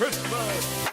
Christmas!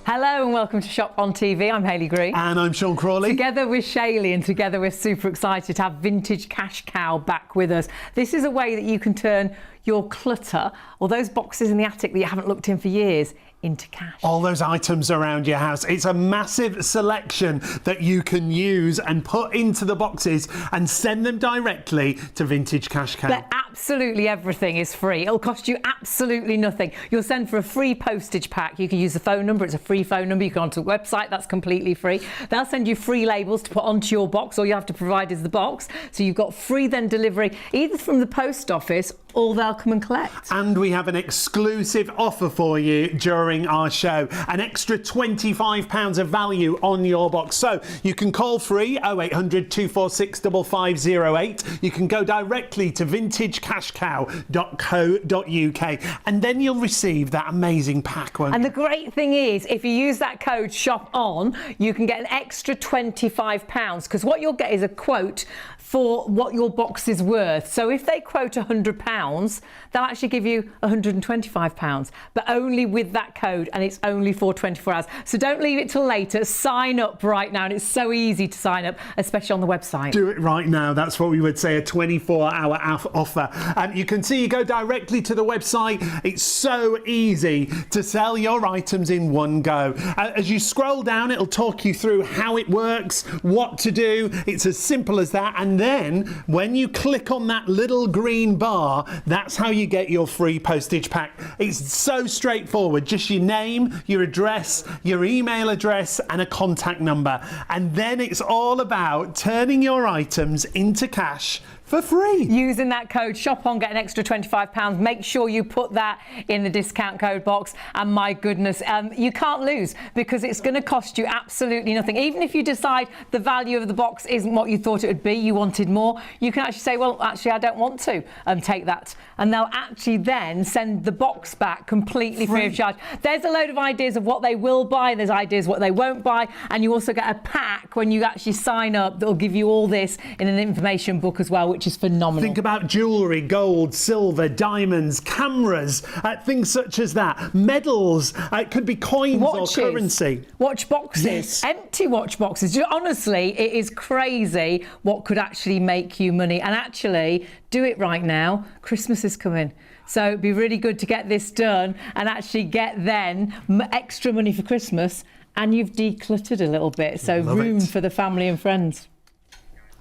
Hello and welcome to Shop on TV. I'm Hayley Green. And I'm Sean Crawley. Together with Shaylee, and together we're super excited to have Vintage Cash Cow back with us. This is a way that you can turn your clutter, or those boxes in the attic that you haven't looked in for years, into cash. All those items around your house. It's a massive selection that you can use and put into the boxes and send them directly to Vintage Cash Cow. But absolutely everything is free. It'll cost you absolutely nothing. You'll send for a free postage pack. You can use the phone number. It's a free phone number. You can go onto the website. That's completely free. They'll send you free labels to put onto your box. All you have to provide is the box. So you've got free then delivery either from the post office or they'll come and collect. And we have an exclusive offer for you during our show. An extra £25 of value on your box. So you can call free 0800 246 5508. You can go directly to vintagecashcow.co.uk and then you'll receive that amazing pack, won't And you? the great thing is, if you use that code SHOPON, you can get an extra £25 because what you'll get is a quote for what your box is worth. So if they quote £100, they'll actually give you £125, but only with that code, and it's only for 24 hours. So don't leave it till later. Sign up right now, and it's so easy to sign up, especially on the website. Do it right now. That's what we would say, a 24-hour offer. And you can see, you go directly to the website. It's so easy to sell your items in one go. As you scroll down, it'll talk you through how it works, what to do. It's as simple as that. And then when you click on that little green bar, that's how you get your free postage pack. It's so straightforward. Just your name, your address, your email address, and a contact number. And then it's all about turning your items into cash for free. Using that code SHOPON, get an extra £25. Make sure you put that in the discount code box. And my goodness, you can't lose because it's going to cost you absolutely nothing. Even if you decide the value of the box isn't what you thought it would be, you wanted more, you can actually say, well, actually, I don't want to take that. And they'll actually then send the box back completely free of charge. There's a load of ideas of what they will buy. There's ideas what they won't buy. And you also get a pack when you actually sign up that'll give you all this in an information book as well, which is phenomenal. Think about jewellery, gold, silver, diamonds, cameras, things such as that. Medals, it could be coins Watches, or currency. Watch boxes, Yes. Empty watch boxes. Honestly, it is crazy what could actually make you money. And actually, do it right now. Christmas is coming. So it'd be really good to get this done and actually get then extra money for Christmas. And you've decluttered a little bit. So room for the family and friends.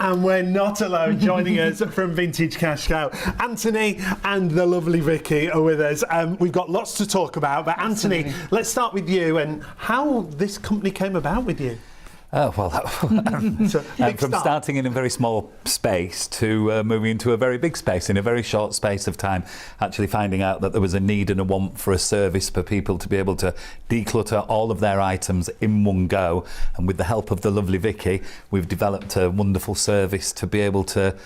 And we're not alone. Joining us from Vintage Cash Cow, Anthony and the lovely Vicky are with us. We've got lots to talk about, but Anthony, let's start with you and how this company came about with you. From starting in a very small space to moving into a very big space in a very short space of time, actually finding out that there was a need and a want for a service for people to be able to declutter all of their items in one go. And with the help of the lovely Vicky, we've developed a wonderful service to be able to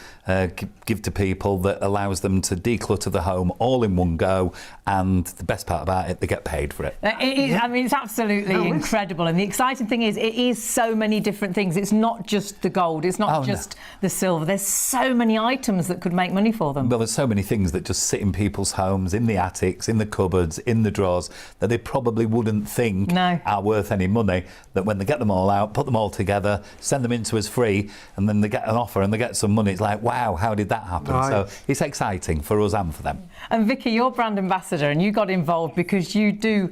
give to people that allows them to declutter the home all in one go. And the best part about it, they get paid for it. I mean, it's absolutely incredible. And the exciting thing is, it is so many different things. It's not just the gold. It's not just the silver. There's so many items that could make money for them. Well, there's so many things that just sit in people's homes, in the attics, in the cupboards, in the drawers, that they probably wouldn't think are worth any money, that when they get them all out, put them all together, send them in to us free, and then they get an offer and they get some money. It's like, wow, how did that happen? Right. So it's exciting for us and for them. And Vicky, you're brand ambassador and you got involved because you do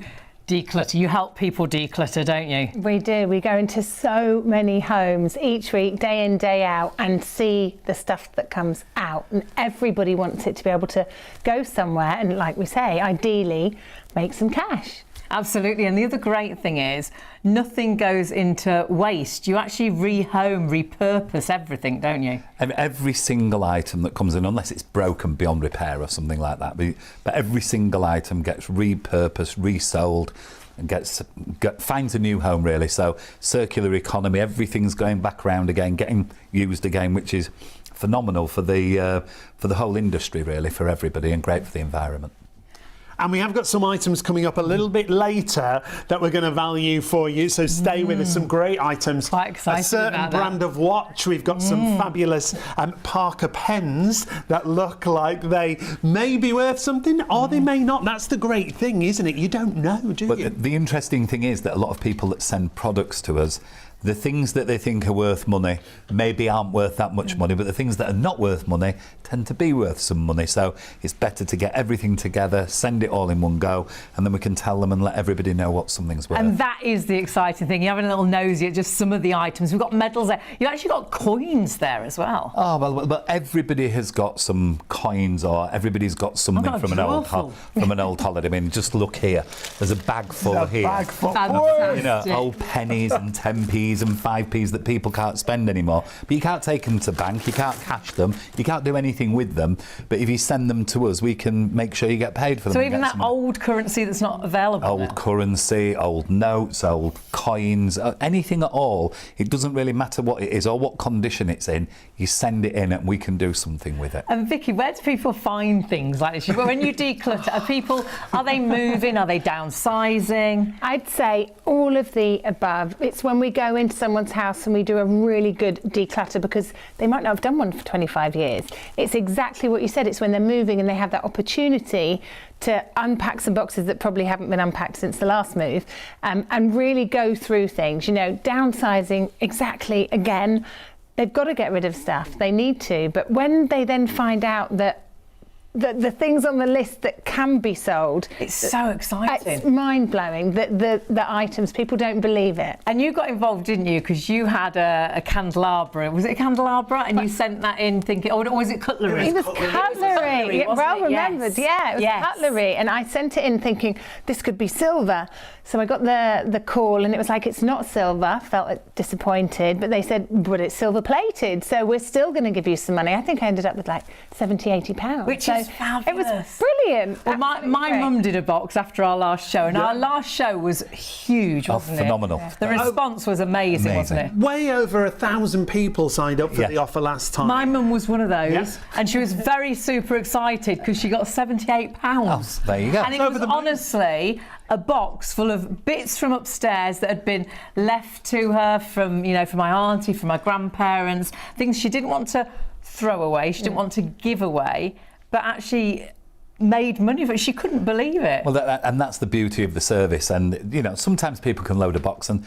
declutter. You help people declutter, don't you? We do. We go into so many homes each week, day in, day out, and see the stuff that comes out. And everybody wants it to be able to go somewhere and, like we say, ideally make some cash. Absolutely. And the other great thing is nothing goes into waste. You actually repurpose everything, don't you? And every single item that comes in, unless it's broken beyond repair or something like that, but every single item gets repurposed, resold, and finds a new home, really. So circular economy, everything's going back around again, getting used again, which is phenomenal for the whole industry, really, for everybody, and great for the environment. And we have got some items coming up a little bit later that we're going to value for you. So stay with us. Some great items. Quite excited A certain about that. brand of watch. We've got some fabulous Parker pens that look like they may be worth something, or they may not. That's the great thing, isn't it? You don't know, do But you? the interesting thing is that a lot of people that send products to us, the things that they think are worth money maybe aren't worth that much money, but the things that are not worth money tend to be worth some money. So it's better to get everything together, send it all in one go, and then we can tell them and let everybody know what something's worth. And that is the exciting thing. You're having a little nosy at just some of the items. We've got medals there. You've actually got coins there as well. Oh, well, everybody has got some coins, or everybody's got something got a from an drawer old full. from an old holiday. I mean, just look here. There's a bag full A here. bag full. Fantastic. You know, old pennies and 10p's and 5p's that people can't spend anymore. But you can't take them to bank, you can't cash them, you can't do anything with them. But if you send them to us, we can make sure you get paid for them. So and even get that some old currency that's not available old now. currency, old notes, old coins, anything at all. It doesn't really matter what it is or what condition it's in. You send it in and we can do something with it. And Vicky, where do people find things like this? When you declutter, are they moving? Are they downsizing? I'd say all of the above. It's when we go into someone's house and we do a really good declutter, because they might not have done one for 25 years. It's exactly what you said. It's when they're moving and they have that opportunity to unpack some boxes that probably haven't been unpacked since the last move, and really go through things. You know, downsizing, exactly, again, they've got to get rid of stuff. They need to. But when they then find out that the things on the list that can be sold, It's so exciting. it's mind-blowing, that the items, people don't believe it. And you got involved, didn't you? Because you had a candelabra. Was it a candelabra? And you sent that in thinking, or was it cutlery? It was cutlery. wasn't Well it? remembered. Yes. Yeah, it was Yes. cutlery. And I sent it in thinking this could be silver. So I got the call and it was like, it's not silver. Felt disappointed, but they said, but it's silver plated. So we're still going to give you some money. I think I ended up with like 70, 80 pounds. Which so is fabulous. It was brilliant. Well, my Absolutely great. mum did a box after our last show, and our last show was huge, wasn't it? phenomenal. Yeah. The response was amazing, wasn't it? Way over 1,000 people signed up for Yeah. the offer last time. My mum was one of those, Yeah. and she was very super excited because she got £78. Oh, there you go. And it Over was the moon. honestly a box full of bits from upstairs that had been left to her from my auntie, from my grandparents, things she didn't want to throw away, she didn't want to give away, but actually made money for it. She couldn't believe it. Well, and that's the beauty of the service. And, you know, sometimes people can load a box and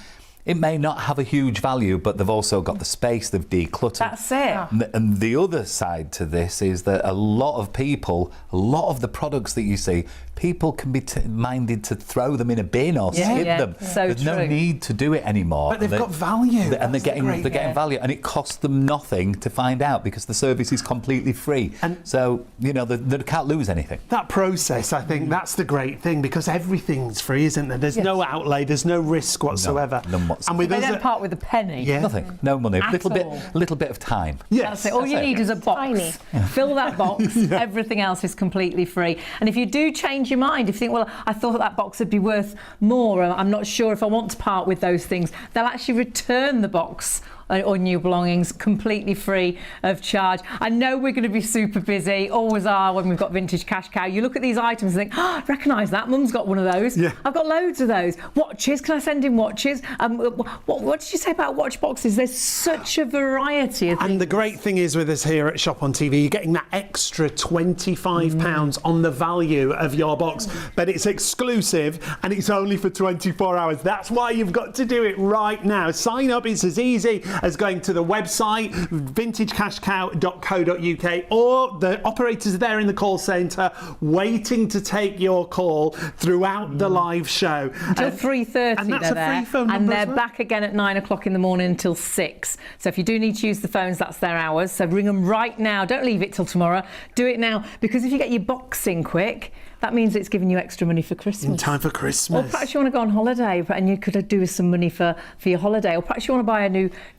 it may not have a huge value, but they've also got the space, they've decluttered. That's it. And the other side to this is that a lot of people, a lot of the products that you see, people can be minded to throw them in a bin or skip Yeah. them. So There's no true. need to do it anymore. But they've got value. And they're That's the getting great value, and it costs them nothing to find out because the service is completely free. And so, you know, they can't lose anything. That process, I think, that's the great thing, because everything's free, isn't there? There's no outlay, there's no risk whatsoever. none whatsoever. And with They us, don't part with a penny. Yeah. Nothing, no money, At all. little bit of time. yes, That's it. All you need is a box. Tiny. Fill that box. Everything else is completely free. And if you do change your mind, if you think, well, I thought that box would be worth more, I'm not sure if I want to part with those things, they'll actually return the box or new belongings completely free of charge. I know we're going to be super busy, always are when we've got Vintage Cash Cow. You look at these items and think, oh, I recognise that, Mum's got one of those. Yeah. I've got loads of those. Watches, can I send in watches? What did you say about watch boxes? There's such a variety of things. And the great thing is with us here at Shop on TV, you're getting that extra £25 on the value of your box, but it's exclusive and it's only for 24 hours. That's why you've got to do it right now. Sign up, it's as easy as going to the website, vintagecashcow.co.uk, or the operators there in the call centre waiting to take your call throughout the live show. Until 3:30 and that's they're a free there, phone and number they're as well. back again at 9 o'clock in the morning until 6. So if you do need to use the phones, that's their hours. So ring them right now. Don't leave it till tomorrow. Do it now, because if you get your box in quick, that means it's giving you extra money for Christmas. In time for Or Christmas. perhaps you want to go on holiday and you could do with some money for your holiday. Or perhaps you want to buy a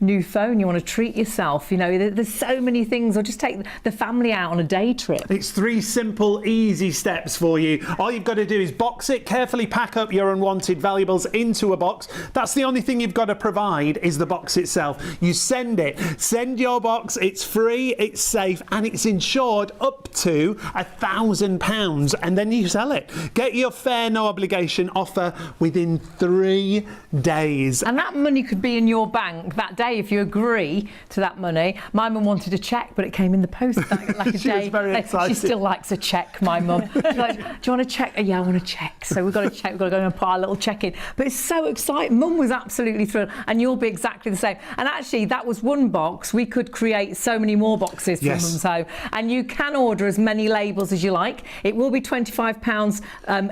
new phone, you want to treat yourself. You know, there's so many things. Or just take the family out on a day trip. It's 3 simple, easy steps for you. All you've got to do is box it, carefully pack up your unwanted valuables into a box. That's the only thing you've got to provide, is the box itself. You send it. Send your box. It's free, it's safe, and it's insured up to £1,000. And then you you sell it. Get your fair, no obligation offer within 3 days. And that money could be in your bank that day if you agree to that money. My mum wanted a cheque, but it came in the post like a She was day. very excited. She still likes a cheque, my mum. She's like, do you want a cheque? Yeah, I want a cheque. So we've got a cheque. We've got to go and put our little cheque in. But it's so exciting. Mum was absolutely thrilled, and you'll be exactly the same. And actually, that was one box. We could create so many more boxes from Mum's Home, and you can order as many labels as you like. It will be £25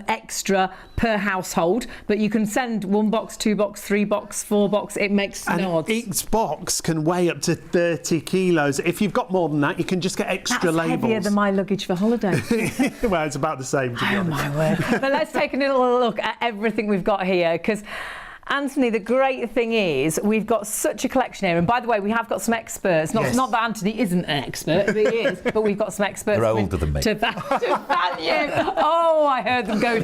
extra per household, but you can send 1 box, 2 box, 3 box, 4 box. It makes no odds. Each box can weigh up to 30 kilos. If you've got more than that, you can just get extra That's labels. heavier than my luggage for holiday. Well, it's about the same, to be Oh honest. my word. But let's take a little look at everything we've got here, because Anthony, the great thing is we've got such a collection here, and by the way, we have got some experts. Not that Anthony isn't an expert, but he is. But we've got some experts. They're older than me. To value. Oh, I heard them go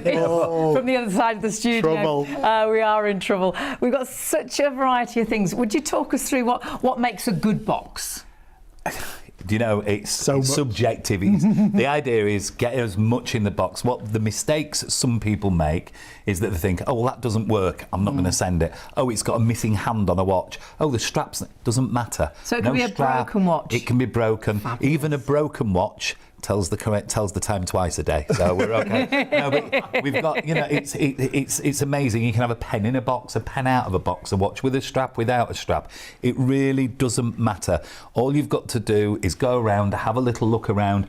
from the other side of the studio. Trouble. We are in trouble. We've got such a variety of things. Would you talk us through what makes a good box? Do you know, it's subjective. The idea is get as much in the box. What the mistakes some people make is that they think, oh, well, that doesn't work, I'm not going to send it. Oh, it's got a missing hand on a watch. Oh, the straps, doesn't matter. So it can be a broken watch? It can be broken. Fabulous. Even a broken watch tells the time twice a day, so we're okay. No, but we've got, you know, it's amazing. You can have a pen in a box, a pen out of a box, a watch with a strap, without a strap. It really doesn't matter. All you've got to do is go around, have a little look around,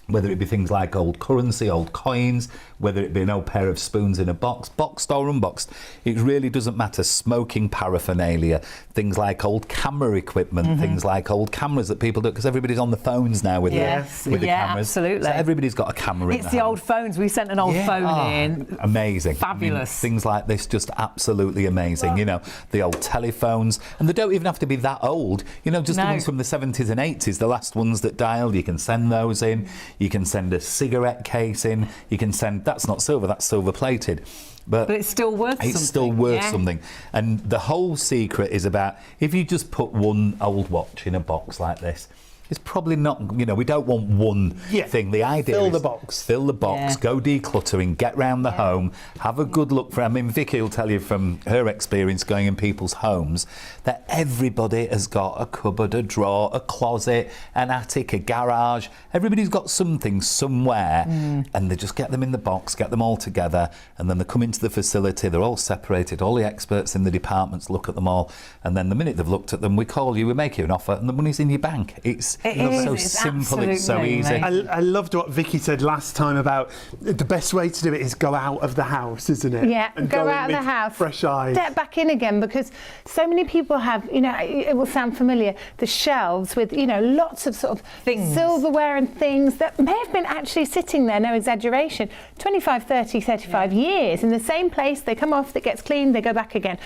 whether it be things like old currency, old coins, whether it be an old pair of spoons in a box, boxed or unboxed. It really doesn't matter. Smoking paraphernalia, things like old camera equipment, things like old cameras that people do, because everybody's on the phones now with the cameras. Absolutely. So everybody's got a camera in It's the old phones. We sent an old phone in. Amazing. Fabulous. I mean, things like this, just absolutely amazing. You know, the old telephones, and they don't even have to be that old. You know, just the ones from the 70s and 80s, the last ones that dialed, you can send those in. You can send a cigarette case in. You can send, that's not silver, that's silver plated. But it's still worth something. It's still worth something. And the whole secret is about, if you just put one old watch in a box like this, it's probably not, you know, we don't want one thing. The idea is fill the box, go decluttering, get round the home, have a good look for, I mean, Vicky will tell you from her experience going in people's homes that everybody has got a cupboard, a drawer, a closet, an attic, a garage. Everybody's got something somewhere, and they just get them in the box, get them all together, and then they come into the facility, they're all separated, all the experts in the departments look at them all, and then the minute they've looked at them, we call you, we make you an offer, and the money's in your bank. It's so simple, it's so easy. I loved what Vicky said last time about the best way to do it is go out of the house, isn't it? Yeah, and go out of the house, fresh eyes. Step back in again, because so many people have, you know, it will sound familiar, the shelves with, you know, lots of sort of things, silverware and things that may have been actually sitting there, no exaggeration, 25, 30, 35 years in the same place. They come off, it gets cleaned, they go back again.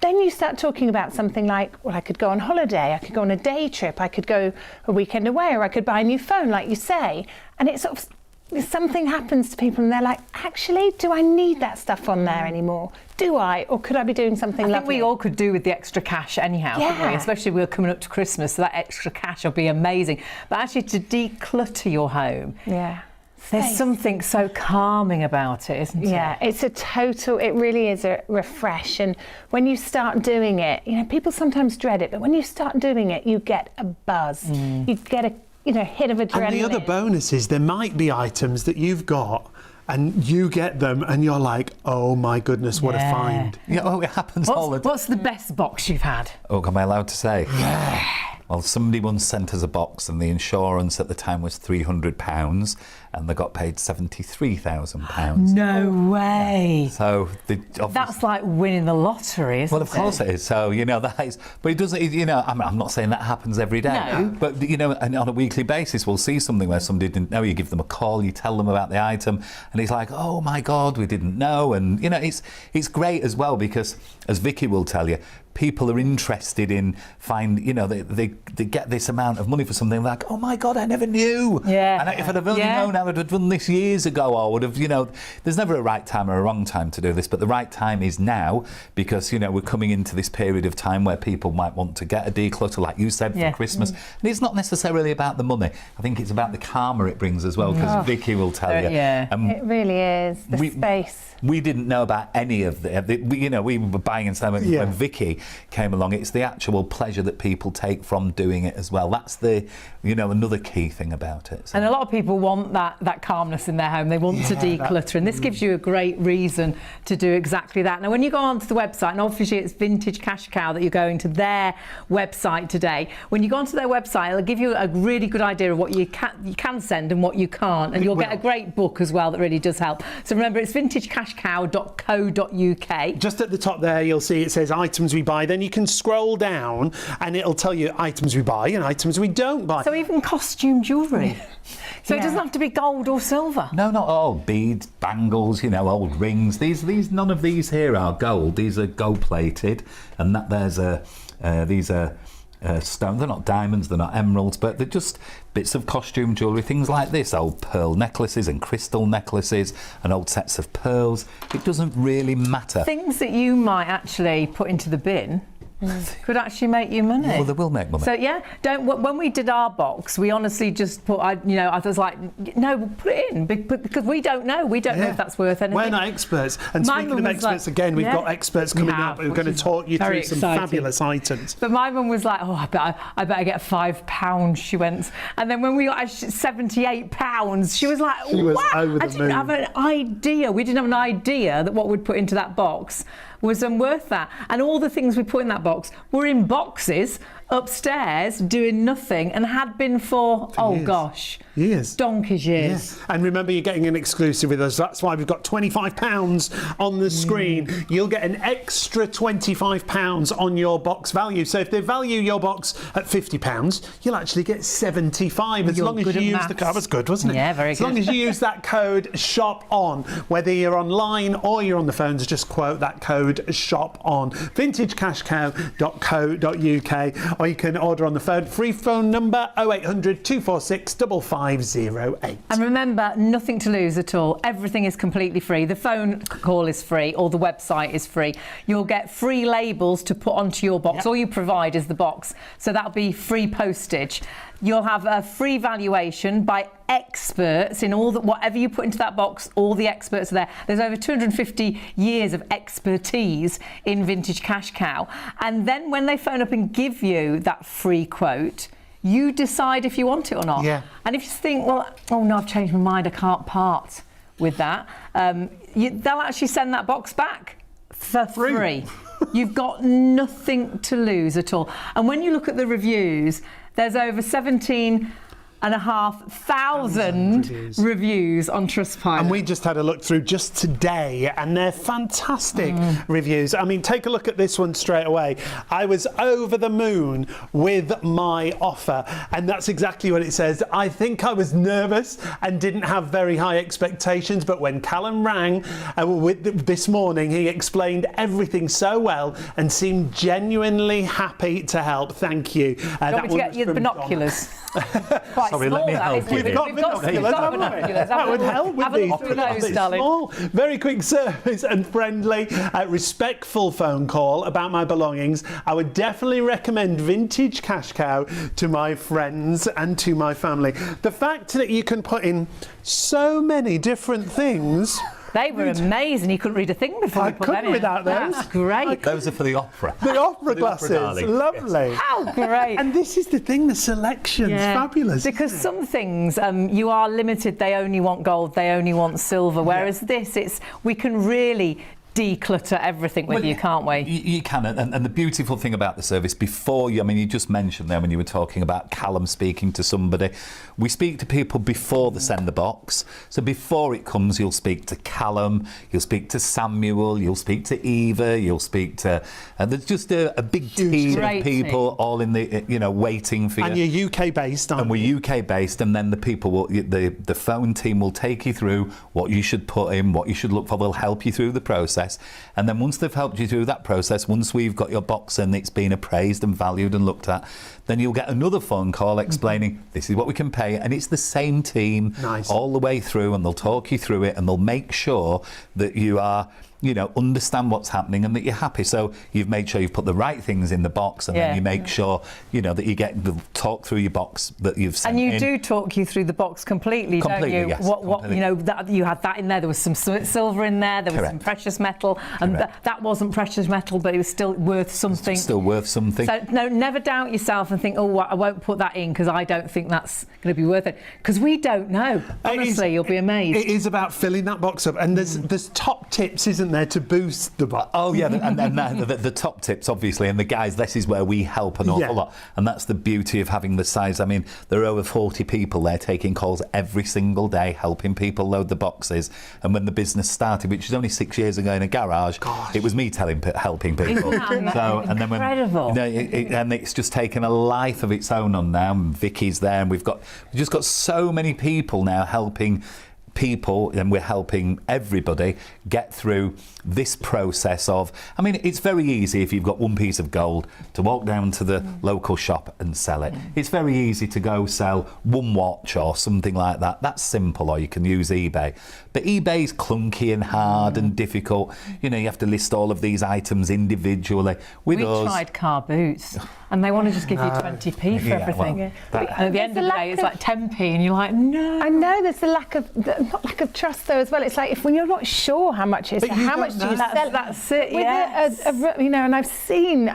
Then you start talking about something like, well, I could go on holiday, I could go on a day trip, I could go a weekend away, or I could buy a new phone, like you say. And it's sort of, something happens to people and they're like, actually, do I need that stuff on there anymore? Do I? Or could I be doing something lovely? I think we all could do with the extra cash anyhow, couldn't we? Especially we're coming up to Christmas, so that extra cash will be amazing. But actually to declutter your home. There's something so calming about it, isn't it? Yeah, it's a total, it really is a refresh. And when you start doing it, you know, people sometimes dread it, but when you start doing it, you get a buzz. You get a, you know, hit of adrenaline. And the other bonus is there might be items that you've got and you get them and you're like, oh my goodness, what a find. Yeah, oh, it happens all the time. What's the best box you've had? Oh, am I allowed to say? Well, somebody once sent us a box and the insurance at the time was £300 and they got paid £73,000. No way. So that's like winning the lottery, isn't it? Well, of course it is. So, you know, that is, but it doesn't, you know, I'm not saying that happens every day. No. But, you know, and on a weekly basis, we'll see something where somebody didn't know, you give them a call, you tell them about the item, and it's like, oh my God, we didn't know. And, you know, it's great as well because, as Vicky will tell you, people are interested in you know, they get this amount of money for something like, oh my God, I never knew. Yeah. And if I'd have only known how I'd have done this years ago, or would have, there's never a right time or a wrong time to do this, but the right time is now, because, we're coming into this period of time where people might want to get a declutter, like you said, for Christmas. And it's not necessarily about the money. I think it's about the karma it brings as well, because Vicky will tell you. Yeah. It really is. The space. We didn't know about any of we were buying and selling when Vicky came along. It's the actual pleasure that people take from doing it as well. That's the, another key thing about it. So. And a lot of people want that calmness in their home. They want to declutter, and this gives you a great reason to do exactly that. Now, when you go onto the website, and obviously it's Vintage Cash Cow that you're going to their website today. When you go onto their website, it'll give you a really good idea of what you can send and what you can't, and you'll get a great book as well that really does help. So remember, it's vintagecashcow.co.uk. Just at the top there, you'll see it says items we buy. Then you can scroll down and it'll tell you items we buy and items we don't buy. So even costume jewellery. So it doesn't have to be gold or silver. No, not all. Beads, bangles, old rings. These none of these here are gold. These are gold-plated, and these are stones. They're not diamonds, they're not emeralds, but they're just bits of costume jewellery, things like this, old pearl necklaces and crystal necklaces and old sets of pearls. It doesn't really matter. Things that you might actually put into the bin could actually make you money. Well, they will make money. So when we did our box, we honestly just put, I was like, no, we'll put it in because we don't know. We don't know if that's worth anything. We're not experts. And speaking of experts, again, we've got experts coming up who are going to talk you through some fabulous items. But my mum was like, I better get £5, she went. And then when we got £78, she was like, she was wow, over the I didn't moon. have an idea. We didn't have an idea that what we'd put into that box was worth that. And all the things we put in that box were in boxes upstairs doing nothing, and had been for years. Donkey's years. Yeah. And remember, you're getting an exclusive with us. That's why we've got £25 on the screen. You'll get an extra £25 on your box value. So if they value your box at £50, you'll actually get £75 as long as you use the code. That was good, wasn't it? Yeah, very good. As long as you use that code SHOPON, whether you're online or you're on the phones, just quote that code SHOPON. vintagecashcow.co.uk, or you can order on the phone. Free phone number 0800 246 5508. And remember, nothing to lose at all. Everything is completely free. The phone call is free, or the website is free. You'll get free labels to put onto your box. All you provide is the box, so that'll be free postage. You'll have a free valuation by experts in whatever you put into that box. All the experts are there. There's over 250 years of expertise in Vintage Cash Cow. And then when they phone up and give you that free quote, you decide if you want it or not. Yeah. And if you think, well, oh no, I've changed my mind, I can't part with that, they'll actually send that box back for free. You've got nothing to lose at all. And when you look at the reviews, there's over 17,500 reviews on Trustpilot. And we just had a look through just today, and they're fantastic reviews. I mean, take a look at this one straight away. I was over the moon with my offer, and that's exactly what it says. I think I was nervous and didn't have very high expectations, but when Callum rang this morning, he explained everything so well and seemed genuinely happy to help. Thank you. Do you want me to get you the binoculars? Sorry, let me help you. We've got binoculars. That would help with these. Those, darling. Small, very quick service and friendly, respectful phone call about my belongings. I would definitely recommend Vintage Cash Cow to my friends and to my family. The fact that you can put in so many different things. They were amazing. You couldn't read a thing before I you put couldn't them in. without those. That's great. Those are for the opera. The opera glasses, lovely. Yes. How great. And this is the thing, the selection's fabulous. Because some things you are limited. They only want gold, they only want silver. Whereas we can really declutter everything with you, can't we? You can, and the beautiful thing about the service, before you, I mean, you just mentioned there when you were talking about Callum speaking to somebody, we speak to people before they send the box. So before it comes, you'll speak to Callum, you'll speak to Samuel, you'll speak to Eva, you'll speak to, and there's just a big team of people all in the, waiting for you. And you're UK based, aren't you? And we're UK based, and then the people the phone team will take you through what you should put in, what you should look for. They'll help you through the process. process. And then once they've helped you through that process, once we've got your box and it's been appraised and valued and looked at, then you'll get another phone call explaining this is what we can pay, and it's the same team all the way through, and they'll talk you through it, and they'll make sure that you are, you know, understand what's happening and that you're happy. So you've made sure you've put the right things in the box, and then you make sure, you know, that you get the talk through your box that you've sent and you in. do talk you through the box completely, don't you? Yes, what you know, that you had that in there. There was some silver in there. There was some precious metal, and that wasn't precious metal, but it was still worth something. It's still worth something. So no, never doubt yourself and think, oh, I won't put that in because I don't think that's going to be worth it. Because we don't know. Honestly, you'll be amazed. It is about filling that box up, and there's top tips, isn't there, to boost the box? Oh yeah, and the top tips, obviously, and the guys, this is where we help an awful lot, and that's the beauty of having the size. I mean, there are over 40 people there taking calls every single day, helping people load the boxes. And when the business started, which was only 6 years ago in a garage, it was me helping people. So, and then incredible. And it's just taken a life of its own on now. And Vicky's there, and we've just got so many people now helping people, and we're helping everybody get through this process of, I mean, it's very easy if you've got one piece of gold to walk down to the local shop and sell it. It's very easy to go sell one watch or something like that. That's simple, or you can use eBay. But eBay's clunky and hard and difficult. You know, you have to list all of these items individually. We tried car boots, and they want to just give you 20p for everything. And at the end of the day, it's like 10p, and you're like, no. I know there's a lack of trust though as well. It's like if when you're not sure how much it is, how much do you sell? That's it. You know, and I've seen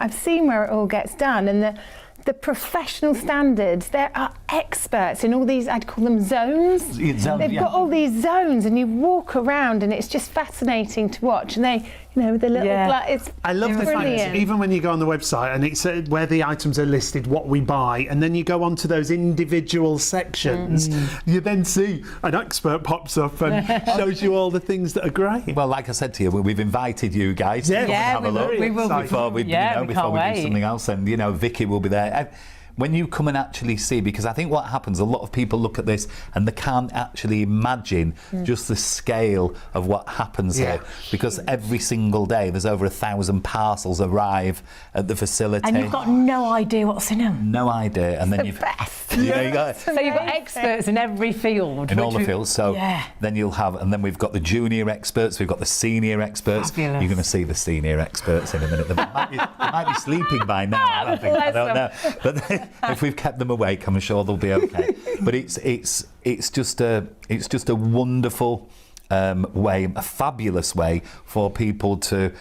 where it all gets done, and the professional standards. There are experts in all these, I'd call them zones. They've got all these zones, and you walk around, and it's just fascinating to watch. And they, you know, with the little, it's I love the fact that even when you go on the website and it's where the items are listed, what we buy, and then you go on to those individual sections, you then see an expert pops up and shows you all the things that are great. Well, like I said to you, we've invited you guys to come and have a look before we do something else, and you know, Vicky will be there. When you come and actually see, because I think what happens, a lot of people look at this and they can't actually imagine just the scale of what happens here, because every single day there's over 1,000 parcels arrive at the facility, and you've got no idea what's in them. No idea, and then you've best. So you've got experts in every field, in all the fields. So then you'll have, and then we've got the junior experts, we've got the senior experts. Fabulous. You're going to see the senior experts in a minute. They might be sleeping by now. I don't know. But if we've kept them awake, I'm sure they'll be okay. But it's just a wonderful way, a fabulous way for people to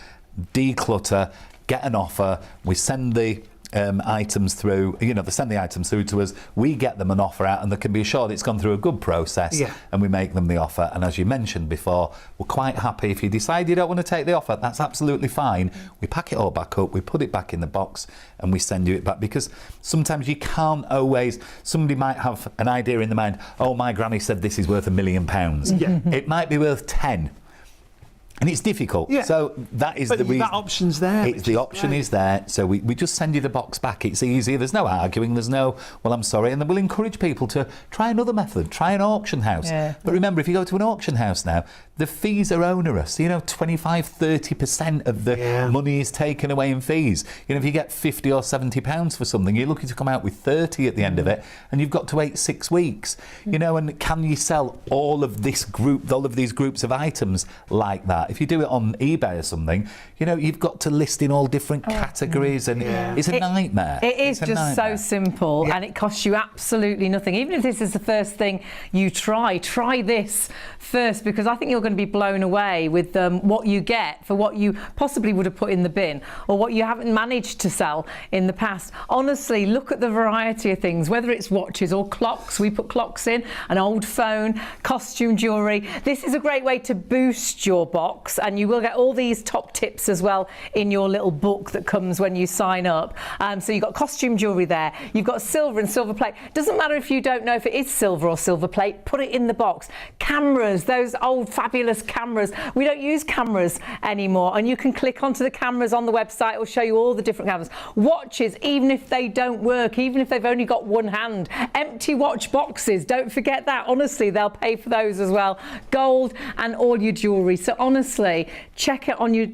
declutter, get an offer. We send the items through, you know, they send the items through to us, we get them an offer out, and they can be assured it's gone through a good process, and we make them the offer. And as you mentioned before, we're quite happy if you decide you don't want to take the offer, that's absolutely fine. We pack it all back up, we put it back in the box, and we send you it back, because sometimes you can't always, somebody might have an idea in their mind, oh, my granny said this is worth £1 million. It might be worth 10. And it's difficult. So that is the reason. That option's there. The option is there. So we just send you the box back. It's easy. There's no arguing. There's no, well, I'm sorry. And then we'll encourage people to try another method. Try an auction house. But remember, if you go to an auction house now, the fees are onerous. You know, 25-30% of the money is taken away in fees. You know, if you get £50 or £70 for something, you're looking to come out with 30 at the end of it, and you've got to wait 6 weeks. You know, and can you sell all of these groups of items like that? If you do it on eBay or something, you know, you've got to list in all different categories, and it's a nightmare. It is just so simple, and it costs you absolutely nothing. Even if this is the first thing you try this first, because I think you're going to be blown away with what you get for what you possibly would have put in the bin, or what you haven't managed to sell in the past. Honestly, look at the variety of things, whether it's watches or clocks. We put clocks in, an old phone, costume jewellery. This is a great way to boost your box, and you will get all these top tips as well in your little book that comes when you sign up. So you've got costume jewellery there, you've got silver and silver plate. Doesn't matter if you don't know if it is silver or silver plate, put it in the box. Cameras, those old fabulous fabulous cameras. We don't use cameras anymore, and you can click onto the cameras on the website. It'll show you all the different cameras. Watches, even if they don't work, even if they've only got one hand. Empty watch boxes, don't forget that. Honestly, they'll pay for those as well. Gold and all your jewellery. So honestly, check it on your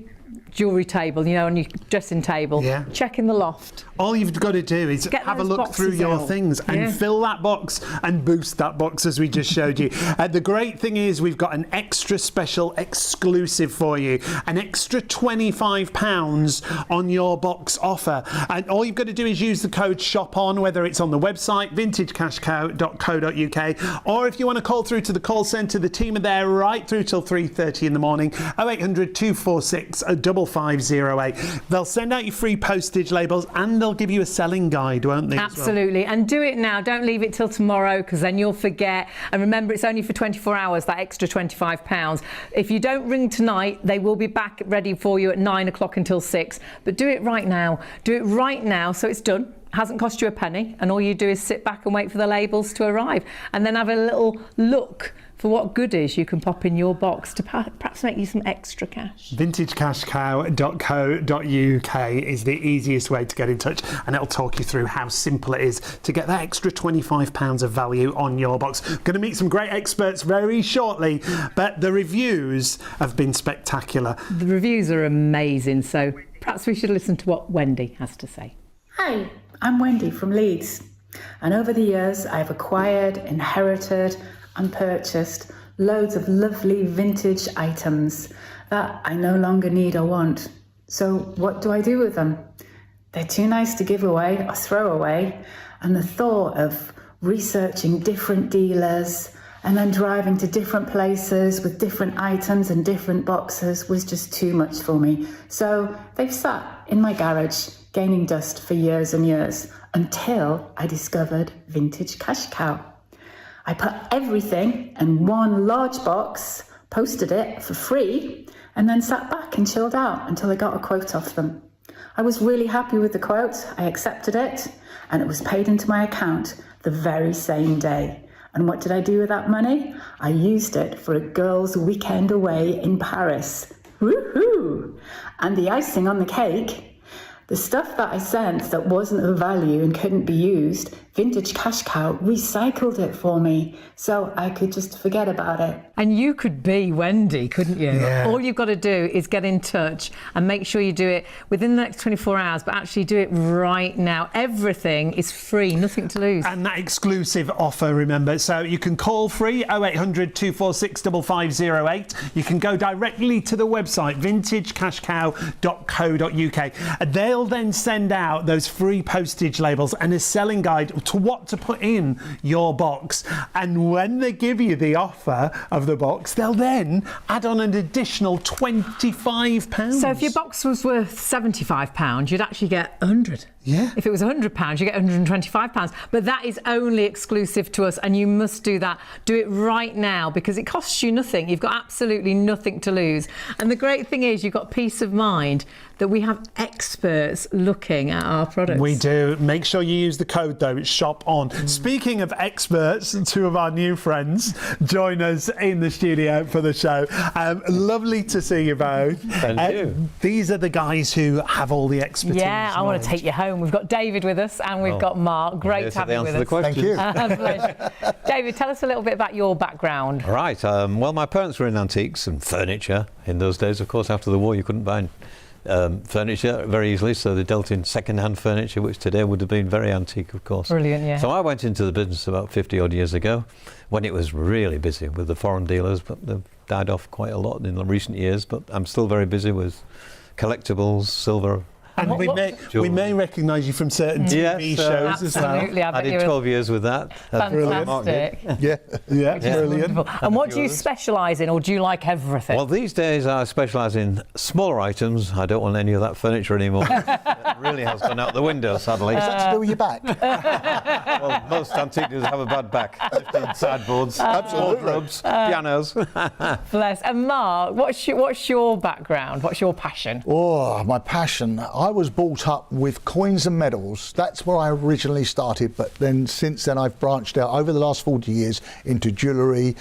jewellery table, you know, on your dressing table. Yeah. Check in the loft. All you've got to do is Get have a those look through boxes your out. things and Yeah. fill that box and boost that box, as we just showed you. The great thing is we've got an extra special exclusive for you, an extra £25 on your box offer. And all you've got to do is use the code SHOPON, whether it's on the website, vintagecashcow.co.uk, or if you want to call through to the call centre, the team are there right through till 3:30 in the morning, 0800 246 5508. They'll send out your free postage labels and they'll give you a selling guide, won't they? Absolutely. And do it now. Don't leave it till tomorrow, because then you'll forget. And remember, it's only for 24 hours, that extra £25. If you don't ring tonight, they will be back ready for you at 9 o'clock until 6. But do it right now. Do it right now so it's done. Hasn't cost you a penny, and all you do is sit back and wait for the labels to arrive, and then have a little look for what goodies you can pop in your box to perhaps make you some extra cash. Vintagecashcow.co.uk is the easiest way to get in touch, and it'll talk you through how simple it is to get that extra £25 of value on your box. Going to meet some great experts very shortly, but the reviews have been spectacular. The reviews are amazing, so perhaps we should listen to what Wendy has to say. Hi, I'm Wendy from Leeds, and over the years I've acquired, inherited and purchased loads of lovely vintage items that I no longer need or want. So what do I do with them? They're too nice to give away or throw away, and the thought of researching different dealers and then driving to different places with different items and different boxes was just too much for me. So they've sat in my garage gaining dust for years and years until I discovered Vintage Cash Cow. I put everything in one large box, posted it for free, and then sat back and chilled out until I got a quote off them. I was really happy with the quote. I accepted it, and it was paid into my account the very same day. And what did I do with that money? I used it for a girls' weekend away in Paris. Woohoo! And the icing on the cake, the stuff that I sent that wasn't of value and couldn't be used, Vintage Cash Cow recycled it for me so I could just forget about it. And you could be Wendy, couldn't you? Yeah. All you've got to do is get in touch and make sure you do it within the next 24 hours, but actually do it right now. Everything is free, nothing to lose. And that exclusive offer, remember, so you can call free 0800 246 5508. You can go directly to the website vintagecashcow.co.uk. They'll then send out those free postage labels and a selling guide to what to put in your box. And when they give you the offer of the box, they'll then add on an additional £25. So if your box was worth £75, you'd actually get 100. Yeah. If it was £100, you get £125. But that is only exclusive to us, and you must do that. Do it right now, because it costs you nothing. You've got absolutely nothing to lose. And the great thing is you've got peace of mind that we have experts looking at our products. We do. Make sure you use the code, though. It's SHOPON. Speaking of experts, two of our new friends join us in the studio for the show. Lovely to see you both. Thank you. These are the guys who have all the expertise. Yeah, I want to take you home. We've got David with us, and we've got Mark. Great to have you with us. Thank you. Pleasure. David, tell us a little bit about your background. Right. Well, my parents were in antiques and furniture in those days. Of course, after the war, you couldn't buy furniture very easily, so they dealt in second-hand furniture, which today would have been very antique, of course. Brilliant, yeah. So I went into the business about 50-odd years ago, when it was really busy with the foreign dealers, but they've died off quite a lot in the recent years. But I'm still very busy with collectibles, silver. And we may recognise you from certain TV shows as well. Absolutely, I did 12 years with that. Fantastic. Yeah, brilliant. Wonderful. And what do you specialise in, or do you like everything? Well, these days I specialise in smaller items. I don't want any of that furniture anymore. It really has gone out the window, sadly. Is that to do with your back? Well, most antique dealers have a bad back. Lifting sideboards, wardrobes, pianos. Bless. And Mark, what's your background? What's your passion? Oh, my passion. I was brought up with coins and medals. That's where I originally started, but then since then I've branched out over the last 40 years into jewellery.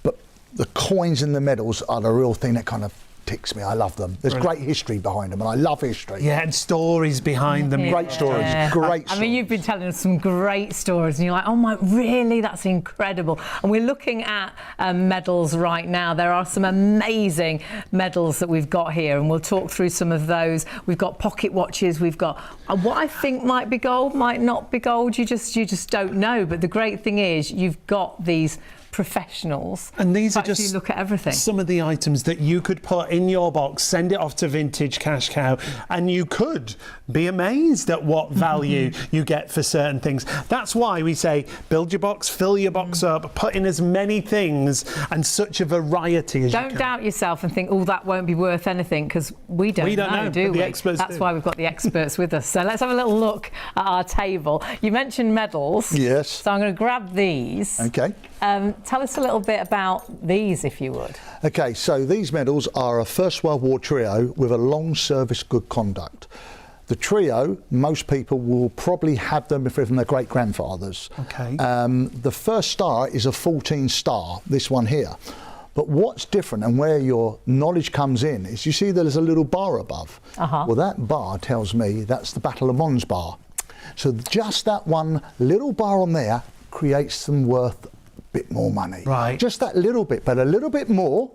But the coins and the medals are the real thing that kind of ticks me. I love them. There's great history behind them, and I love history. Yeah, and stories behind them. Great stories. Great stories. I mean, you've been telling us some great stories, and you're like, oh my, really? That's incredible. And we're looking at medals right now. There are some amazing medals that we've got here, and we'll talk through some of those. We've got pocket watches. We've got what I think might be gold, might not be gold. You just don't know. But the great thing is, you've got these professionals, and these are just look at everything. Some of the items that you could put in your box, send it off to Vintage Cash Cow, and you could be amazed at what value you get for certain things. That's why we say build your box, fill your box up, put in as many things and such a variety as you can. Don't doubt yourself and think, oh, that won't be worth anything, because we don't know, do we? The experts That's do. why we've got the experts with us. So let's have a little look at our table. You mentioned medals. Yes. So I'm going to grab these. Okay. Tell us a little bit about these, if you would. Okay, so these medals are a First World War trio with a long service good conduct. The trio, most people will probably have them from their great-grandfathers. Okay. The first star is a 14 star, this one here. But what's different and where your knowledge comes in is you see there's a little bar above. Well, that bar tells me that's the Battle of Mons bar. So just that one little bar on there creates them worth bit more money. Right. Just that little bit, but a little bit more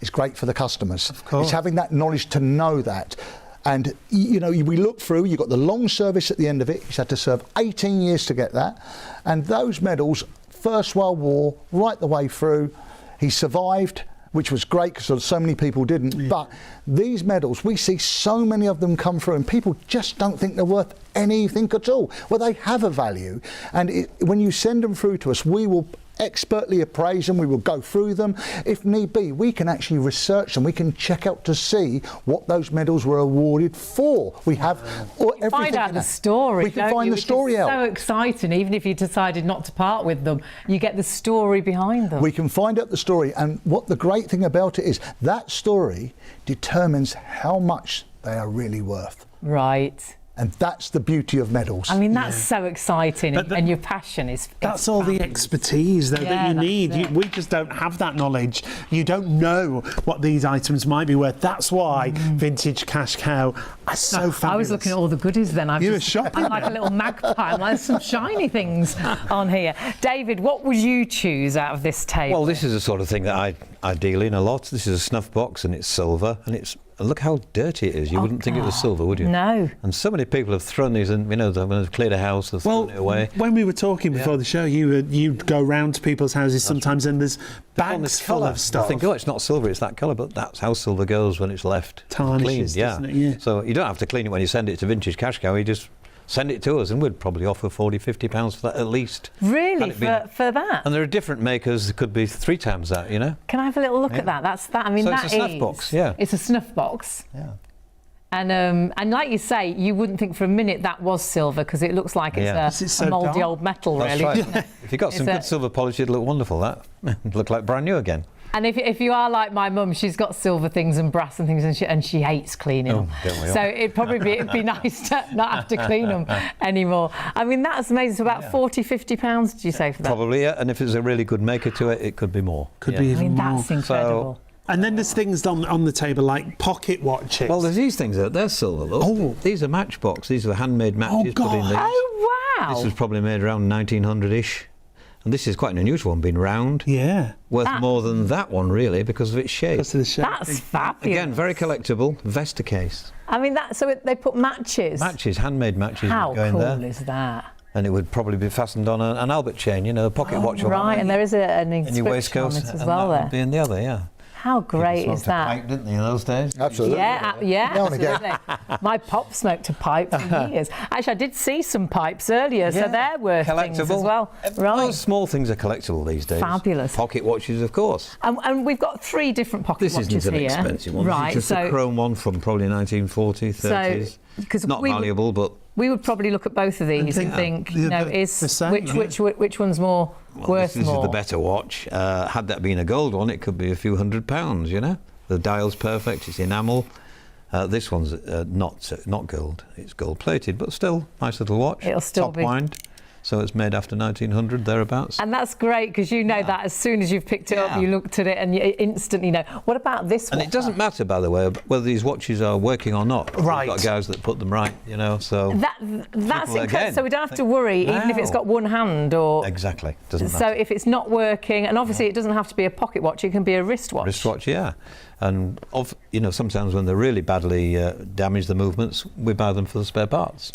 is great for the customers. Of course. It's having that knowledge to know that. And, you know, we look through, you've got the long service at the end of it. He's had to serve 18 years to get that. And those medals, First World War, right the way through. He survived, which was great because so many people didn't. Yeah. But these medals, we see so many of them come through and people just don't think they're worth anything at all. Well, they have a value. And when you send them through to us, we will expertly appraise them, we will go through them. If need be, we can actually research them, we can check out to see what those medals were awarded for. We have everything. Find out the story. We can find the story out. So exciting, even if you decided not to part with them, you get the story behind them. We can find out the story, and what the great thing about it is, that story determines how much they are really worth. Right. And that's the beauty of medals. I mean, that's so exciting, and your passion is... That's all the expertise, though, that you need. We just don't have that knowledge. You don't know what these items might be worth. That's why Vintage Cash Cow are so fabulous. I was looking at all the goodies then. You were shopping. I'm like a little magpie. I'm like, some shiny things on here. David, what would you choose out of this table? Well, this is the sort of thing that I deal in a lot. This is a snuff box, and it's silver, and look how dirty it is. You wouldn't think it was silver, would you? No. And so many people have thrown these, and when they've cleared a house, they've thrown it away. When we were talking before the show, you'd go round to people's houses sometimes, and there's bags full of stuff. I think, oh, it's not silver, it's that colour, but that's how silver goes when it's left Tarnishes, clean. doesn't it? Yeah. So you don't have to clean it when you send it to Vintage Cash Cow. You just send it to us, and we'd probably offer £40–50 for that at least. Really? For that? And there are different makers that could be 3 times that, you know. Can I have a little look at that? That's that. I mean, so it's a snuff box, yeah. It's a snuff box. Yeah. And like you say, you wouldn't think for a minute that was silver, because it looks like it's a mouldy old metal, really. That's right. If you've got some good silver polish, it'd look wonderful, that. It'd look like brand new again. And if you are like my mum, she's got silver things and brass and things, and she hates cleaning them. So it'd be nice to not have to clean them anymore. I mean, that's amazing. So about £40–50, did you say, for that? Probably, yeah. And if it's a really good maker to it, it could be more. Could be even more. That's incredible. And then there's things on the table like pocket watches. Well, there's these things out there, silver, look. Oh. These are matchbox. These are handmade matches put in these. Oh, wow. This was probably made around 1900-ish. And this is quite an unusual one, being round. Yeah. Worth more than that one, really, because of its shape. Because of the shape. That's fabulous. Again, very collectible. Vesta case. I mean, so they put matches. Matches, handmade matches. How go in cool there. is that? And it would probably be fastened on an Albert chain, you know, a pocket watch. Right, and there is an in your inscription waistcoat, on it as and well that there. would be in the other, yeah. How great People is smoked a that? pipe, didn't they, in those days? Absolutely. Yeah, Now and again. absolutely. My pop smoked a pipe for years. Actually, I did see some pipes earlier, so they're worth things as well. Right. Those small things are collectible these days. Fabulous. Pocket watches, of course. And we've got 3 different pocket This watches isn't an here. expensive one. Right, It's just a chrome one from probably 1940s, 30s. Because Not valuable, but... We would probably look at both of these and think, you know, which one's more worth this more? Is the better watch. Had that been a gold one, it could be a few £100, you know. The dial's perfect, it's enamel. This one's not gold, it's gold plated, but still, nice little watch. It'll still Top be wind. so it's made after 1900, thereabouts. And that's great because you know that as soon as you've picked it up, you looked at it and you instantly know. What about this one? And it doesn't matter, by the way, whether these watches are working or not. Right. We've got guys that put them right, you know, so... That's People it, again so we don't have to worry, even if it's got one hand or... Exactly, doesn't So matter. if it's not working, and obviously it doesn't have to be a pocket watch, it can be a wristwatch. Wristwatch, yeah. And, you know, sometimes when they're really badly damaged, the movements, we buy them for the spare parts.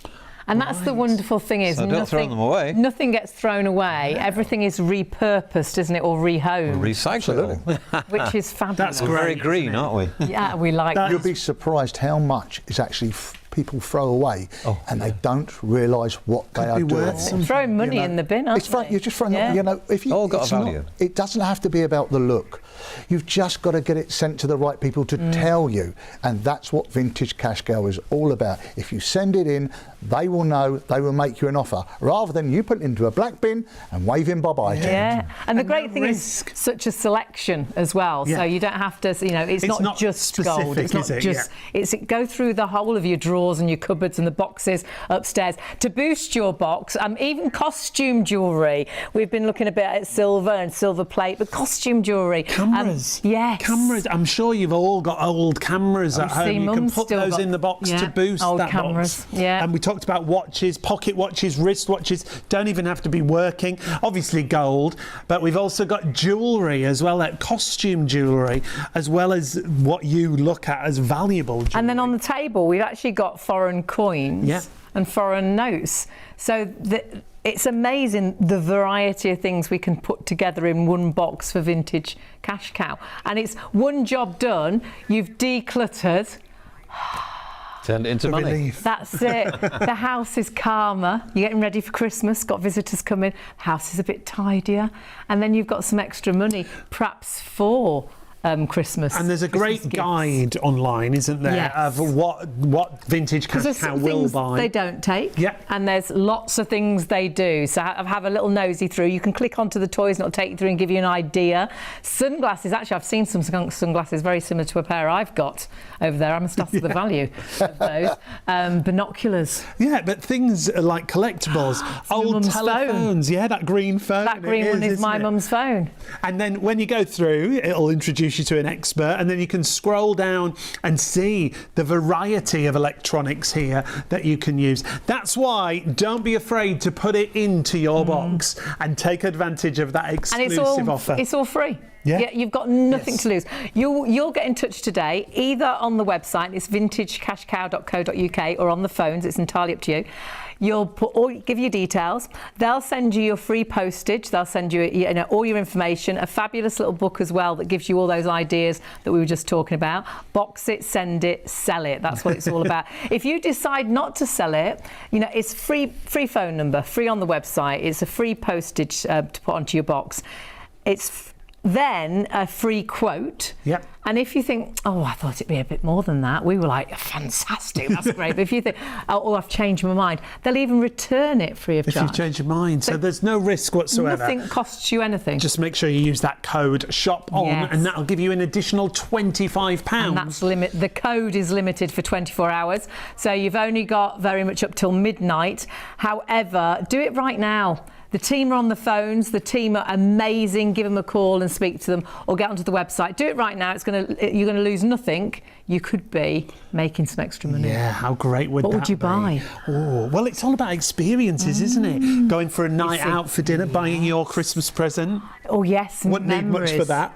And that's the wonderful thing is, So don't throw them away. Nothing gets thrown away. Everything is repurposed, isn't it, or rehomed, Recyclable. which is fabulous. That's We're great, very green, aren't we? Yeah, we like that. You'll be surprised how much is actually people throw away, and they don't realise what they are be doing. worth something. Throwing money in the bin, aren't they? You're just throwing. Yeah. You know, if you, All got it's a value. It doesn't have to be about the look. You've just got to get it sent to the right people to tell you, and that's what Vintage Cash Cow is all about. If you send it in, they will know. They will make you an offer, rather than you put it into a black bin and waving bye-bye to it. Yeah, and the great no thing risk. is such a selection as well. Yeah. So you don't have to, you know, it's not just specific, gold. It's not is it? just. Yeah. It's go through the whole of your drawers and your cupboards and the boxes upstairs to boost your box. Even costume jewellery. We've been looking a bit at silver and silver plate, but costume jewellery. Cameras. Yes. Cameras. I'm sure you've all got old cameras at home. You can Mum's put still those got- in the box yeah, to boost old that cameras. box. Yeah. And we talked about watches, pocket watches, wrist watches. Don't even have to be working. Obviously gold, but we've also got jewellery as well, like costume jewellery, as well as what you look at as valuable jewellery. And then on the table, we've actually got foreign coins and foreign notes. So it's amazing the variety of things we can put together in one box for Vintage Cash Cow. And it's one job done. You've decluttered. Turned it into money. Relief. That's it. The house is calmer. You're getting ready for Christmas, got visitors coming. The house is a bit tidier. And then you've got some extra money, perhaps for Christmas. And there's a great Christmas guide online, isn't there, Yes. of what Vintage Cash there's Cow some will things buy. they don't take, Yeah. and there's lots of things they do. So have a little nosy through. You can click onto the toys and it'll take you through and give you an idea. Sunglasses, actually, I've seen some sunglasses very similar to a pair I've got over there. I must ask for the value of those. Binoculars. Yeah, but things like collectibles, old mum's telephones. Yeah, that green phone. That green it one is isn't my it? mum's phone. And then when you go through, it'll introduce you to an expert, and then you can scroll down and see the variety of electronics here that you can use. That's why don't be afraid to put it into your box and take advantage of that And exclusive offer. it's all free. Yeah. You've got nothing to lose. You'll get in touch today, either on the website, it's vintagecashcow.co.uk, or on the phones, it's entirely up to you. You'll give your details. They'll send you your free postage. They'll send you, all your information, a fabulous little book as well that gives you all those ideas that we were just talking about. Box it, send it, sell it. That's what it's all about. If you decide not to sell it, it's free phone number, free on the website. It's a free postage to put onto your box. It's then a free quote. Yep. And if you think, oh, I thought it'd be a bit more than that, we were like, fantastic, that's great. But if you think, oh, I've changed my mind, they'll even return it free of if charge. you've changed your mind. So there's no risk whatsoever. Nothing costs you anything. Just make sure you use that code ShopOn, Yes. and that'll give you an additional £25. And that's the code is limited for 24 hours. So you've only got very much up till midnight. However, do it right now. The team are on the phones. The team are amazing. Give them a call and speak to them, or get onto the website. Do it right now. You're going to lose nothing. You could be making some extra money. Yeah, how great would that be? What would you buy? Oh, well, it's all about experiences, isn't it? Going for a night out for dinner, buying your Christmas present. Oh yes, Wouldn't need much for that.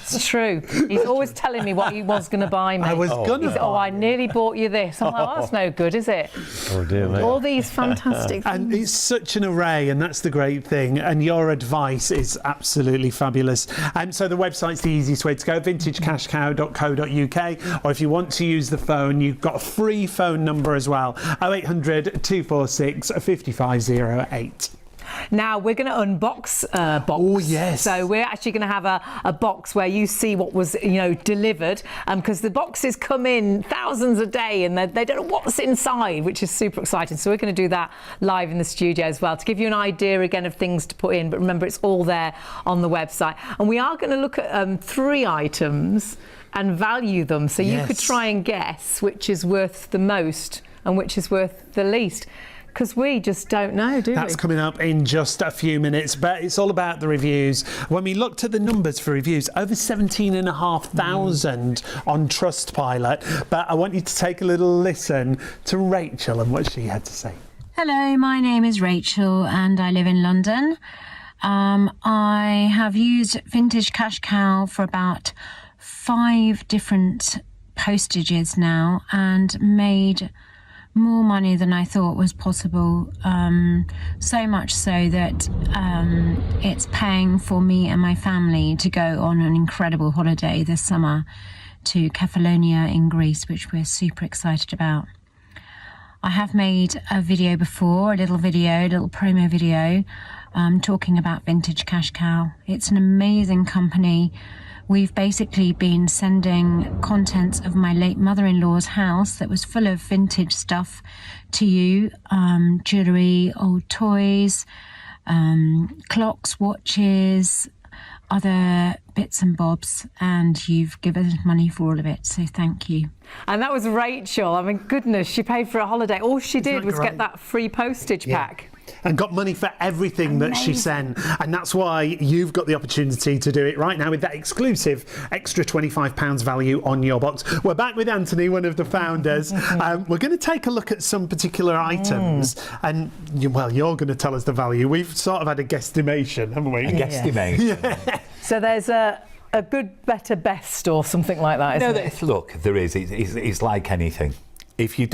It's true. He's always telling me what he was going to buy me. I was gonna. Oh, I nearly bought you this. I'm like, oh, that's no good, is it? Oh dear me. All these fantastic And things. it's such an array, and that's the great thing. And your advice is absolutely fabulous. So the website's the easiest way to go, vintagecashcow.co.uk. Or if you want to use the phone, you've got a free phone number as well, 0800 246 5508. Now we're going to unbox a box. Oh, yes. So we're actually going to have a box where you see what was delivered, because the boxes come in thousands a day and they don't know what's inside, which is super exciting. So we're going to do that live in the studio as well to give you an idea again of things to put in. But remember, it's all there on the website. And we are going to look at 3 items and value them, so you could try and guess which is worth the most and which is worth the least. Because we just don't know, do we? That's coming up in just a few minutes, but it's all about the reviews. When we looked at the numbers for reviews, over 17,500 on Trustpilot. But I want you to take a little listen to Rachel and what she had to say. Hello, my name is Rachel and I live in London. I have used Vintage Cash Cow for about 5 different postages now and made more money than I thought was possible, so much so that it's paying for me and my family to go on an incredible holiday this summer to Kefalonia in Greece, which we're super excited about. I have made a video before, a little promo video, talking about Vintage Cash Cow. It's an amazing company. We've basically been sending contents of my late mother-in-law's house that was full of vintage stuff to you, jewellery, old toys, clocks, watches, other bits and bobs, and you've given us money for all of it, so thank you. And that was Rachel. I mean, goodness, she paid for a holiday. All she did was get that free postage pack. And got money for everything that she sent. And that's why you've got the opportunity to do it right now with that exclusive extra £25 value on your box. We're back with Anthony, one of the founders. We're going to take a look at some particular items. And, well, you're going to tell us the value. We've sort of had a guestimation, haven't we? A guesstimation. Yeah. So there's a good, better, best or something like that, isn't it? Look, there is. It's like anything. If you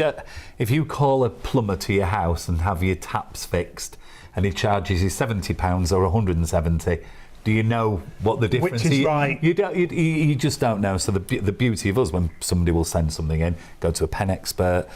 call a plumber to your house and have your taps fixed and he charges you £70 or 170, do you know what the difference is? Which is right. You just don't know. So the beauty of us, when somebody will send something in, go to a pen expert,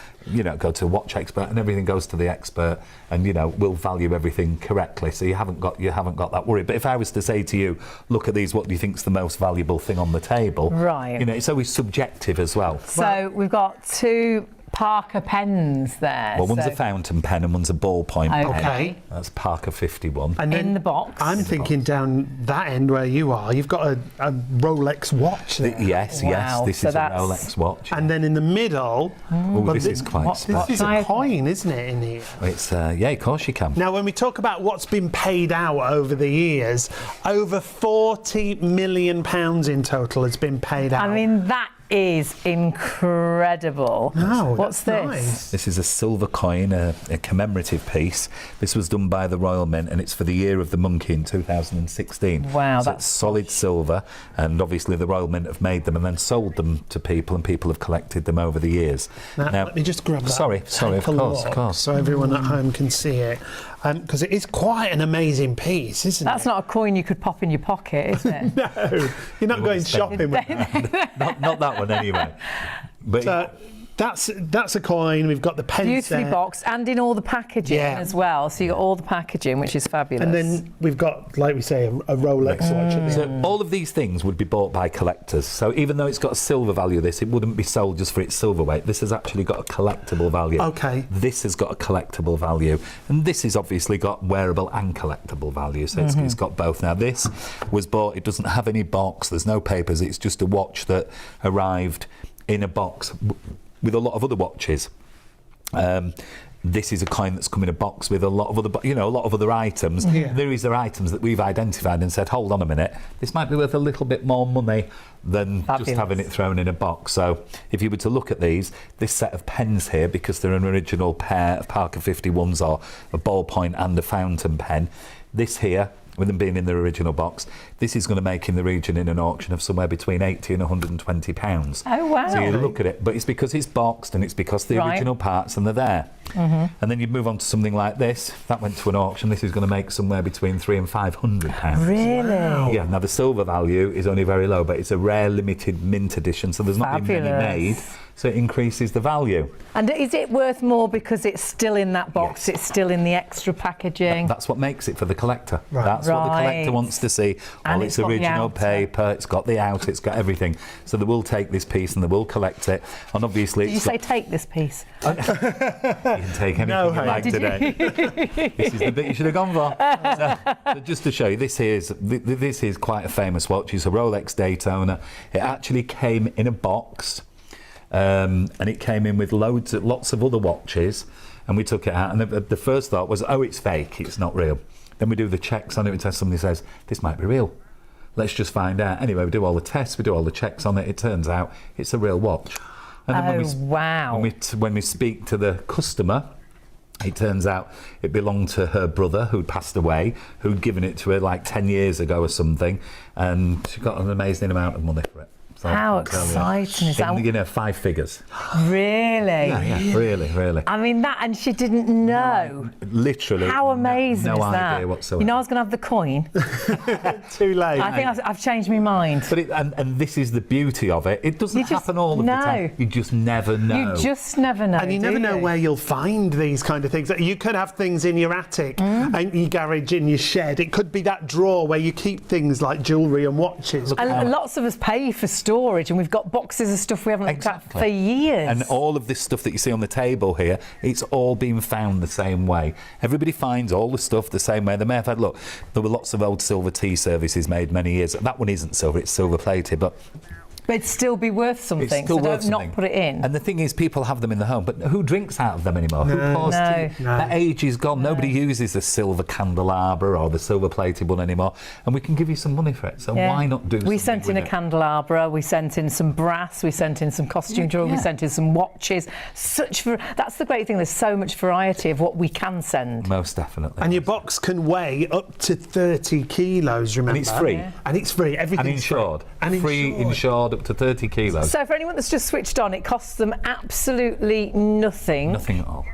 go to a watch expert, and everything goes to the expert, and we'll value everything correctly. So you haven't got that worry. But if I was to say to you, look at these, what do you think's the most valuable thing on the table? Right. It's always subjective as well. So we've got 2 Parker pens there. Well, one's a fountain pen and one's a ballpoint pen. Okay. That's Parker 51. And then in the box. I'm thinking down that end where you are, you've got a Rolex watch there. Yes, Wow. this So is a Rolex watch. And then in the middle, This is quite this is a coin, isn't it, in here? It's yeah, of course you can. Now, when we talk about what's been paid out over the years, over £40 million in total has been paid out. I mean, that is incredible. Oh, what's that's this? nice. This is a silver coin, a commemorative piece. This was done by the Royal Mint, and it's for the Year of the Monkey in 2016. Wow, so that's it's solid silver, and obviously the Royal Mint have made them and then sold them to people, and people have collected them over the years. Now let me just grab that. Sorry, Take of a course, look of course. so everyone at home can see it. Because it is quite an amazing piece, isn't That's it? not a coin you could pop in your pocket, is it? No, you're not going shopping with that. not that one anyway. But So that's a coin. We've got the pence Beautifully there. boxed and in all the packaging Yeah. as well. So you got all the packaging, which is fabulous. And then we've got, like we say, a Rolex watch at the So end. all of these things would be bought by collectors. So even though it's got a silver value, it wouldn't be sold just for its silver weight. This has actually got a collectible value. Okay. This has got a collectible value. And this has obviously got wearable and collectible value. So it's got both. Now this was bought, it doesn't have any box, there's no papers, it's just a watch that arrived in a box with a lot of other watches. This is a coin that's come in a box with a lot of other items. Yeah. These are items that we've identified and said, hold on a minute, this might be worth a little bit more money than just having it thrown in a box. So if you were to look at this set of pens here, because they're an original pair of Parker 51s or a ballpoint and a fountain pen, this here, with them being in their original box, this is going to make in the region in an auction of somewhere between £80 and £120. Oh, wow. So you look at it, but it's because it's boxed and it's because the original parts and they're there. And then you move on to something like this. That went to an auction. This is going to make somewhere between £300 and £500. Really? Wow. Yeah. Now the silver value is only very low, but it's a rare limited mint edition, so there's not been many made. So it increases the value. And is it worth more because it's still in that box? Yes. It's still in the extra packaging. That's what makes it for the collector. Right. That's what the collector wants to see. And All it's its got the original outer. paper, it's got the out, it's got everything. So they will take this piece and they will collect it. And obviously, Did you say take this piece? you can take anything No, you like Did today. This is the bit you should have gone for. So just to show you, this is quite a famous watch. It's a Rolex Daytona. It actually came in a box. and it came in with lots of other watches, and we took it out, and the first thought was, oh, it's fake, it's not real. Then we do the checks on it, and somebody says, this might be real. Let's just find out. Anyway, we do all the tests, we do all the checks on it. It turns out it's a real watch. And then wow. When we speak to the customer, it turns out it belonged to her brother who'd passed away, who'd given it to her like 10 years ago or something, and she got an amazing amount of money for it. So how exciting is that? You know, 5 figures. Really? Yeah, really. I mean, that, and she didn't know. No, literally. How amazing no is that? idea whatsoever. You know, I was going to have the coin. Too late. I think I've changed my mind. But and this is the beauty of it. It doesn't happen all of the time. You just never know. You just never know. And you never know where you'll find these kind of things. You could have things in your attic, in your garage, in your shed. It could be that drawer where you keep things like jewellery and watches. And lots of us pay for storage, and we've got boxes of stuff we haven't looked at for years. And all of this stuff that you see on the table here, it's all been found the same way. Everybody finds all the stuff the same way. They may have had, look, there were lots of old silver tea services made many years. That one isn't silver, it's silver plated, but it'd still be worth something, so don't not put it in. And the thing is, people have them in the home, but who drinks out of them anymore? No. Who pours tea? No. That age is gone. No. Nobody uses the silver candelabra or the silver plated one anymore, and we can give you some money for it, so why not do We sent in a candelabra, we sent in some brass, we sent in some costume jewellery, we sent in some watches. That's the great thing, there's so much variety of what we can send. Most definitely. And your box can weigh up to 30 kilos, remember? And it's free. And it's free, everything's and insured. free. And free, insured, up to 30 kilos. So for anyone that's just switched on, it costs them absolutely nothing. Nothing at all.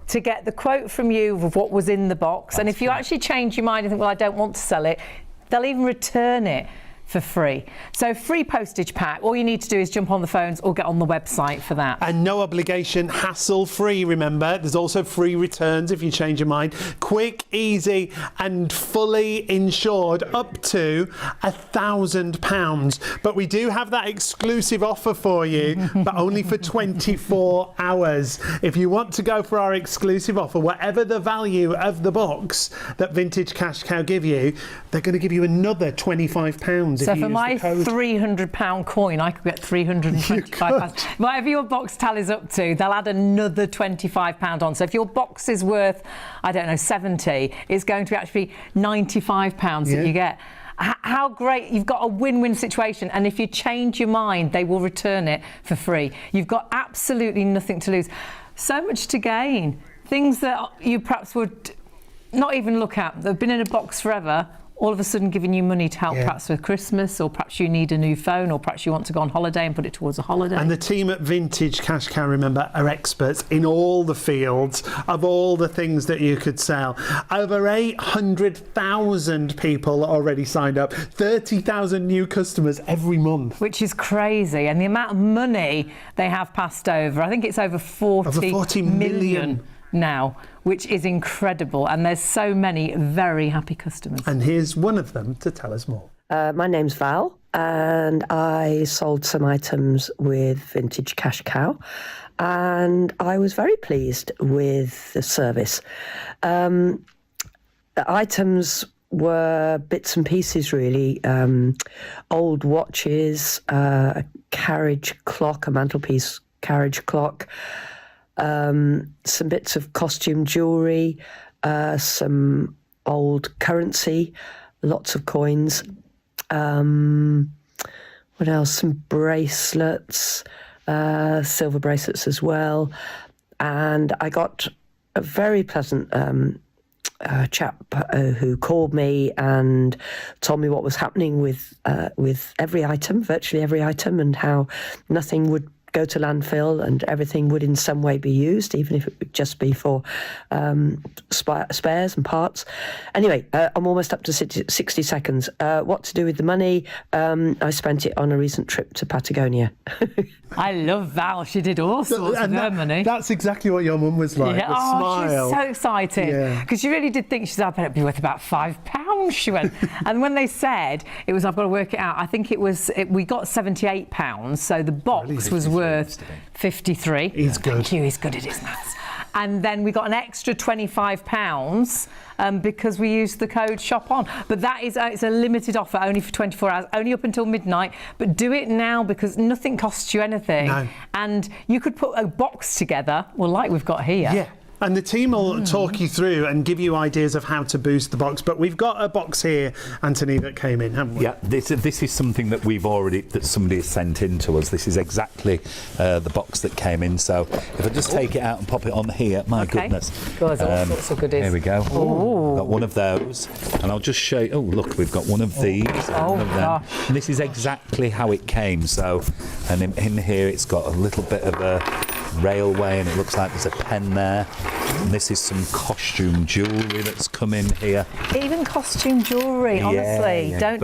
To get the quote from you of what was in the box. And if you actually change your mind and think, well, I don't want to sell it, they'll even return it for free. So free postage pack. All you need to do is jump on the phones or get on the website for that. And no obligation, hassle-free, remember. There's also free returns if you change your mind. Quick, easy and fully insured up to £1,000. But we do have that exclusive offer for you, but only for 24 hours. If you want to go for our exclusive offer, whatever the value of the box that Vintage Cash Cow give you, they're going to give you another £25. So for my £300 coin, I could get £325. Whatever your box tallies up to, they'll add another £25 on. So if your box is worth, I don't know, 70, it's going to actually be £95 that you get. How great. You've got a win-win situation, and if you change your mind, they will return it for free. You've got absolutely nothing to lose. So much to gain. Things that you perhaps would not even look at. They've been in a box forever, all of a sudden giving you money to help perhaps with Christmas, or perhaps you need a new phone, or perhaps you want to go on holiday and put it towards a holiday. And the team at Vintage Cash Cow, remember, are experts in all the fields of all the things that you could sell. Over 800,000 people already signed up, 30,000 new customers every month. Which is crazy. And the amount of money they have passed over, I think it's over 40 million now, which is incredible, and there's so many very happy customers. And here's one of them to tell us more. My name's Val, and I sold some items with Vintage Cash Cow, and I was very pleased with the service. The items were bits and pieces, really. Old watches, a carriage clock, a mantelpiece carriage clock, some bits of costume jewellery, some old currency, lots of coins. What else? Some bracelets, silver bracelets as well. And I got a very pleasant chap who called me and told me what was happening with every item, virtually every item, and how nothing would go to landfill and everything would in some way be used, even if it would just be for spares and parts. Anyway, I'm almost up to 60 seconds. What to do with the money? I spent it on a recent trip to Patagonia. I love Val. She did all sorts with her money. That's exactly what your mum was like. Yeah. The smile. She was so excited because she really did think, she said, I bet it'd be worth about £5. She went, and when they said it was, I've got to work it out. I think it was. We got £78, so the box was worth 53. He's good. Thank you. He's good at his maths. and then we got an extra £25 because we used the code ShopOn. But that is it's a limited offer, only for 24 hours, only up until midnight. But do it now because nothing costs you anything. No. And you could put a box together, well, like we've got here. Yeah. And the team will talk you through and give you ideas of how to boost the box. But we've got a box here, Anthony, that came in, haven't we? Yeah, this is something that somebody has sent in to us. This is exactly the box that came in. So if I just take it out and pop it on here, my goodness. There's all sorts of goodies. Here we go. Ooh. Got one of those. And I'll just show you. Oh, look, we've got one of these. One of them. Gosh. And this is exactly how it came. So, and in here it's got a little bit of a railway, and it looks like there's a pen there. And this is some costume jewellery that's come in here. Even costume jewellery, honestly. Yeah.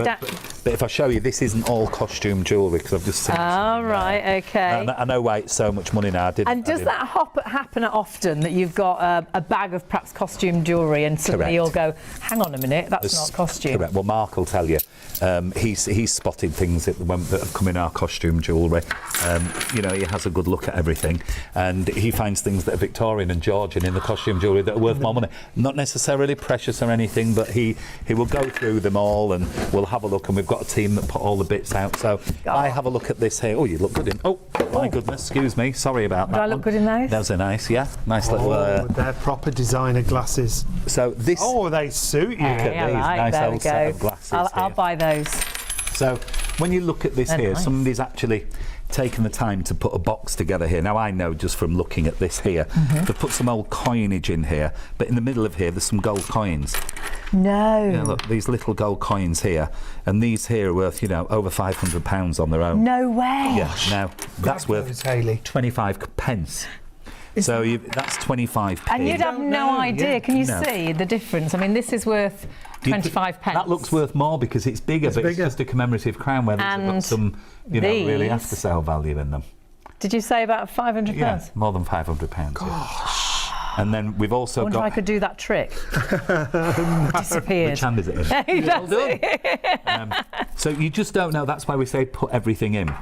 But if I show you, this isn't all costume jewellery because I've just seen. Right, okay. I know why it's so much money now. And does that happen often, that you've got a bag of perhaps costume jewellery and suddenly you'll go, hang on a minute, that's not costume? Correct. Well, Mark will tell you. He's spotted things that have come in our costume jewellery. He has a good look at everything, and he finds things that are Victorian and Georgian in the costume jewellery that are worth more money. Not necessarily precious or anything, but he will go through them all, and we'll have a look. And we've got a team that put all the bits out. So I have a look at this here. Oh, you look good in. Oh, my goodness, excuse me. Sorry about that. Do I look good in those? Those are nice. Yeah, nice little. They're proper designer glasses. So this. Oh, they suit you. Look at these nice there old we go. set of glasses. I'll buy those. So when you look at this They're here, nice. somebody's actually taken the time to put a box together here. Now I know just from looking at this here, they've put some old coinage in here, but in the middle of here there's some gold coins. No. Yeah, look, these little gold coins here, and these here are worth, over £500 on their own. No way. Yeah, now that's worth those, Hayley. 25 pence. So that's 25p. And you'd have no idea. yeah. Can you No. see the difference? I mean, this is worth 25 pence. That looks worth more because it's bigger, but it's just a commemorative crown where they've got some, really these- after sale value in them. Did you say about £500? Yeah, more than £500. Gosh. And then we've also I wonder got. if I could do that trick. Disappeared. Which hand is it in? Well done. So you just don't know. That's why we say put everything in.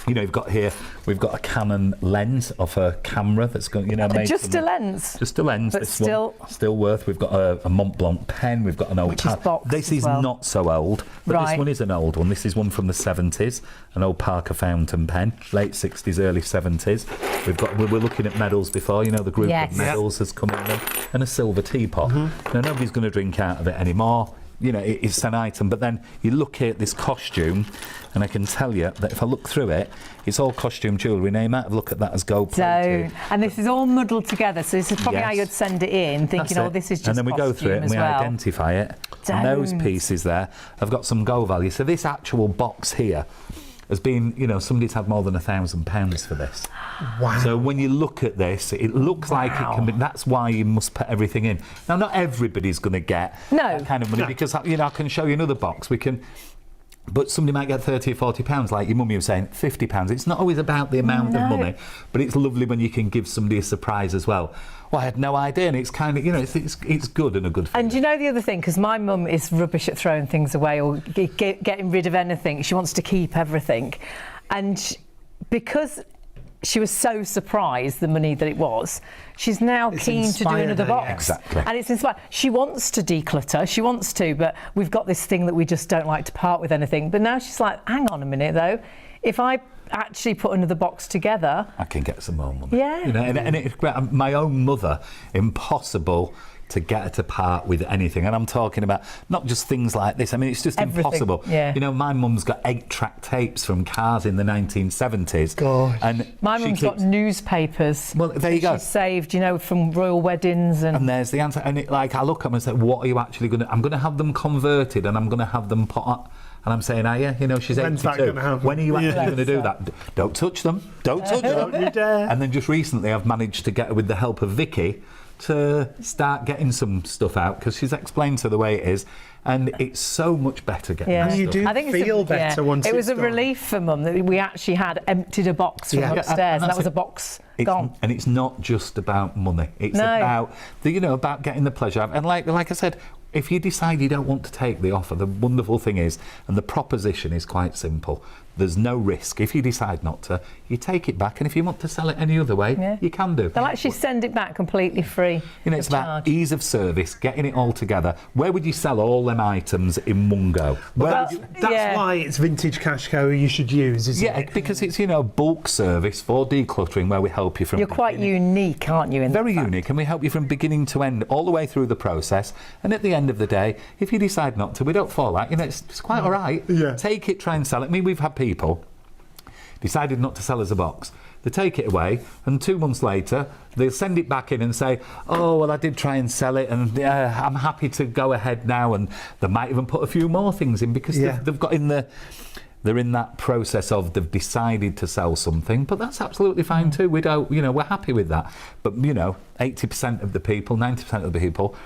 You've got here, we've got a Canon lens of a camera that's going, made Just from a lens. Just a lens. But this still- one, still worth. We've got a Mont Blanc pen. We've got an old Which is boxed This as is well. not so old, but this Right. one is an old one. This is one from the 70s, an old Parker fountain pen, late 60s, early 70s. We're looking at medals before. The group Yes. of medals has come in them, and a silver teapot. Now nobody's going to drink out of it anymore. It's an item, but then you look here at this costume, and I can tell you that if I look through it, it's all costume jewellery. Now you might have looked at that as gold plated. And this is all muddled together, so this is probably Yes. how you'd send it in, thinking, That's it. this is just and then we go through it and costume we as well. identify it. And those Don't. pieces there have got some gold value. So this actual box here has been, somebody's had more than £1,000 for this. Wow. So when you look at this, it looks like it can be. That's why you must put everything in. Now, not everybody's going to get that kind of money because I can show you another box. But somebody might get £30 or £40, like your mummy was saying, £50. It's not always about the amount of money, but it's lovely when you can give somebody a surprise as well. Well, I had no idea, and it's kind of, it's good and a good feeling. And the other thing, because my mum is rubbish at throwing things away or getting rid of anything, she wants to keep everything. And because she was so surprised the money that it was, she's now keen to do inspired another her, box. yeah. Exactly. And it's inspired. She wants to declutter, she wants to, but we've got this thing that we just don't like to part with anything. But now she's like, hang on a minute though, if I actually put another box together, I can get some more money. Yeah. And it's great. My own mother, impossible to get her to part with anything. And I'm talking about not just things like this. I mean, it's just Everything, impossible. yeah. My mum's got 8-track tapes from cars in the 1970s. God. And my she mum's got keeps- newspapers. Well, there you go. She's saved, from royal weddings and And there's the answer. And I look at them and say, what are you actually going to... I'm going to have them converted and I'm going to have them put on... And I'm saying, are you? She's When's that 82. gonna happen? When are you actually Yeah. going to do that? Don't touch them. Don't touch them. Don't you dare. And then just recently I've managed to get, with the help of Vicky, to start getting some stuff out because she's explained to the way it is. And it's so much better getting Yeah. that You stuff. do I think feel better once it was it's a gone. relief for Mum that we actually had emptied a box from Yeah. upstairs, and that that's was it. a box It's, gone. and it's not just about money. It's No. about about getting the pleasure. And like I said, if you decide you don't want to take the offer, the wonderful thing is, and the proposition is quite simple. There's no risk. If you decide not to, you take it back, and if you want to sell it any other way, you can do. They'll actually send it back completely free. You know, it's about ease of service, getting it all together. Where would you sell all them items in one go? That's why it's Vintage Cash Co. you should use, isn't it? Yeah, because it's, you know, bulk service for decluttering where we help you from You're quite unique, aren't you? Very unique, and we help you from beginning to end, all the way through the process. And at the end of the day, if you decide not to, we don't fall out. You know, it's quite all right. Yeah. Take it, try and sell it. I mean, we've had people decided not to sell us a box. They take it away, and 2 months later, they'll send it back in and say, oh, well, I did try and sell it, and I'm happy to go ahead now. And they might even put a few more things in because they've got in the... They're in that process of they've decided to sell something, but that's absolutely fine too. We don't, you know, we're happy with that. But, you know, 80% of the people, 90% of the people,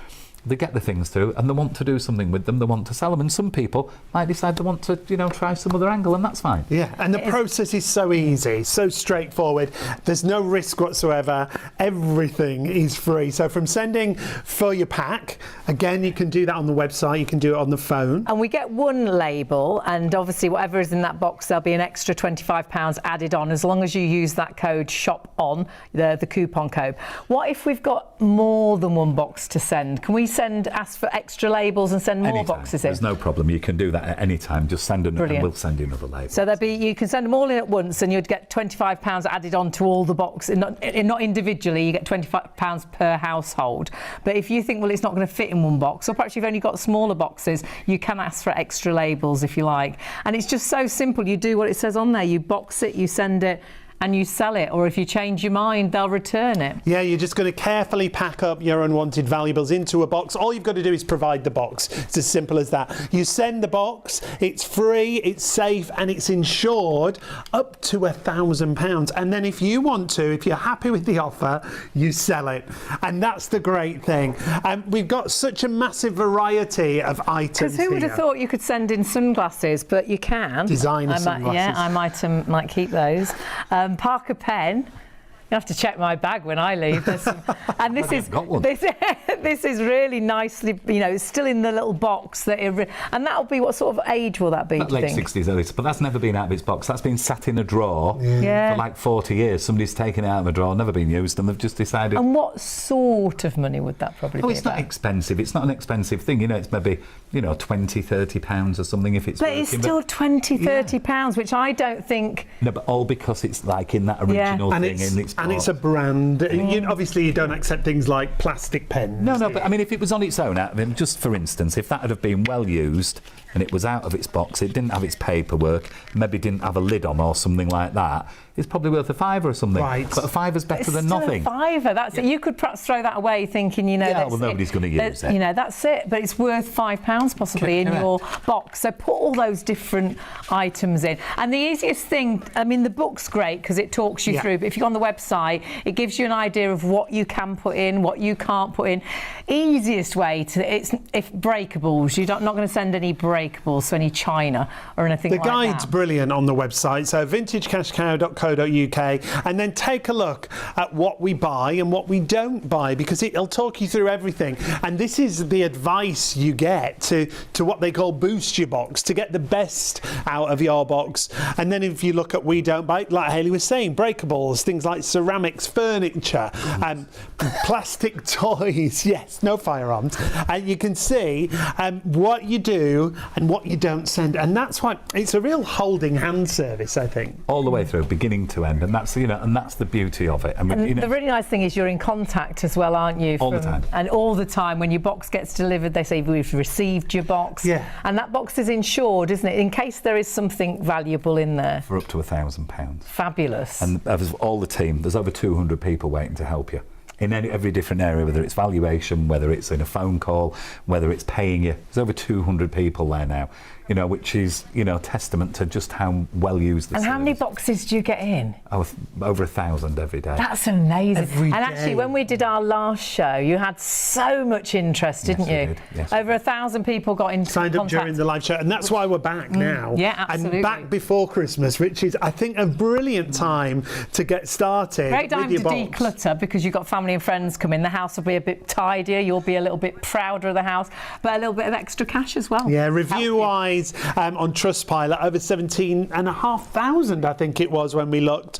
they get the things through and they want to do something with them, they want to sell them, and some people might decide they want to, you know, try some other angle, and that's fine. Yeah, and the process is so easy, so straightforward. There's no risk whatsoever. Everything is free. So from sending for your pack, again, you can do that on the website, you can do it on the phone. And we get one label, and obviously whatever is in that box, there'll be an extra £25 added on as long as you use that code SHOPON, the coupon code. What if we've got more than one box to send? Can we ask for extra labels and send more Anytime. boxes in? There's no problem. You can do that at any time. Just send another, and we'll send you another label. So you can send them all in at once, and you'd get £25 added on to all the boxes. Not individually, you get £25 per household. But if you think, well, it's not going to fit in one box, or perhaps you've only got smaller boxes, you can ask for extra labels if you like. And it's just so simple. You do what it says on there. You box it, you send it, and you sell it, or if you change your mind, they'll return it. Yeah, you're just going to carefully pack up your unwanted valuables into a box. All you've got to do is provide the box. It's as simple as that. You send the box, it's free, it's safe, and it's insured up to £1,000. And then if you want to, if you're happy with the offer, you sell it. And that's the great thing. We've got such a massive variety of items. Because who would have thought you could send in sunglasses, but you can. Designer sunglasses. Yeah, I might keep those. Parker pen. You have to check my bag when I leave. And this is really nicely, you know, it's still in the little box and that'll be, what sort of age will that be? Late 60s, early, but that's never been out of its box. That's been sat in a drawer for like 40 years. Somebody's taken it out of a drawer, never been used, and they've just decided. And what sort of money would that probably be? Oh, it's not expensive. It's not an expensive thing. You know, it's maybe, you know, £20-30 or something if it's. But it's still £20-30, which I don't think. No, but all because it's like in that original thing, and it's a brand. Obviously, you don't accept things like plastic pens. No, but I mean, if it was on its own, just for instance, if that had been well used and it was out of its box, it didn't have its paperwork, maybe didn't have a lid on or something like that, it's probably worth £5 or something. Right. But £5's better than nothing. £5, that's it. You could perhaps throw that away thinking, you know, well, nobody's going to use it. You know, that's it. But it's worth £5 possibly in your box. So put all those different items in. And the easiest thing, I mean, the book's great because it talks you through. But if you go on the website, it gives you an idea of what you can put in, what you can't put in. Easiest way if breakables, you're not going to send any breakables, so any china or anything like that. The guide's brilliant on the website. So vintagecashcow.co.uk, and then take a look at what we buy and what we don't buy, because it'll talk you through everything. And this is the advice you get to what they call boost your box, to get the best out of your box. And then if you look at we don't buy, like Hayley was saying, breakables, things like ceramics, furniture, plastic toys, yes, no firearms. And you can see what you do and what you don't send. And that's why it's a real holding hand service, I think. All the way through, beginning to end, and that's, you know, and that's the beauty of it. And the really nice thing is you're in contact as well, aren't you? All the time. And all the time when your box gets delivered, they say we've received your box. Yeah. And that box is insured, isn't it? In case there is something valuable in there. For up to £1,000. Fabulous. And all the team, there's over 200 people waiting to help you in every different area, whether it's valuation, whether it's in a phone call, whether it's paying you. There's over 200 people there now, you know, which is, you know, testament to just how well used the service. And how many boxes do you get in? Oh, over 1,000 every day. That's amazing. Every day. Actually, when we did our last show, you had so much interest, didn't you? Did. Yes, over 1,000 people got in signed up during the live show, and that's why we're back now. Yeah, absolutely. And back before Christmas, which is, I think, a brilliant time to get started. Great time with your to box. declutter, because you've got family family and friends come in, the house will be a bit tidier, you'll be a little bit prouder of the house, but a little bit of extra cash as well. Yeah, review-wise, on Trustpilot, over 17,500, I think it was when we looked.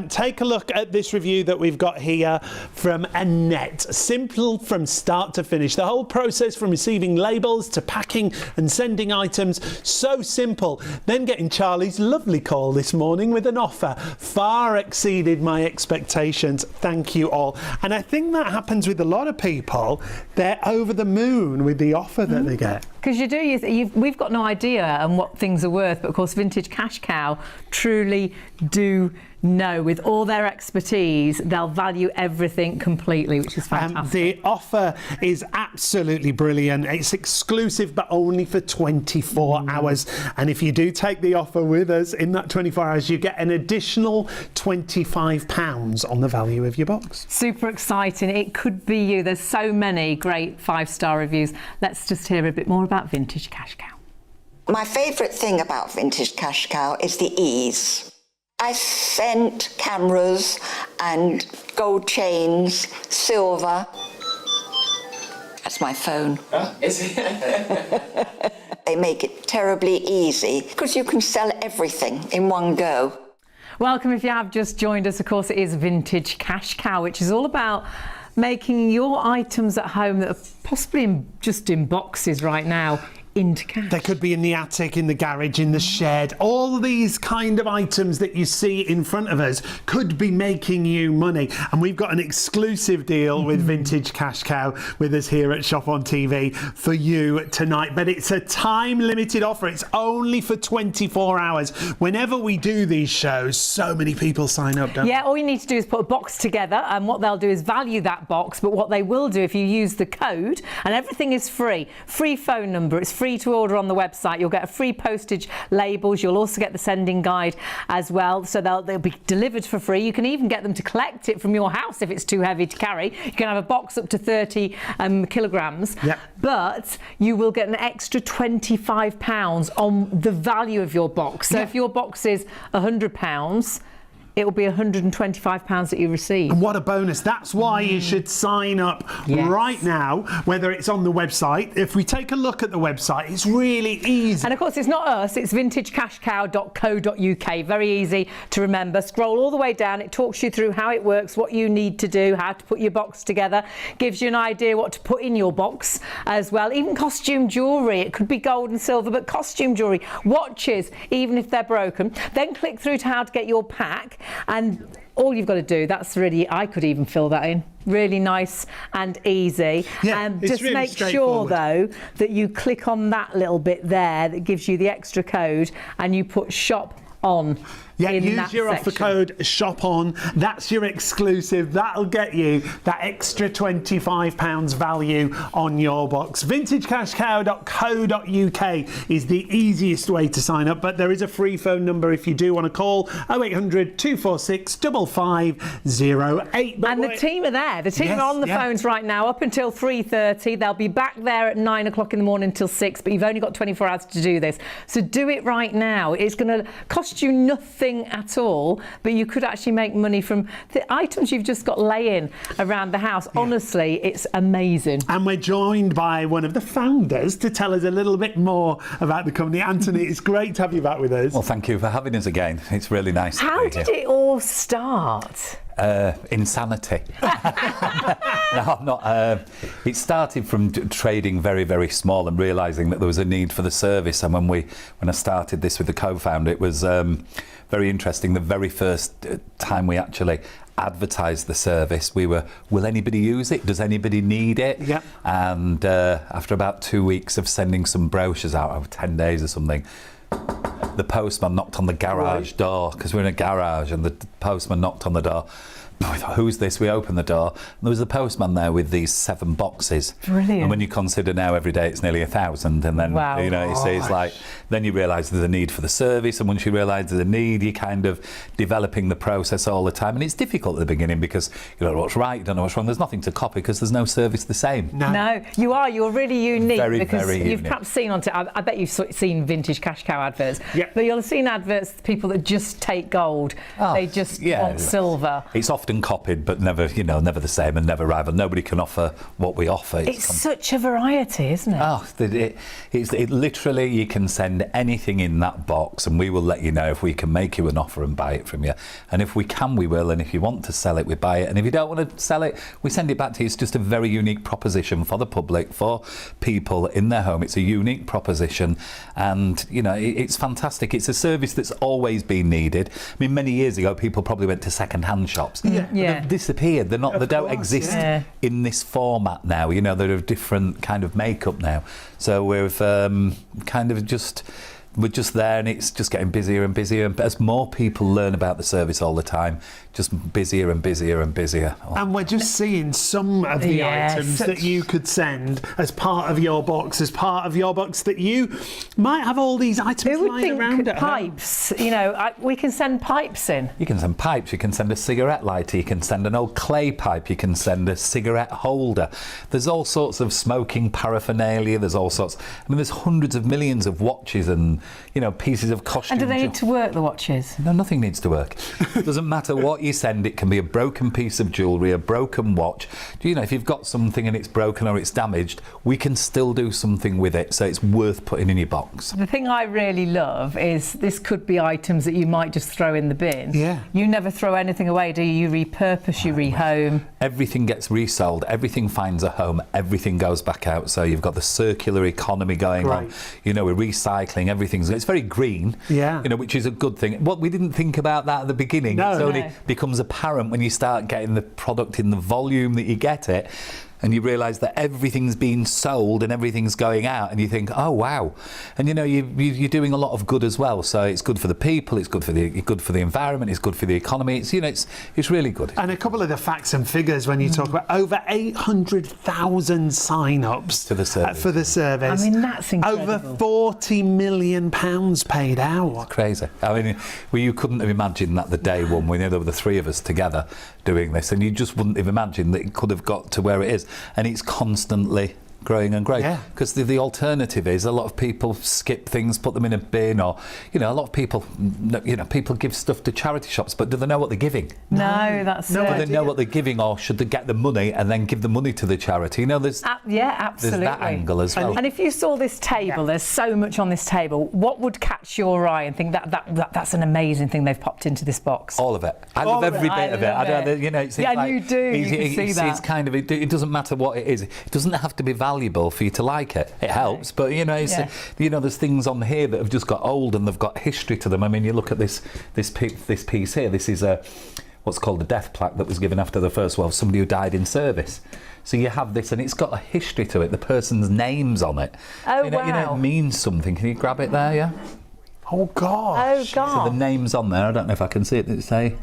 Take a look at this review that we've got here from Annette. Simple from start to finish. The whole process from receiving labels to packing and sending items, so simple. Then getting Charlie's lovely call this morning with an offer. Far exceeded my expectations. Thank you all. And I think that happens with a lot of people. They're over the moon with the offer that they get. Because we've got no idea what things are worth, but of course Vintage Cash Cow truly do know. With all their expertise, they'll value everything completely, which is fantastic. The offer is absolutely brilliant. It's exclusive, but only for 24 hours. And if you do take the offer with us in that 24 hours, you get an additional £25 on the value of your box. Super exciting. It could be you. There's so many great 5-star reviews. Let's just hear a bit more about Vintage Cash Cow. My favourite thing about Vintage Cash Cow is the ease. I sent cameras and gold chains, silver. That's my phone. Is it? They make it terribly easy because you can sell everything in one go. Welcome if you have just joined us. Of course, it is Vintage Cash Cow, which is all about making your items at home that are possibly just in boxes right now into cash. They could be in the attic, in the garage, in the shed. All these kind of items that you see in front of us could be making you money. And we've got an exclusive deal with Vintage Cash Cow with us here at Shop on TV for you tonight. But it's a time-limited offer. It's only for 24 hours. Whenever we do these shows, so many people sign up, don't they? Yeah, all you need to do is put a box together, and what they'll do is value that box. But what they will do if you use the code, and everything is free phone number, it's free to order on the website. You'll get a free postage labels. You'll also get the sending guide as well. So they'll be delivered for free. You can even get them to collect it from your house if it's too heavy to carry. You can have a box up to 30 kilograms. Yep. But you will get an extra £25 on the value of your box. So if your box is £100, it will be £125 that you receive. And what a bonus. That's why you should sign up right now, whether it's on the website. If we take a look at the website, it's really easy. And of course, it's not us, it's vintagecashcow.co.uk. Very easy to remember. Scroll all the way down. It talks you through how it works, what you need to do, how to put your box together, gives you an idea what to put in your box as well. Even costume jewellery. It could be gold and silver, but costume jewellery, watches, even if they're broken. Then click through to how to get your pack. And all you've got to do, that's really, I could even fill that in. Really nice and easy. Yeah, just really make sure though that you click on that little bit there that gives you the extra code and you put shop on. Yeah, use your offer code SHOPON. That's your exclusive. That'll get you that extra £25 value on your box. Vintagecashcow.co.uk is the easiest way to sign up, but there is a free phone number if you do want to call 0800 246 5508. And the team are there. The team are on the phones right now up until 3:30. They'll be back there at 9 o'clock in the morning until 6, but you've only got 24 hours to do this. So do it right now. It's going to cost you nothing at all, but you could actually make money from the items you've just got laying around the house. Honestly, it's amazing. And we're joined by one of the founders to tell us a little bit more about the company. Anthony, it's great to have you back with us. Well, thank you for having us again. It's really nice to be here. How did it all start? Insanity. No, I'm not. It started from trading very, very small and realising that there was a need for the service. And when I started this with the co-founder, it was very interesting. The very first time we actually advertised the service, we were, will anybody use it? Does anybody need it? Yep. And after about 2 weeks of sending some brochures out, over 10 days or something, the postman knocked on the garage door, because we're in a garage, and the postman knocked on the door. I thought, who's this? We opened the door, and there was a postman there with these 7 boxes. Brilliant. And when you consider now every day it's nearly 1,000, and then you see it's like, then you realise there's a need for the service, and once you realise there's a need, you're kind of developing the process all the time, and it's difficult at the beginning because you don't know what's right, you don't know what's wrong. There's nothing to copy because there's no service the same. No, you're really unique Very, because very you've unique. perhaps seen I bet you've seen Vintage Cash Cow adverts. But you'll have seen adverts, people that just take gold. They just want silver. It's often copied, but never, never the same and never rival. Nobody can offer what we offer. It's such a variety, isn't it? Oh, it literally, you can send anything in that box and we will let you know if we can make you an offer and buy it from you. And if we can, we will. And if you want to sell it, we buy it. And if you don't want to sell it, we send it back to you. It's just a very unique proposition for the public, for people in their home. It's a unique proposition, and it's fantastic. It's a service that's always been needed. I mean, many years ago, people probably went to second-hand shops. They've disappeared. They don't exist in this format now. They're a different kind of makeup now. So we've we're just there, and it's just getting busier and busier. And as more people learn about the service all the time, just busier and busier and busier. And we're just seeing some of the items that you could send as part of your box, that you might have all these items lying around at pipes, home. We can send pipes in. You can send pipes, you can send a cigarette lighter, you can send an old clay pipe, you can send a cigarette holder. There's all sorts of smoking paraphernalia, there's all sorts. There's hundreds of millions of watches and pieces of costume. And do they need to work, the watches? No, nothing needs to work. It doesn't matter what you send. It can be a broken piece of jewellery, a broken watch. If you've got something and it's broken or it's damaged, we can still do something with it, so it's worth putting in your box. The thing I really love is this could be items that you might just throw in the bin. You never throw anything away, do you? You repurpose, you rehome. Everything gets resold, everything finds a home, everything goes back out, so you've got the circular economy going on. We're recycling, it's very green, which is a good thing. We didn't think about that at the beginning. It only becomes apparent when you start getting the product in the volume that you get it, and you realise that everything's being sold and everything's going out, and you think, oh wow. And you're doing a lot of good as well, so it's good for the people, it's good for the environment, it's good for the economy. It's really good. And a couple of the facts and figures when you talk about over 800,000 sign-ups for the service. I mean, that's incredible. Over £40 million paid out. It's crazy. You couldn't have imagined that the day one, there were the three of us together doing this, and you just wouldn't have imagined that it could have got to where it is. And it's constantly growing and growing, because the alternative is a lot of people skip things, put them in a bin, or a lot of people people give stuff to charity shops, but do they know what they're giving? No, that's do they know what they're giving, or should they get the money and then give the money to the charity? There's absolutely, there's that angle as well. And if you saw this table, there's so much on this table, what would catch your eye and think that's an amazing thing they've popped into this box? All of it. I love every bit of it. You do. You can see that. It's kind of, it doesn't matter what it is. It doesn't have to be valuable for you to like it. It helps, but there's things on here that have just got old and they've got history to them. You look at this piece here. This is what's called a death plaque that was given after the First World War, somebody who died in service. So you have this, and it's got a history to it. The person's name's on it. Oh, wow. It means something. Can you grab it there? Yeah. Oh gosh. Oh God. So the name's on there. I don't know if I can see it. Did it say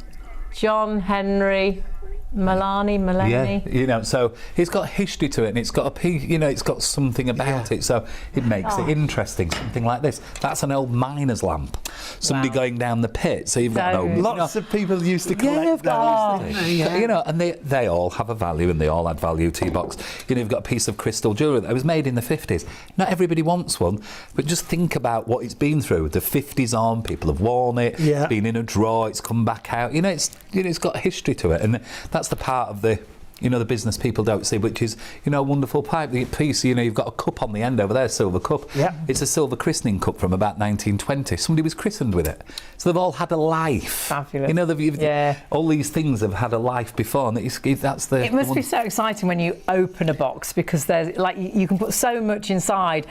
John Henry Melanie? Yeah, so it's got history to it, and it's got a piece, it's got something about it, so it makes it interesting. Something like this. That's an old miner's lamp. Somebody going down the pit. So you've got lots of people used to collect those. And they all have a value, and they all add value to your box. You've got a piece of crystal jewellery that was made in the 50s. Not everybody wants one, but just think about what it's been through. The 50s on, people have worn it. It's been in a drawer. It's come back out. It's got history to it, and that's the part of the the business people don't see, which is a wonderful piece. You've got a cup on the end over there, silver cup. It's a silver christening cup from about 1920. Somebody was christened with it, so they've all had a life. Fabulous. All these things have had a life before, and it must be so exciting when you open a box, because there's you can put so much inside,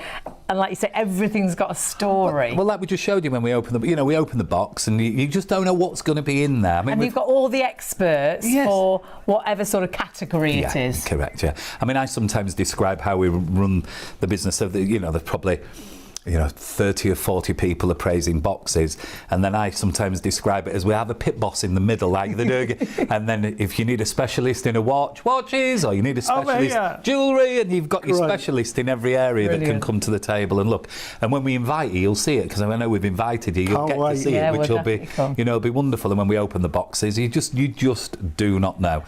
and like you say, everything's got a story. Well, like we just showed you when we opened we open the box, and you just don't know what's going to be in there. And you've got all the experts for whatever sort of category it is. Correct. I sometimes describe how we run the business of there's probably 30 or 40 people appraising boxes, and then I sometimes describe it as we have a pit boss in the middle, like the doing. And then if you need a specialist in watches, or you need a specialist jewellery, and you've got your specialist in every area that can come to the table and look. And when we invite you, you'll see it, because I know we've invited you. You'll get to see it, which will be be wonderful. And when we open the boxes, you just do not know.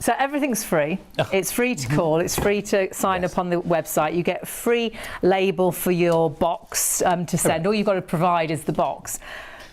So everything's free. It's free to call. It's free to sign up on the website. You get a free label for your box to send. All you've got to provide is the box.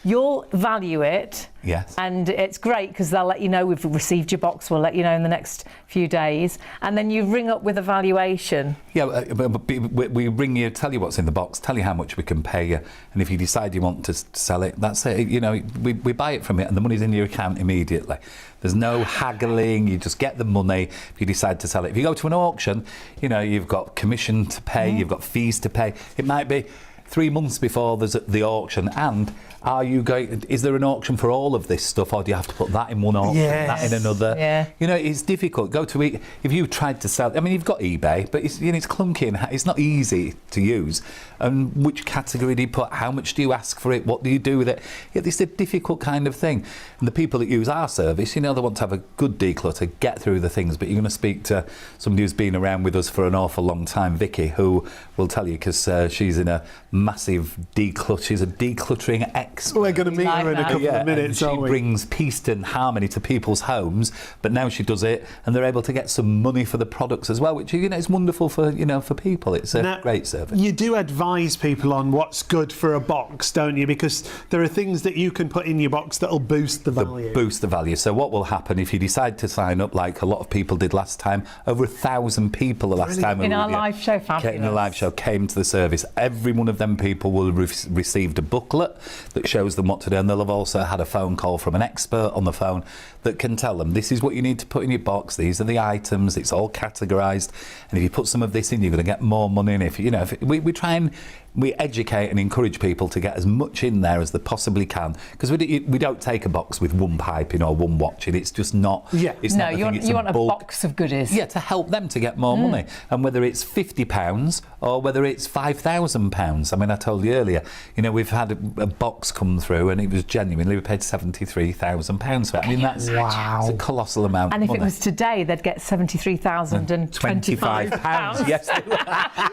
You'll value it. Yes. And it's great because they'll let you know we've received your box. We'll let you know in the next few days. And then you ring up with a valuation. Yeah, we ring you, tell you what's in the box, tell you how much we can pay you. And if you decide you want to sell it, that's it. You know, we buy it from it and the money's in your account immediately. There's no haggling. You just get the money if you decide to sell it. If you go to an auction, you know, you've got commission to pay, you've got fees to pay. It might be 3 months before there's the auction, and is there an auction for all of this stuff, or do you have to put that in one auction, that in another? Yeah. You know, it's difficult. If you tried to sell, I mean, you've got eBay, but it's clunky and it's not easy to use. And which category do you put? How much do you ask for it? What do you do with it? It's a difficult kind of thing. And the people that use our service, you know, they want to have a good declutter, get through the things, but you're going to speak to somebody who's been around with us for an awful long time, Vicky, who will tell you, because she's in a massive she's a decluttering expert. We're going to meet her in a couple of minutes, and she brings peace and harmony to people's homes, but now she does it and they're able to get some money for the products as well, which, you know, is wonderful for, you know, for people. It's a great service. You do advise people on what's good for a box, don't you? Because there are things that you can put in your box that'll boost the value. Boost the value. So what will happen if you decide to sign up, like a lot of people did last time? Over 1,000 people the last time in our live show, fabulous. In a live show, came to the service. Every one of them people will have received a booklet that shows them what to do, and they'll have also had a phone call from an expert on the phone that can tell them, this is what you need to put in your box, these are the items, it's all categorised, and if you put some of this in, you're going to get more money. And if we try and we educate and encourage people to get as much in there as they possibly can, because we don't take a box with one pipe in or one watch in. It's just not. Yeah. You want a box of goodies. Yeah, to help them to get more money. And whether it's £50 or whether it's £5,000. I mean, I told you earlier, you know, we've had a box come through and it was genuinely, we paid £73,000 for it. I mean, that's a colossal amount and of money. if it was today, they'd get £73,025. Yes.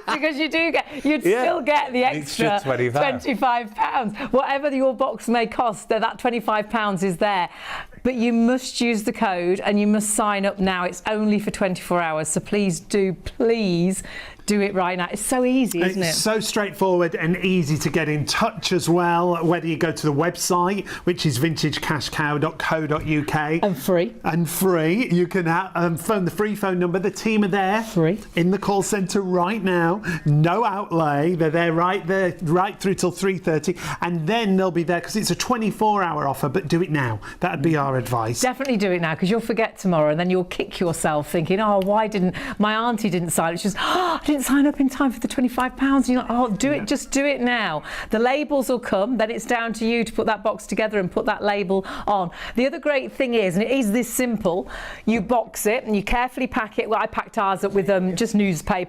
Because you'd still get the extra £25. Whatever your box may cost, that £25 is there. But you must use the code and you must sign up now. It's only for 24 hours. So please do it right now. It's so easy, isn't it? It's so straightforward and easy to get in touch as well, whether you go to the website, which is vintagecashcow.co.uk. And free. You can phone the free phone number. The team are there. Free. In the call centre right now. No outlay. They're there right through till 3:30. And then they'll be there, because it's a 24-hour offer, but do it now. That'd be our advice. Definitely do it now, because you'll forget tomorrow and then you'll kick yourself thinking, oh, why didn't my auntie didn't sign? It's just, I didn't sign up in time for the £25. And you're like, oh, just do it now. The labels will come, then it's down to you to put that box together and put that label on. The other great thing is, and it is this simple, you box it and you carefully pack it. Well, I packed ours up with just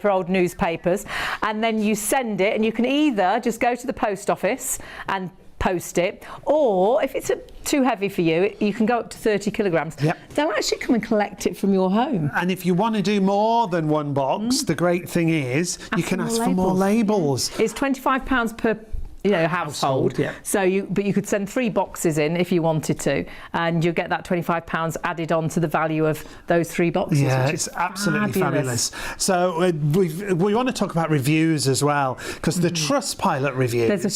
old newspapers, and then you send it, and you can either just go to the post office and post it, or if it's too heavy for you, you can go up to 30 kilograms. They'll actually come and collect it from your home. And if you want to do more than one box, the great thing is you can ask for more labels. It's £25 per household. So you could send 3 boxes in if you wanted to, and you get that £25 added on to the value of those 3 boxes. Yeah, it's absolutely fabulous. So we want to talk about reviews as well, because the Trustpilot reviews, there's a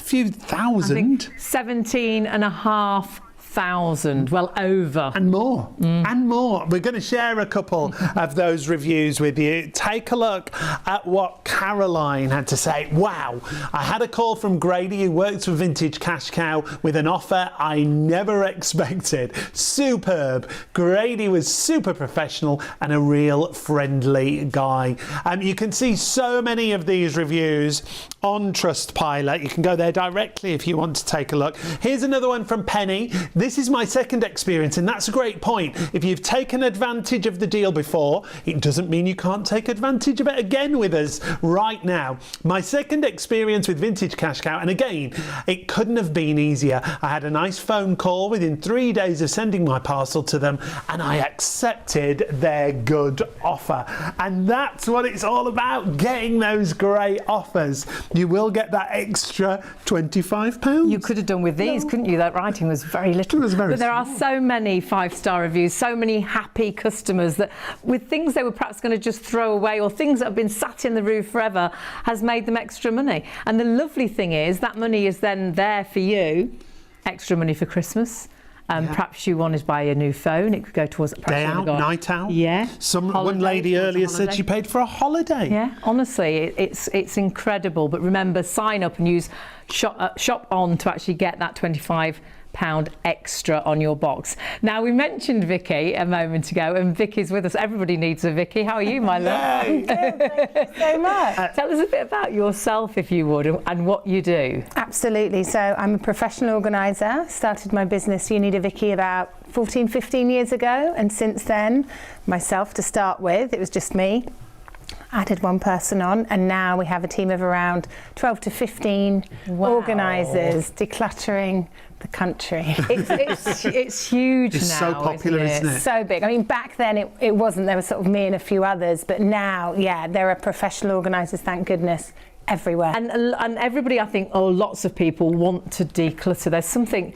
few thousand. I think 17,500, well over. And more. And more. We're going to share a couple of those reviews with you. Take a look at what Caroline had to say. Wow, I had a call from Grady, who works for Vintage Cash Cow, with an offer I never expected. Superb. Grady was super professional and a real friendly guy. You can see so many of these reviews on Trustpilot. You can go there directly if you want to take a look. Here's another one from Penny. This is my second experience, and that's a great point. If you've taken advantage of the deal before, it doesn't mean you can't take advantage of it again with us right now. My second experience with Vintage Cash Cow, and again, it couldn't have been easier. I had a nice phone call within 3 days of sending my parcel to them, and I accepted their good offer. And that's what it's all about, getting those great offers. You will get that extra £25. You could have done with these, couldn't you? That writing was very little. It was very But there are small. so many 5-star reviews, so many happy customers that with things they were perhaps going to just throw away or things that have been sat in the roof forever has made them extra money. And the lovely thing is that money is then there for you, extra money for Christmas. Perhaps you wanted to buy a new phone. It could go towards Day out, night out. Yeah. One lady earlier said she paid for a holiday. Yeah, honestly, it's incredible. But remember, sign up and use Shop On to actually get that £25 extra on your box. Now, we mentioned Vicky a moment ago, and Vicky's with us. Everybody needs a Vicky. How are you, my love? Thank you so much. Tell us a bit about yourself, if you would, and what you do. Absolutely. So I'm a professional organiser. Started my business, You Need a Vicky, about 14, 15 years ago. And since then, myself to start with, it was just me. Added one person on, and now we have a team of around 12 to 15 organisers decluttering the country. It's huge It's now. so popular, isn't it? So big. I mean, back then it wasn't. There was sort of me and a few others, but now, yeah, there are professional organisers, thank goodness, everywhere. And everybody, I think, lots of people want to declutter. There's something.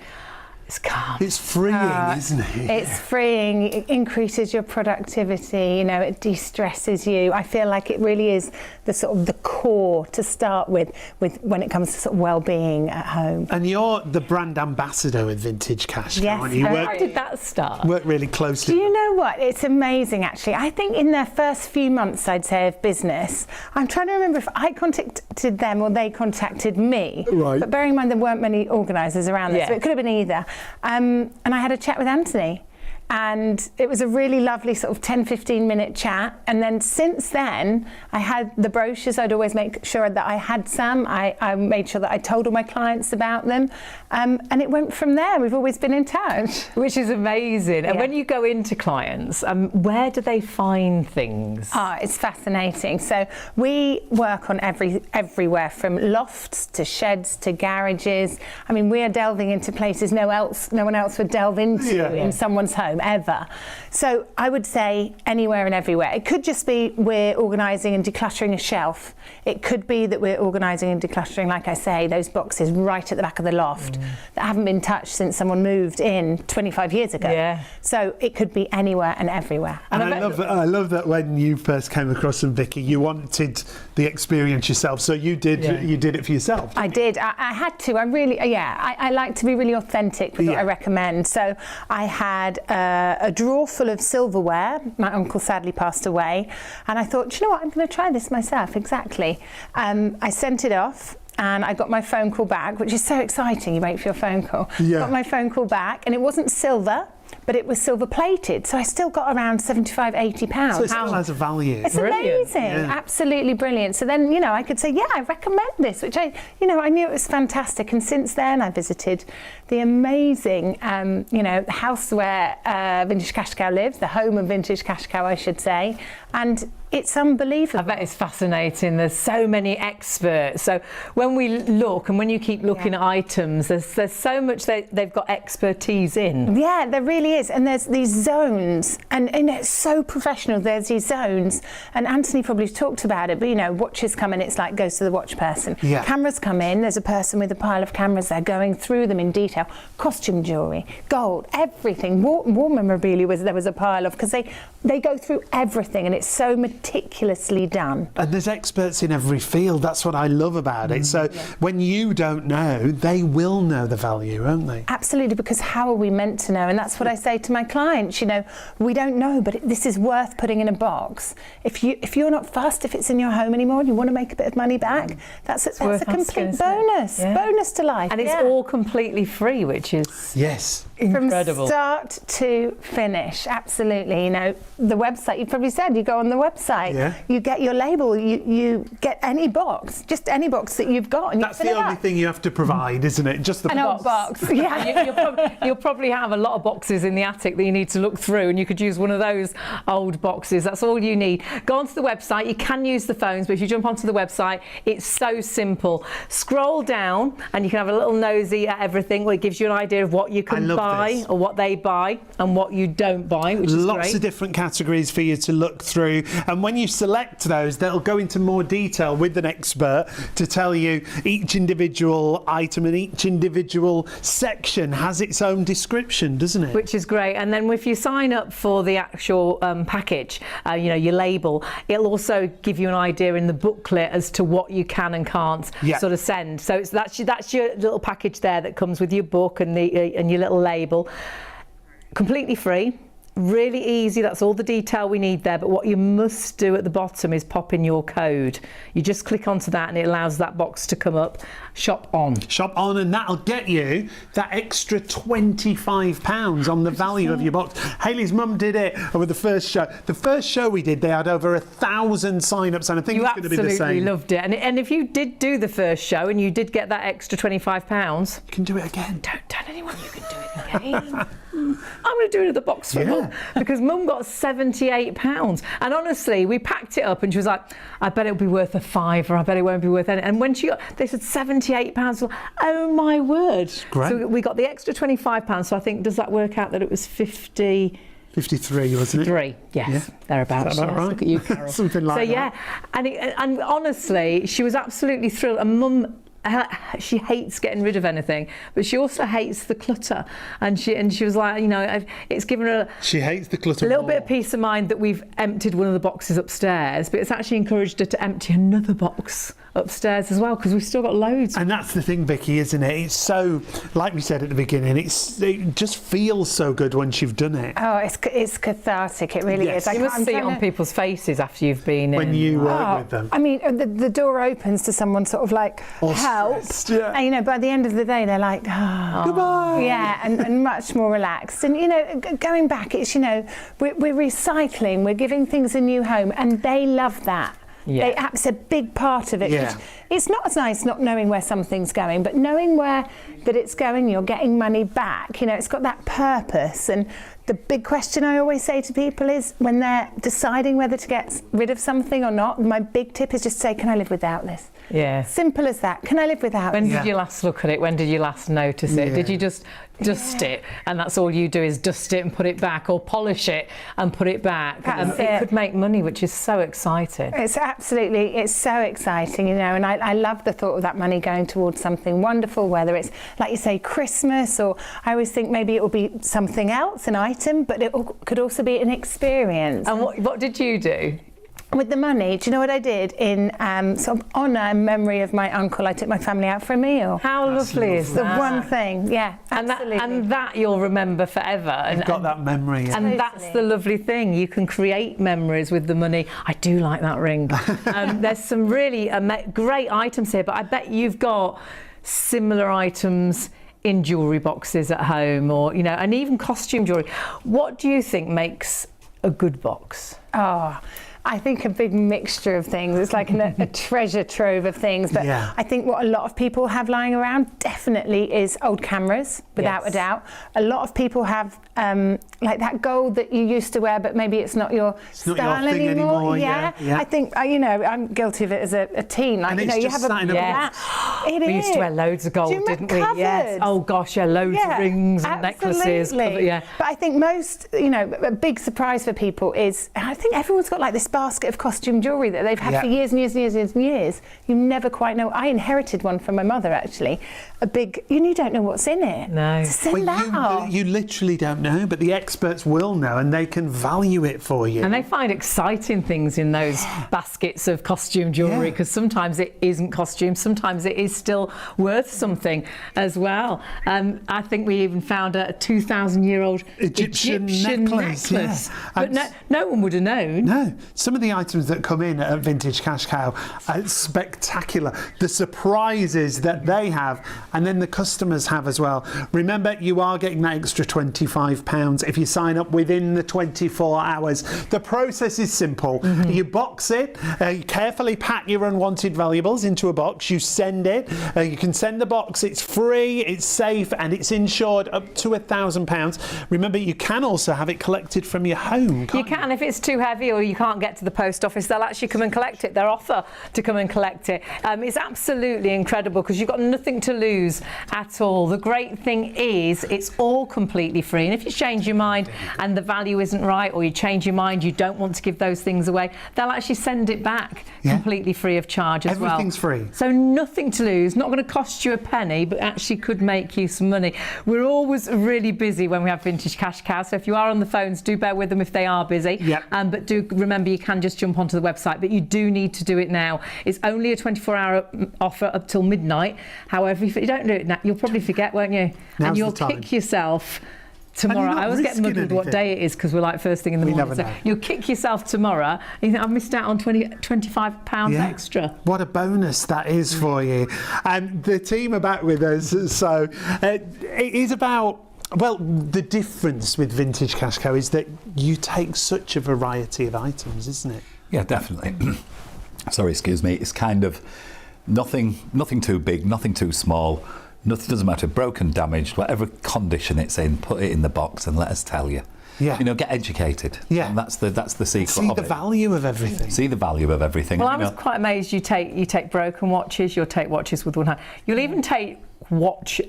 It's calm. It's freeing, isn't it? It's freeing. It increases your productivity. You know, it de-stresses you. I feel like it really is the sort of the core to start with when it comes to sort of well-being at home. And you're the brand ambassador with Vintage Cash Cow. Yes. And you How did that start? work really closely. Do you know what? It's amazing, actually. I think in their first few months, I'd say, of business, I'm trying to remember if I contacted them or they contacted me. Right. But bearing in mind there weren't many organisers around there, Yeah. so it could have been either. And I had a chat with Anthony. And it was a really lovely sort of 10-15 minute chat. And then since then, I had the brochures. I'd always make sure that I had some. I made sure that I told all my clients about them. And it went from there. We've always been in touch. Which is amazing. And Yeah. when you go into clients, where do they find things? It's fascinating. So we work on everywhere from lofts to sheds to garages. I mean, we are delving into places no one else would delve into in someone's home ever. So I would say anywhere and everywhere. It could just be we're organising and decluttering a shelf. It could be that we're organising and decluttering, like I say, those boxes right at the back of the loft that haven't been touched since someone moved in 25 years ago. Yeah. So it could be anywhere and everywhere. And I love that when you first came across them, Vicky, you wanted the experience yourself, so you did it for yourself. I did. I had to. I like to be really authentic with what I recommend. So I had a drawer full of silverware. My uncle sadly passed away, and I thought, do you know what? I'm going to try this myself. Exactly. I sent it off. And I got my phone call back, which is so exciting. You wait for your phone call. Yeah. Got my phone call back, and it wasn't silver, but it was silver plated. So I still got around £75-80. So it still has a value. It's Brilliant. amazing, Yeah. absolutely brilliant. So then, I could say, I recommend this, which I knew it was fantastic. And since then, I visited the amazing, house where Vintage Cash Cow lives, the home of Vintage Cash Cow, I should say. And it's unbelievable. I bet it's fascinating. There's so many experts. So when we look and when you keep looking at items, there's so much they've got expertise in. Yeah, there really is. And there's these zones, and it's so professional. There's these zones, and Anthony probably talked about it, but watches come in, it's like goes to the watch person. Yeah. Cameras come in, there's a person with a pile of cameras there going through them in detail. Costume jewellery, gold, everything. War memorabilia there was a pile of, because they go through everything, and it's so meticulously done. And there's experts in every field. That's what I love about it. So when you don't know, they will know the value, won't they? Absolutely, because how are we meant to know? And that's what I say to my clients. We don't know, but this is worth putting in a box. If you're not fussed, if it's in your home anymore and you want to make a bit of money back, that's a complete bonus. Bonus to life. And it's all completely free, which is incredible. From start to finish, absolutely. The website, you probably said, you go on the website, you get your label, you get any box, just any box that you've got, and that's you fill the only it up. thing you have to provide, isn't it? Just the An old box. Yeah. You'll probably have a lot of boxes in the attic that you need to look through, and you could use use one of those old boxes. That's all you need. Go onto the website. You can use the phones, but if you jump onto the website, it's so simple. Scroll down and you can have a little nosy at everything where it gives you an idea of what you can buy or what they buy and what you don't buy, which is lots great. of different categories for you to look through, and when you select those, they'll go into more detail with an expert to tell you each individual item and each individual section has its own description, doesn't it? Which is great. And then if you sign up for the actual package, you know, your label, it'll also give you an idea in the booklet as to what you can and can't sort of send. So that's your little package there that comes with your book and and your little label. Completely free. Really easy, that's all the detail we need there, but what you must do at the bottom is pop in your code. You just click onto that and it allows that box to come up. Shop on. Shop on, and that'll get you that extra £25 on the value of your box. Hayley's mum did it over the first show. The first show we did, they had over 1,000 sign-ups, and I think it's going to be the same. You absolutely loved it. And if you did do the first show and you did get that extra £25... You can do it again. Don't tell anyone you can do it again. I'm going to do another box for Mum, because Mum got £78. And honestly, we packed it up and she was like, I bet it'll be worth a £5, I bet it won't be worth anything. And when they said £78, oh my word. Great. So we got the extra £25. So I think, does that work out that it was 53, wasn't it? 53, yes, thereabouts. About right? Look at you, Carol. Something like that. So yeah, and honestly, she was absolutely thrilled. And Mum, she hates getting rid of anything, but she also hates the clutter, and she was like, you know, it's given her she hates the clutter a little bit of peace of mind that we've emptied one of the boxes upstairs, but it's actually encouraged her to empty another box upstairs as well, because we've still got loads. And that's the thing, Vicky, isn't it? It's so, like we said at the beginning, it just feels so good once you've done it. Oh, it's cathartic. It really is. You must see it on people's faces after you've been in. When you work with them. I mean, the door opens to someone sort of like, help. And, you know, by the end of the day, they're like, goodbye. Yeah, and much more relaxed. And, you know, going back, it's, you know, we're recycling, we're giving things a new home, and they love that. Yeah. It's a big part of it. Yeah. It's not as nice not knowing where something's going, but knowing where that it's going, you're getting money back. You know, it's got that purpose. And the big question I always say to people is, when they're deciding whether to get rid of something or not, my big tip is just say, can I live without this? Yeah. Simple as that. Can I live without When this? did you last look at it? When did you last notice it? Did you just dust it, and that's all you do is dust it and put it back, or polish it and put it back? It could make money, which is so exciting. It's so exciting, you know, and I love the thought of that money going towards something wonderful, whether it's, like you say, Christmas, or I always think maybe it will be something else, an item, but it could also be an experience. And what did you do? With the money, do you know what I did? In sort of honour and memory of my uncle, I took my family out for a meal. How lovely is that? The one thing, yeah, absolutely. And that you'll remember forever. You've got that memory. Yeah. And that's the lovely thing. You can create memories with the money. I do like that ring. There's some really great items here, but I bet you've got similar items in jewellery boxes at home, or, you know, and even costume jewellery. What do you think makes a good box? Oh, I think a big mixture of things. It's like a treasure trove of things. But I think what a lot of people have lying around definitely is old cameras, without a doubt. A lot of people have like that gold that you used to wear, but maybe it's not your style anymore. Yeah. I think, you know, I'm guilty of it as a teen. Like, you know, you have We used to wear loads of gold, didn't we? Yes. Oh gosh, loads of rings and necklaces. But I think most, you know, a big surprise for people is, I think everyone's got like this basket of costume jewellery that they've had for years and years and years and years. You never quite know. I inherited one from my mother, actually. A big, you don't know what's in it. No. So send that out. You literally don't know, but the experts will know, and they can value it for you. And they find exciting things in those baskets of costume jewellery, because sometimes it isn't costume, sometimes it is still worth something as well. I think we even found a 2,000-year-old Egyptian necklace. But no one would have known. No. some of the items that come in at Vintage Cash Cow are spectacular. The surprises that they have, and then the customers have as well. Remember, you are getting that extra £25 if you sign up within the 24 hours. The process is simple. You box it, you carefully pack your unwanted valuables into a box, you send it, you can send the box, it's free, it's safe, and it's insured up to £1,000. Remember, you can also have it collected from your home. You can, if it's too heavy or you can't get to the post office, they'll actually come and collect it. They'll offer to come and collect it. It's absolutely incredible because you've got nothing to lose at all. The great thing is it's all completely free, and if you change your mind and the value isn't right, or you change your mind, you don't want to give those things away, they'll actually send it back completely free of charge as well. Everything's free. So nothing to lose, not going to cost you a penny, but actually could make you some money. We're always really busy when we have Vintage Cash Cow, so if you are on the phones, do bear with them if they are busy. But do remember, you can just jump onto the website, but you do need to do it now. It's only a 24-hour offer up till midnight. However, if you don't do it now, you'll probably forget, won't you? And you'll kick yourself tomorrow. I always get muddled what day it is because we're like first thing in the morning. So you'll kick yourself tomorrow and you think, I've missed out on £25 extra. What a bonus that is for you. And the team are back with us. So it is about, well, the difference with Vintage Cash Cow is that you take such a variety of items, isn't it? Yeah, definitely. Sorry, excuse me. It's kind of nothing too big, nothing too small. Nothing, doesn't matter, broken, damaged, whatever condition it's in, put it in the box and let us tell you. Yeah. You know, get educated. Yeah. And that's the secret See of the it. value of everything. See the value of everything. Well, I was quite amazed you take broken watches, you'll take watches with one hand. You'll even take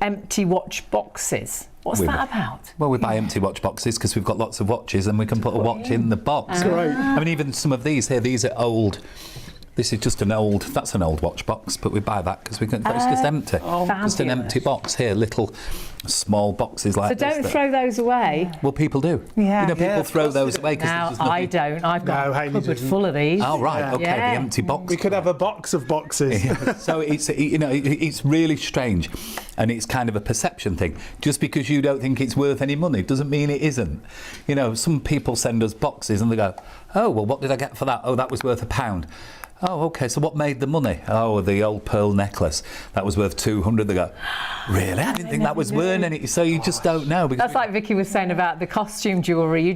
empty watch boxes. What's that about? Well, we buy empty watch boxes because we've got lots of watches and we can put a watch in the box. Right. I mean, even some of these here, these are old. This is just that's an old watch box, but we buy that because it's just empty. Just an empty box here, little small boxes like this. So don't throw those away. Well, people do. Yeah. You know, people throw those away because Now, there's just nothing. I don't. I've got a cupboard full of these. Oh, right, okay, the empty box. We could have a box of boxes. So it's really strange, and it's kind of a perception thing. Just because you don't think it's worth any money doesn't mean it isn't. You know, some people send us boxes and they go, oh, well, what did I get for that? Oh, that was worth £1. Oh, OK, so what made the money? Oh, the old pearl necklace. That was worth 200. They go, really? I didn't think that was worth any. So you just don't know. That's like Vicky was saying about the costume jewellery. You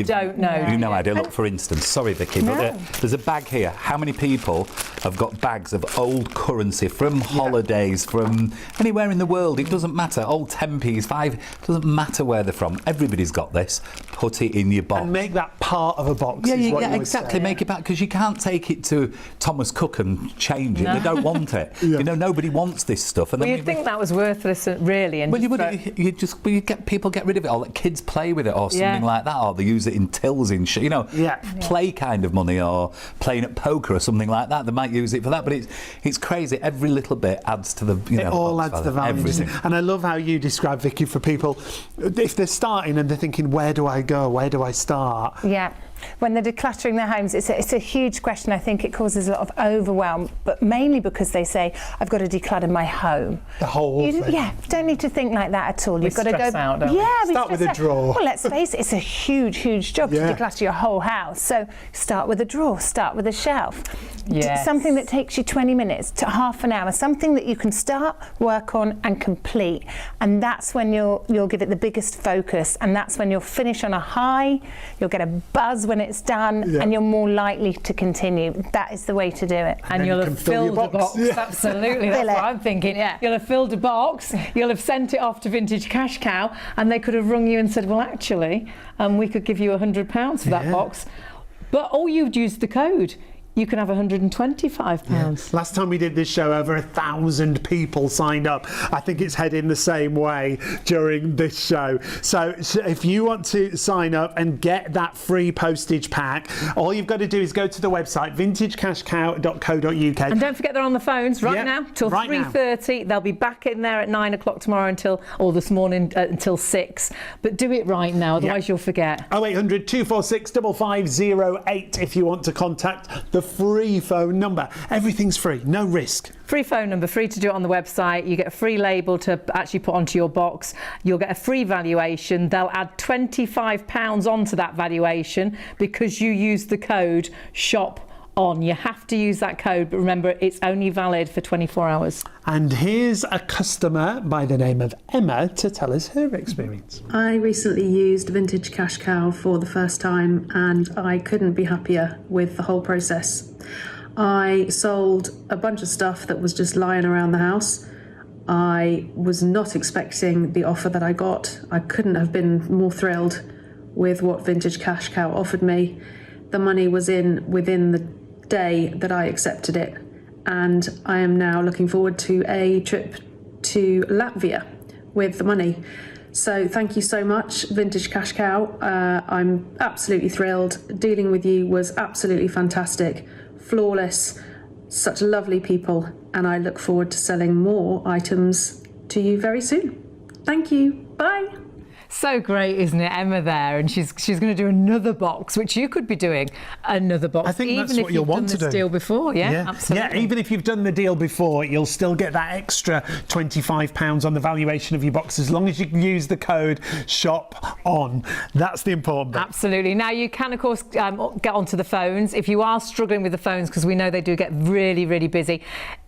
don't know. You know, I do. Look, for instance, sorry, Vicky, but there's a bag here. How many people have got bags of old currency from holidays, from anywhere in the world? It doesn't matter. Old 10p's, 5, doesn't matter where they're from. Everybody's got this. Put it in your box. And make that part of a box. Yeah, is what you would exactly. say. Make it back, because you can't take it to Thomas Cook and change it. They don't want it. You know, nobody wants this stuff. And well, you'd think that was worthless, really. And well, you get people get rid of it, or let kids play with it, or something like that, or they use it in tills, in play kind of money, or playing at poker or something like that. They might use it for that, but it's crazy. Every little bit adds to the it all adds to the value. Everything. And I love how you describe, Vicky, for people if they're starting and they're thinking, where do I go? Where do I start? Yeah. When they're decluttering their homes, it's a huge question. I think it causes a lot of overwhelm, but mainly because they say, I've got to declutter my home. The whole thing. Yeah, don't need to think like that at all. You've got to go out, don't we? Start with a drawer. Well, let's face it, it's a huge job to declutter your whole house. So start with a drawer, start with a shelf. Yes. Something that takes you 20 minutes to half an hour, something that you can start, work on and complete. And that's when you'll give it the biggest focus, and that's when you'll finish on a high, you'll get a buzz when it's done, and you're more likely to continue. That is the way to do it. And you'll have filled a box. Absolutely, that's what I'm thinking. You'll have filled a box, you'll have sent it off to Vintage Cash Cow, and they could have rung you and said, well, actually, we could give you £100 for that box. But you'd used the code. You can have £125. Yeah. Last time we did this show, over 1,000 people signed up. I think it's heading the same way during this show. So if you want to sign up and get that free postage pack, all you've got to do is go to the website, vintagecashcow.co.uk. And don't forget they're on the phones now till 3:30. They'll be back in there at 9 o'clock tomorrow this morning until 6. But do it right now, otherwise you'll forget. 0800 246 5508 if you want to contact the free phone number. Everything's free, no risk. Free phone number, free to do it on the website. You get a free label to actually put onto your box. You'll get a free valuation. They'll add £25 onto that valuation because you use the code ShopOn. You have to use that code, but remember, it's only valid for 24 hours. And here's a customer by the name of Emma to tell us her experience. I recently used Vintage Cash Cow for the first time and I couldn't be happier with the whole process. I sold a bunch of stuff that was just lying around the house. I was not expecting the offer that I got. I couldn't have been more thrilled with what Vintage Cash Cow offered me. The money was in within the day that I accepted it, and I am now looking forward to a trip to Latvia with the money. So thank you so much, Vintage Cash Cow. I'm absolutely thrilled. Dealing with you was absolutely fantastic, flawless, such lovely people, and I look forward to selling more items to you very soon. Thank you. Bye. So great, isn't it, Emma there? And she's going to do another box, which you could be doing another box. I think even that's if what you'll you've want done to this do. deal before. Yeah, absolutely. Yeah, even if you've done the deal before, you'll still get that extra £25 on the valuation of your box as long as you can use the code ShopOn. That's the important bit. Absolutely. Now, you can, of course, get onto the phones. If you are struggling with the phones, because we know they do get really, really busy,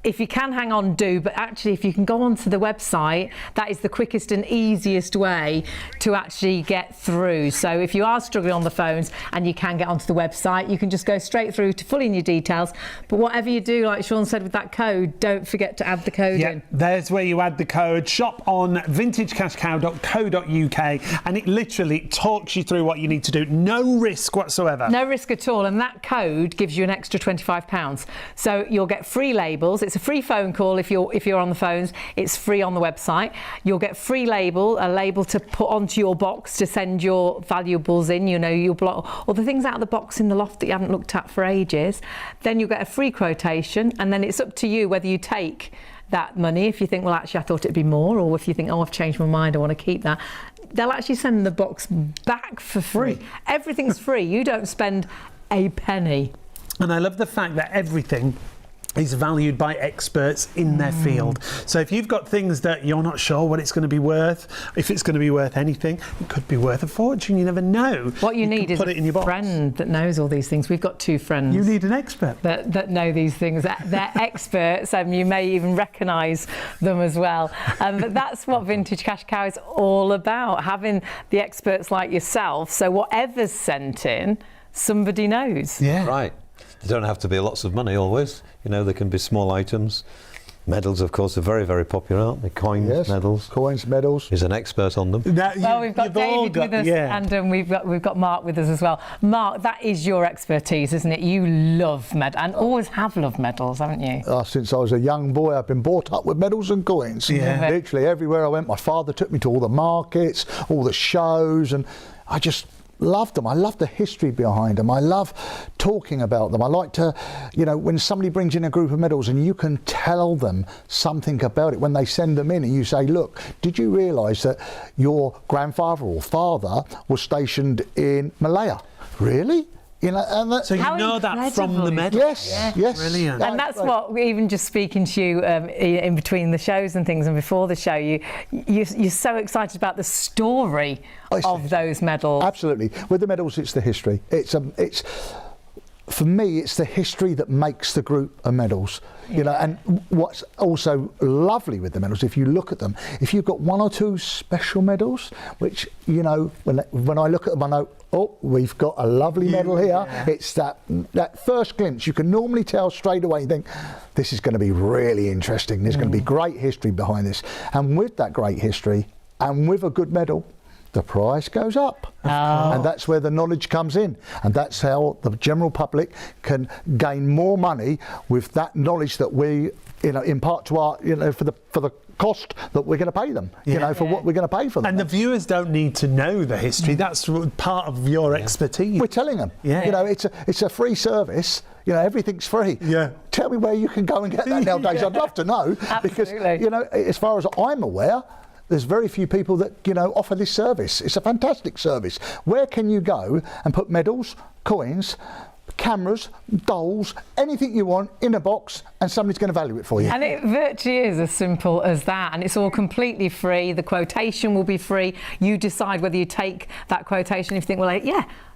if you can hang on, do. But actually, if you can go onto the website, that is the quickest and easiest way to actually get through. So if you are struggling on the phones and you can get onto the website, you can just go straight through to fill in your details. But whatever you do, like Sean said with that code, don't forget to add the code in. There's where you add the code shopon.vintagecashcow.co.uk, and it literally talks you through what you need to do. No risk whatsoever. No risk at all, and that code gives you an extra £25. So you'll get free labels. It's a free phone call if you're on the phones. It's free on the website. You'll get free a label to put onto your box to send your valuables in. You know, you'll block all the things out of the box in the loft that you haven't looked at for ages. Then you'll get a free quotation, and then it's up to you whether you take that money. If you think, well, actually, I thought it'd be more, or if you think, oh, I've changed my mind, I want to keep that, they'll actually send the box back for free. Everything's free. You don't spend a penny. And I love the fact that everything is valued by experts in their field. So if you've got things that you're not sure what it's going to be worth, if it's going to be worth anything, it could be worth a fortune. You never know. What you need is put it in your box. Friend that knows all these things. We've got two friends. You need an expert that know these things. They're experts, and you may even recognise them as well. But that's what Vintage Cash Cow is all about, having the experts like yourself. So whatever's sent in, somebody knows. Yeah. Right. They don't have to be lots of money always. You know, they can be small items. Medals, of course, are very, very popular, aren't they? Coins, medals. Coins, medals. He's an expert on them. Well, we've got David with us, and we've got Mark with us as well. Mark, that is your expertise, isn't it? You love medals, and always have loved medals, haven't you? Since I was a young boy, I've been brought up with medals and coins. Yeah. Literally everywhere I went, my father took me to all the markets, all the shows, and I just loved them. I love the history behind them. I love talking about them. I like to, you know, when somebody brings in a group of medals and you can tell them something about it when they send them in, and you say, look, did you realise that your grandfather or father was stationed in Malaya? Really? You know, and so you know that from the medal. Yes. Brilliant. And that's what, even just speaking to you in between the shows and things and before the show, you're so excited about the story of those medals. Absolutely. With the medals, it's the history. It's for me, it's the history that makes the group of medals. You know, and what's also lovely with the medals, if you look at them, if you've got one or two special medals, which, you know, when I look at them, I know, oh, we've got a lovely medal here. Yeah. It's that first glimpse. You can normally tell straight away, you think, this is going to be really interesting. There's going to be great history behind this. And with that great history, and with a good medal, the price goes up. And that's where the knowledge comes in. And that's how the general public can gain more money with that knowledge that we, you know, impart to our, you know, for the cost that we're going to pay them, you know, for what we're going to pay for them. And the viewers don't need to know the history. That's part of your expertise. We're telling them. Yeah. You know, it's a free service. You know, everything's free. Yeah. Tell me where you can go and get that nowadays. I'd love to know. Because, you know, as far as I'm aware, there's very few people that, you know, offer this service. It's a fantastic service. Where can you go and put medals, coins, cameras, dolls, anything you want in a box, and somebody's going to value it for you. And it virtually is as simple as that, and it's all completely free. The quotation will be free. You decide whether you take that quotation if you think, well,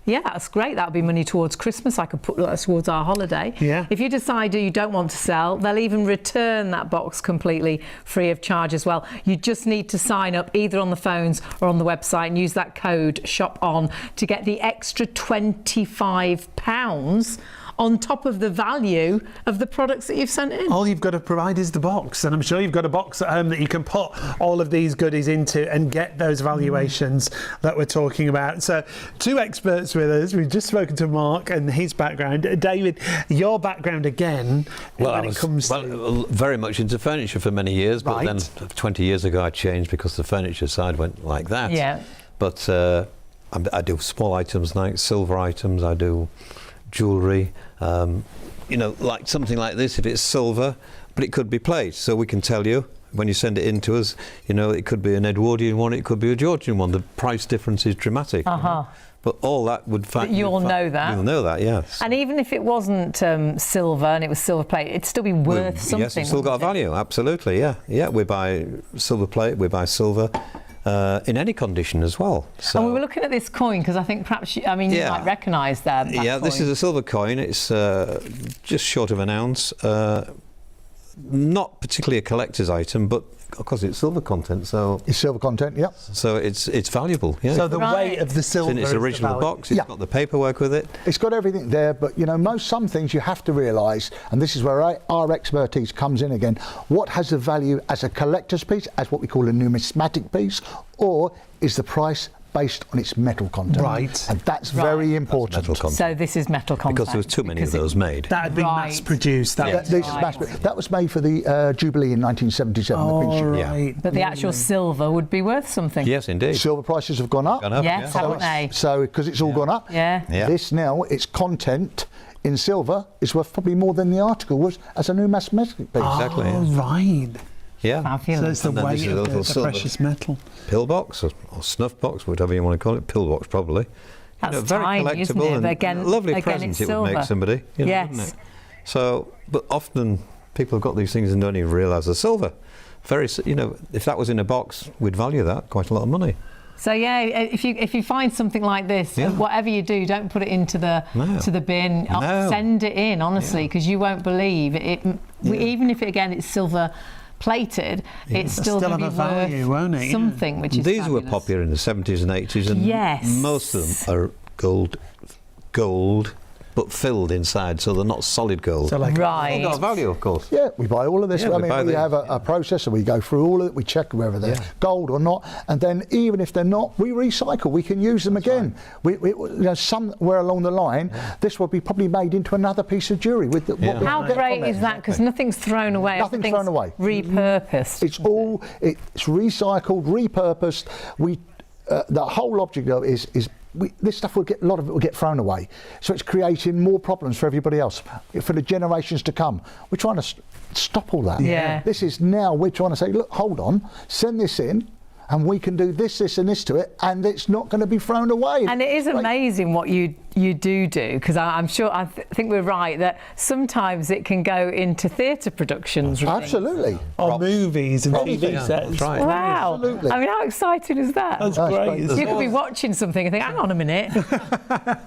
yeah, that's great. That'll be money towards Christmas. I could put that towards our holiday. Yeah. If you decide you don't want to sell, they'll even return that box completely free of charge as well. You just need to sign up either on the phones or on the website and use that code ShopOn to get the extra £25 on top of the value of the products that you've sent in. All you've got to provide is the box, and I'm sure you've got a box at home that you can put all of these goodies into and get those valuations that we're talking about. So, two experts with us. We've just spoken to Mark and his background. David, your background again. Well, very much into furniture for many years, but then 20 years ago I changed because the furniture side went like that. Yeah. But I do small items like silver items. I do jewellery, you know, like something like this, if it's silver, but it could be plate, so we can tell you when you send it in to us, you know, it could be an Edwardian one, it could be a Georgian one. The price difference is dramatic. But all that would you'll know that. You'll know that, yes. And even if it wasn't silver and it was silver plate, it'd still be worth something. Yes, it's still got a value, absolutely, yeah. Yeah, we buy silver plate, we buy silver. In any condition as well. So, and we were looking at this coin because I think perhaps you might recognise that. Yeah, this is a silver coin. It's just short of an ounce. Not particularly a collector's item, but of course it's silver content. So it's silver content, yeah. So it's valuable. Yeah. So the weight of the silver. It's in its original box. It's got the paperwork with it. It's got everything there, but you know, some things you have to realise, and this is where our expertise comes in again. What has the value as a collector's piece, as what we call a numismatic piece, or is the price based on its metal content? Right. And that's very important. Metal content. So this is metal content. Because there was too many of those made. That had been mass produced. That was made for the Jubilee in 1977. But the actual silver would be worth something. Yes, indeed. Silver prices have gone up. Yes, haven't they? So because it's all gone up. Yeah. This now, its content in silver is worth probably more than the article was as a numismatic piece. Exactly. Oh, right. Yeah. So it's the weight of the precious metal. Pill box or snuff box, whatever you want to call it. Pill box, probably. That's very tiny, isn't collectible it? and Again, lovely present it would make somebody. You know, wouldn't it? So, but often people have got these things and don't even realise they're silver. You know, if that was in a box, we'd value that quite a lot of money. So yeah, if you find something like this, whatever you do, don't put it into the bin. Send it in, honestly, because you won't believe it. Even if it's silver plated, it's still going to be value, won't it? Something which is these fabulous. were popular in the 70s and 80s, and most of them are gold, but filled inside, so they're not solid gold. So like right. They've got a value, of course. Yeah, we buy all of this. Yeah, I mean, we have a processor, we go through all of it, we check whether they're gold or not, and then even if they're not, we recycle, we can use them again. Right. We you know, somewhere along the line, this will be probably made into another piece of jewellery. With How great is that? Because nothing's thrown away. Nothing's thrown away. Repurposed. It's recycled, repurposed. The whole object of it is this stuff a lot of it will get thrown away. So it's creating more problems for everybody else, for the generations to come. We're trying to stop all that. Yeah. This is now we're trying to say, look, hold on, send this in, and we can do this, this, and this to it, and it's not going to be thrown away. And it is amazing what you do, because I'm sure, I think we're right, that sometimes it can go into theatre productions. Absolutely. Or movies and TV sets. Right. Wow. Absolutely. I mean, how exciting is that? That's great. You could be watching something and think, hang on a minute.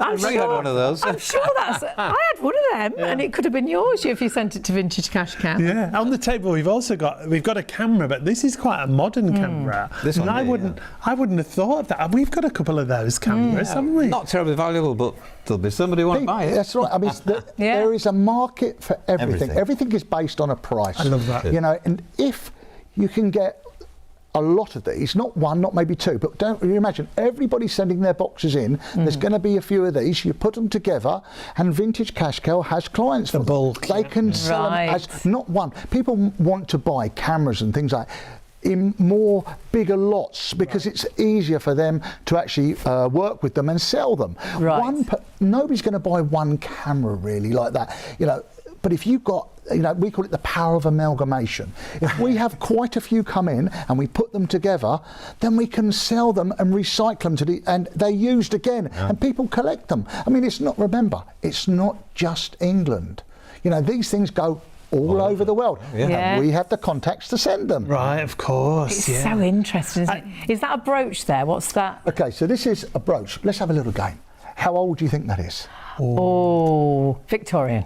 I'm Ray had one of those. I'm sure I had one of them, and it could have been yours if you sent it to Vintage Cash Cow. Yeah. On the table, we've got a camera, but this is quite a modern camera. And I wouldn't have thought of that. We've got a couple of those cameras, haven't we? Not terribly valuable, but there'll be somebody who want to buy it. That's right. I mean, there is a market for everything. Everything is based on a price. I love that. You know, and if you can get a lot of these, not one, not maybe two, but don't you imagine everybody sending their boxes in, there's going to be a few of these, you put them together, and Vintage Cash Cow has clients for bulk. They can sell them as not one. People want to buy cameras and things like in more bigger lots because it's easier for them to actually work with them and sell them. Right. Nobody's going to buy one camera really like that, you know. But if you've got you know, we call it the power of amalgamation. If we have quite a few come in and we put them together, then we can sell them and recycle them and they're used again, and people collect them. I mean, it's not just England. You know, these things go all over the world. And we have the contacts to send them. Right, of course. It's so interesting, isn't it? Is that a brooch there? What's that? Okay, so this is a brooch. Let's have a little game. How old do you think that is? Oh, Victorian.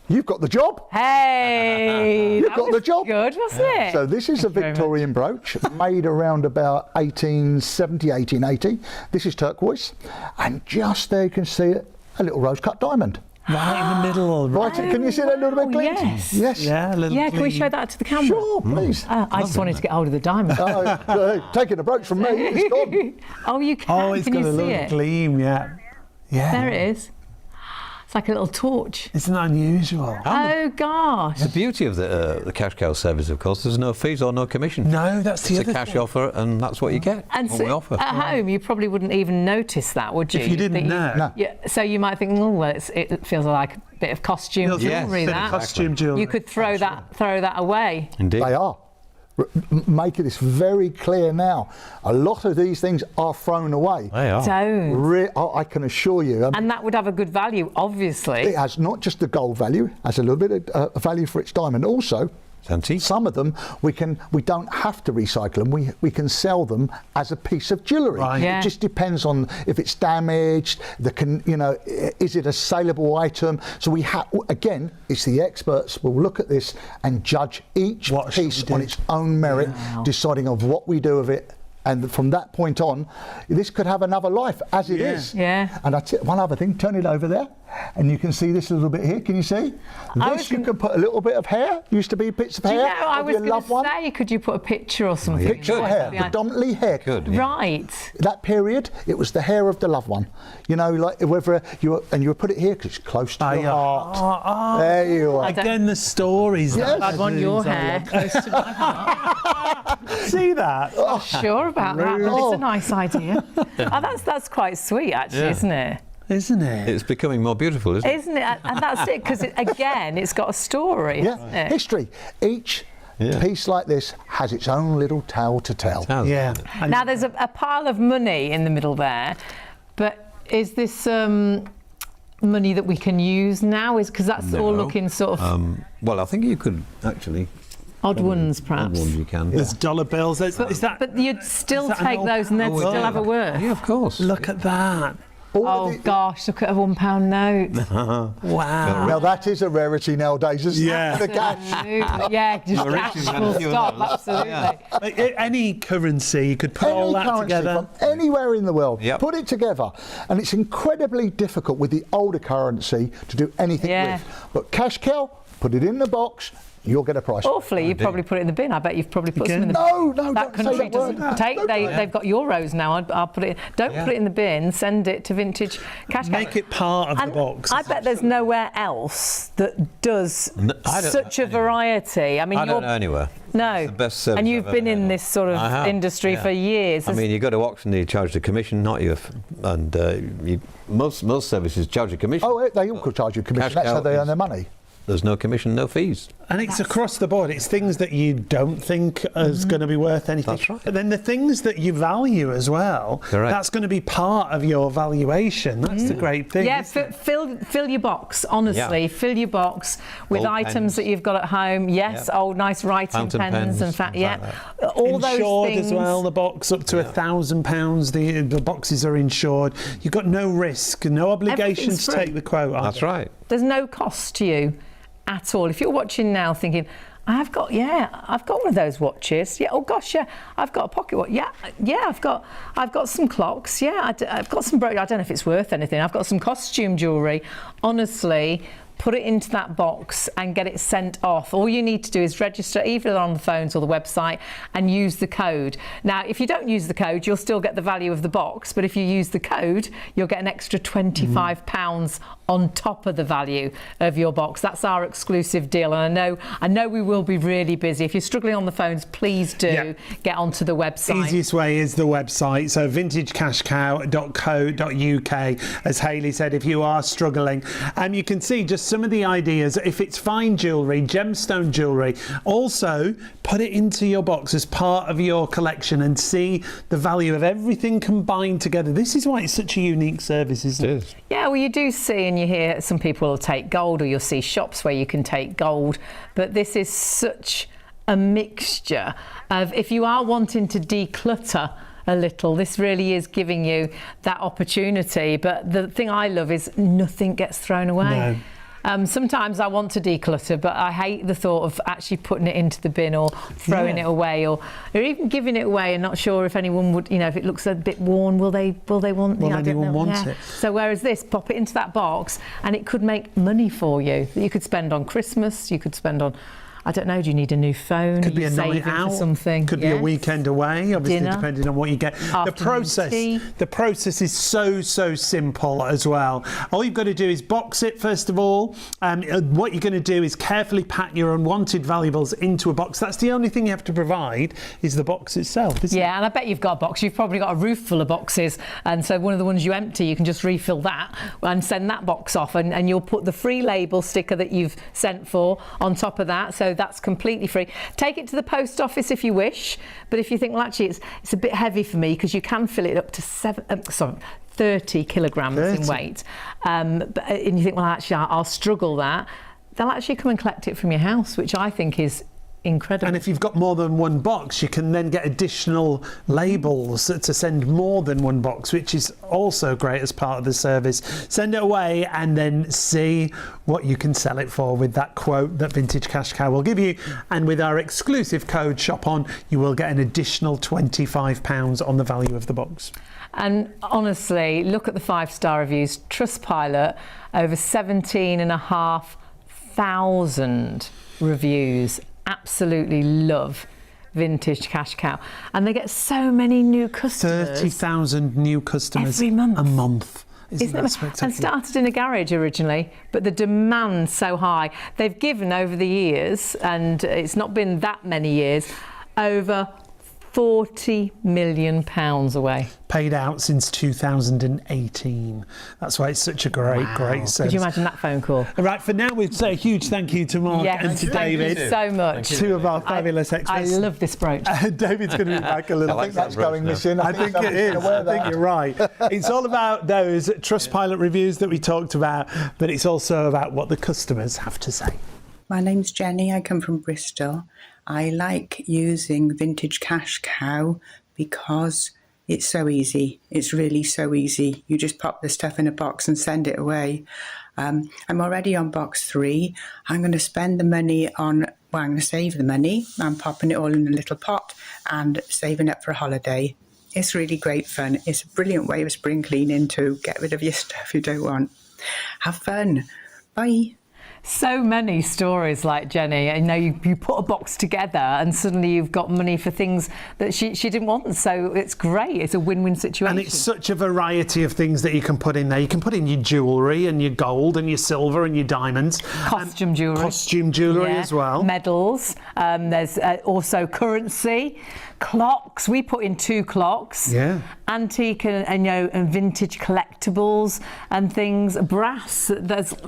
You've got the job. Hey, you've got the job. Good, wasn't it? So this is a Victorian brooch made around about 1870, 1880. This is turquoise, and just there you can see it, a little rose-cut diamond. Right in the middle. Right, can you see that little bit glint? Yes. Yes. Yeah, a little Can we show that to the camera? Sure, please. I just wanted to get hold of the diamond. Taking a brooch from me, it's gone. Oh, you can. Oh, it's can got you a see little it? gleam, yeah. There it is. It's like a little torch. Isn't that unusual? Oh gosh. The beauty of the cash cow service, of course, there's no fees or no commission. No, that's the It's other a cash thing. offer, and that's what you get. And what so we offer. at home, you probably wouldn't even notice that, would you? If you didn't know. No. Yeah, so you might think, oh well, it feels like a bit of costume jewellery. Bit of That costume jewellery. you could throw that away. Indeed. They are. Making this very clear now. A lot of these things are thrown away. They are. Don't. I can assure you. And that would have a good value, obviously. It has not just the gold value, it has a little bit of value for its diamond. Also, Antique. some of them we don't have to recycle them. We can sell them as a piece of jewellery. Right. Yeah. It just depends on if it's damaged. Is it a saleable item? So again, it's the experts will look at this and judge each What should piece we do? on its own merit, deciding of what we do with it. And from that point on, this could have another life, as it is. Yeah. And one other thing, turn it over there, and you can see this a little bit here. Can you see? This you can put a little bit of hair. Used to be bits of Do you hair know, I of was your going loved to one. say, could you put a picture or something? Picture of hair, predominantly hair. Good. Yeah. Right. That period, it was the hair of the loved one. You know, like whether you would put it here because it's close to your heart. There you are. Again, the stories. Yes. I'd want your hair close to my heart. See that? Not sure about that, but it's a nice idea. That's quite sweet, actually, isn't it? Isn't it? It's becoming more beautiful, isn't it? Isn't it? And that's it, because again, it's got a story. Hasn't it? History. Each piece like this has its own little tale to tell. Yeah. And Now, there's a pile of money in the middle there, but is this money that we can use now? Because that's all looking sort of Well, I think you could actually. odd ones, perhaps. Odd ones you can. there's dollar bills. But you'd still is that an take old those and they'd pound? still have a worth. Yeah, of course. Look at that. Oh gosh, look at a £1 note. Wow. Now that is a rarity nowadays, isn't Yeah. it? The cash. Absolutely. Yeah, just cash full stop, absolutely. Like, any currency, you could put all Any that currency together. from anywhere in the world, Yep. put it together, and it's incredibly difficult with the older currency to do anything with. But cash cow, put it in the box, you'll get a price. Awfully, you'd probably put it in the bin. I bet you've probably put some in the bin. No, That don't say country that word. doesn't take. They've got euros now. I'll put it. Don't put it in the bin. Send it to Vintage Cash Cow. Make it part of the And box. I bet there's nowhere else that does I don't such know a variety. I mean, I don't you're know anywhere. no, It's the best service and you've I've been ever in had. this sort I of have, industry yeah. for years. I mean, you go to auction, you charge the commission, not you. Most services charge a commission. Oh, they all could charge you commission. Cash That's how cow they earn is- their money. There's no commission, no fees. And it's across the board. It's things that you don't think is going to be worth anything. That's right. But then the things that you value as well, Correct. that's going to be part of your valuation. That's the great thing. Yeah, isn't it? fill your box, honestly. Yeah. Fill your box with Old items pens. that you've got at home. Yes, Yep. old nice writing Fountain pens pens, and things like all those Insured things. as well, the box up to £1,000. The boxes are insured. You've got no risk, no obligation Everything's to free. take the quote. That's right. There's no cost to you at all. If you're watching now thinking, I've got one of those watches. Yeah, oh gosh, yeah, I've got a pocket watch. Yeah, I've got some clocks. Yeah, I've got some brooch. I don't know if it's worth anything. I've got some costume jewellery. Honestly, put it into that box and get it sent off. All you need to do is register either on the phones or the website and use the code. Now, if you don't use the code, you'll still get the value of the box, but if you use the code, you'll get an extra £25 on top of the value of your box. That's our exclusive deal, and I know we will be really busy. If you're struggling on the phones, please do get onto the website. Easiest way is the website, so vintagecashcow.co.uk. As Hayley said, if you are struggling, you can see just some of the ideas. If it's fine jewellery, gemstone jewellery, also put it into your box as part of your collection and see the value of everything combined together. This is why it's such a unique service, isn't it? Yeah, well, you do see and you hear some people will take gold, or you'll see shops where you can take gold, but this is such a mixture of, if you are wanting to declutter a little, this really is giving you that opportunity. But the thing I love is nothing gets thrown away. No. Sometimes I want to declutter, but I hate the thought of actually putting it into the bin or throwing it away, or even giving it away and not sure if anyone would, you know, if it looks a bit worn, will they want? Will anyone want it? So whereas this, pop it into that box and it could make money for you that you could spend on Christmas, you could spend on, I don't know, do you need a new phone? Could be a night out, something. Could be a weekend away, obviously, dinner, depending on what you get. The process is so simple as well. All you've got to do is box it first of all. What you're going to do is carefully pack your unwanted valuables into a box. That's the only thing you have to provide, is the box itself, isn't it? And I bet you've got a box. You've probably got a roof full of boxes, and so one of the ones you empty, you can just refill that and send that box off, and you'll put the free label sticker that you've sent for on top of that. So that's completely free. Take it to the post office if you wish, but if you think, well, actually it's a bit heavy for me, because you can fill it up to 30 kilograms in weight, and you think, well, actually I'll struggle that, they'll actually come and collect it from your house, which I think is incredible. And if you've got more than one box, you can then get additional labels to send more than one box, which is also great as part of the service. Send it away and then see what you can sell it for with that quote that Vintage Cash Cow will give you. And with our exclusive code ShopOn, you will get an additional £25 on the value of the box. And honestly, look at the 5-star reviews. Trustpilot, over 17,500 reviews. Absolutely love Vintage Cash Cow, and they get so many new customers. 30,000 new customers every month. A month. Isn't that spectacular? And started in a garage originally, but the demand's so high. They've given over the years, and it's not been that many years, over £40 million away. Paid out since 2018. That's why it's such a great service. Could you imagine that phone call? Right, for now, we'd say a huge thank you to Mark and to David. Thank you so much. Two of our fabulous experts. I love this brooch. David's going to be back a little. I think that's going missing. I think it is. I think you're right. It's all about those Trustpilot reviews that we talked about, but it's also about what the customers have to say. My name's Jenny. I come from Bristol. I like using Vintage Cash Cow because it's so easy. It's really so easy. You just pop the stuff in a box and send it away. I'm already on box 3. I'm going to spend the money on, well, I'm going to save the money. I'm popping it all in a little pot and saving up for a holiday. It's really great fun. It's a brilliant way of spring cleaning to get rid of your stuff you don't want. Have fun. Bye. So many stories like Jenny. I know you put a box together and suddenly you've got money for things that she didn't want. So it's great. It's a win-win situation. And it's such a variety of things that you can put in there. You can put in your jewellery and your gold and your silver and your diamonds. Costume jewellery. Costume jewellery as well. Medals. There's also currency. Clocks. We put in 2 clocks. Yeah. Antique and vintage collectibles and things. Brass.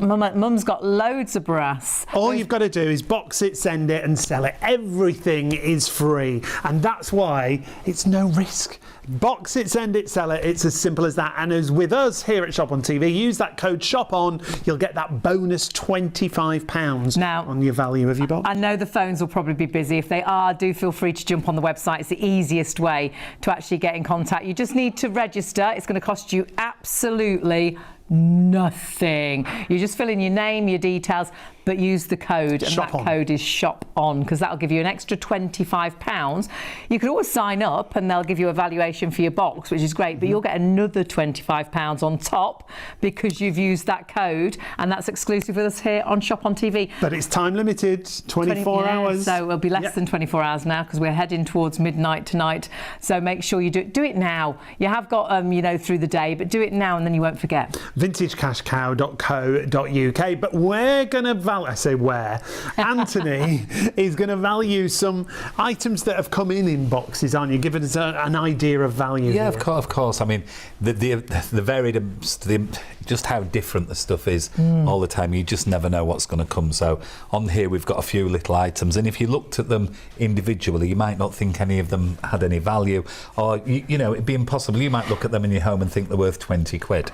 Mum's got loads of brass. All you've got to do is box it, send it and sell it. Everything is free, and that's why it's no risk. Box it, send it, sell it. It's as simple as that. And as with us here at ShopOnTV, use that code ShopOn, you'll get that bonus £25 now on your value of your box. I know the phones will probably be busy. If they are, do feel free to jump on the website. It's the easiest way to actually get in contact. You just need to register. It's going to cost you absolutely nothing. You just fill in your name, your details, but use the code, and that code is ShopOn, because that'll give you an extra £25. You can always sign up and they'll give you a valuation for your box, which is great, but you'll get another £25 on top because you've used that code, and that's exclusive with us here on ShopOnTV. But it's time limited, 24 hours. So it'll be less than 24 hours now, because we're heading towards midnight tonight. So make sure you do it now. You have got through the day, but do it now and then you won't forget. vintagecashcow.co.uk. But we're going to I say where. Anthony is going to value some items that have come in boxes, aren't you? Giving us an idea of value. Yeah, here. of course. I mean, the varied, just how different the stuff is all the time. You just never know what's going to come. So on here we've got a few little items, and if you looked at them individually, you might not think any of them had any value, or you know, it'd be impossible. You might look at them in your home and think they're worth 20 quid.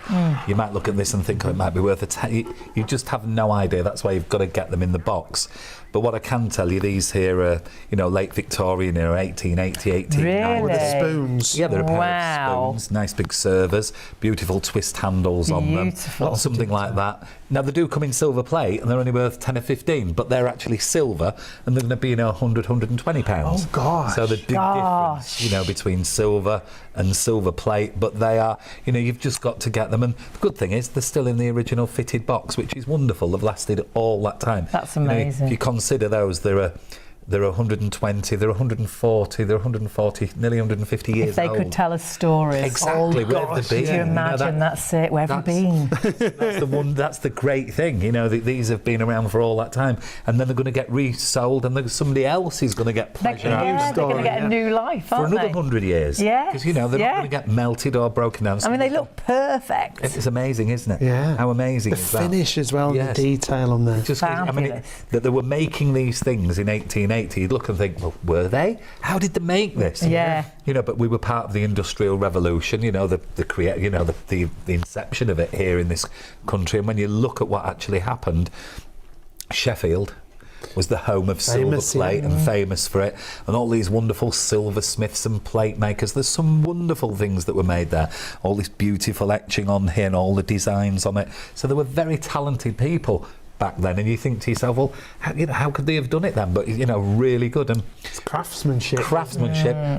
You might look at this and think, oh, it might be worth a 10. You just have no idea. That's why you've got to get them in the box. But what I can tell you, these here are, you know, late Victorian era, 1880, 1890. With the spoons. Yeah, they're a pair of spoons, nice big servers, beautiful twist handles on them, something like that. Now, they do come in silver plate, and they're only worth 10 or 15, but they're actually silver, and they're going to be, you know, 100, 120 pounds. Oh, gosh. So the big difference, you know, between silver and silver plate, but they are, you know, you've just got to get them. And the good thing is they're still in the original fitted box, which is wonderful. They've lasted all that time. That's amazing. You know, if you consider those, they're 120, they're 140, they're 140, nearly 150 years old. If they could tell us stories. Exactly, where have they been? Can you imagine? That's it. Where have you been? That's the great thing, you know, these have been around for all that time, and then they're going to get resold, and somebody else is going to get pleasure out of they're going to get a new life, for aren't another they? 100 years. Yeah. Because, you know, they're not going to get melted or broken down. I mean, they look perfect. It's amazing, isn't it? Yeah. How amazing the is that? finish as well, yes. the detail on there. Just, I mean, that they were making these things in 1880, you'd look and think, well, were they? How did they make this? Yeah. You know, but we were part of the Industrial Revolution, you know, the inception of it here in this country. And when you look at what actually happened, Sheffield was the home of silver plate and famous for it, and all these wonderful silversmiths and plate makers. There's some wonderful things that were made there, all this beautiful etching on here and all the designs on it. So they were very talented people back then, and you think to yourself, well, how could they have done it then? But, you know, really good. And it's craftsmanship.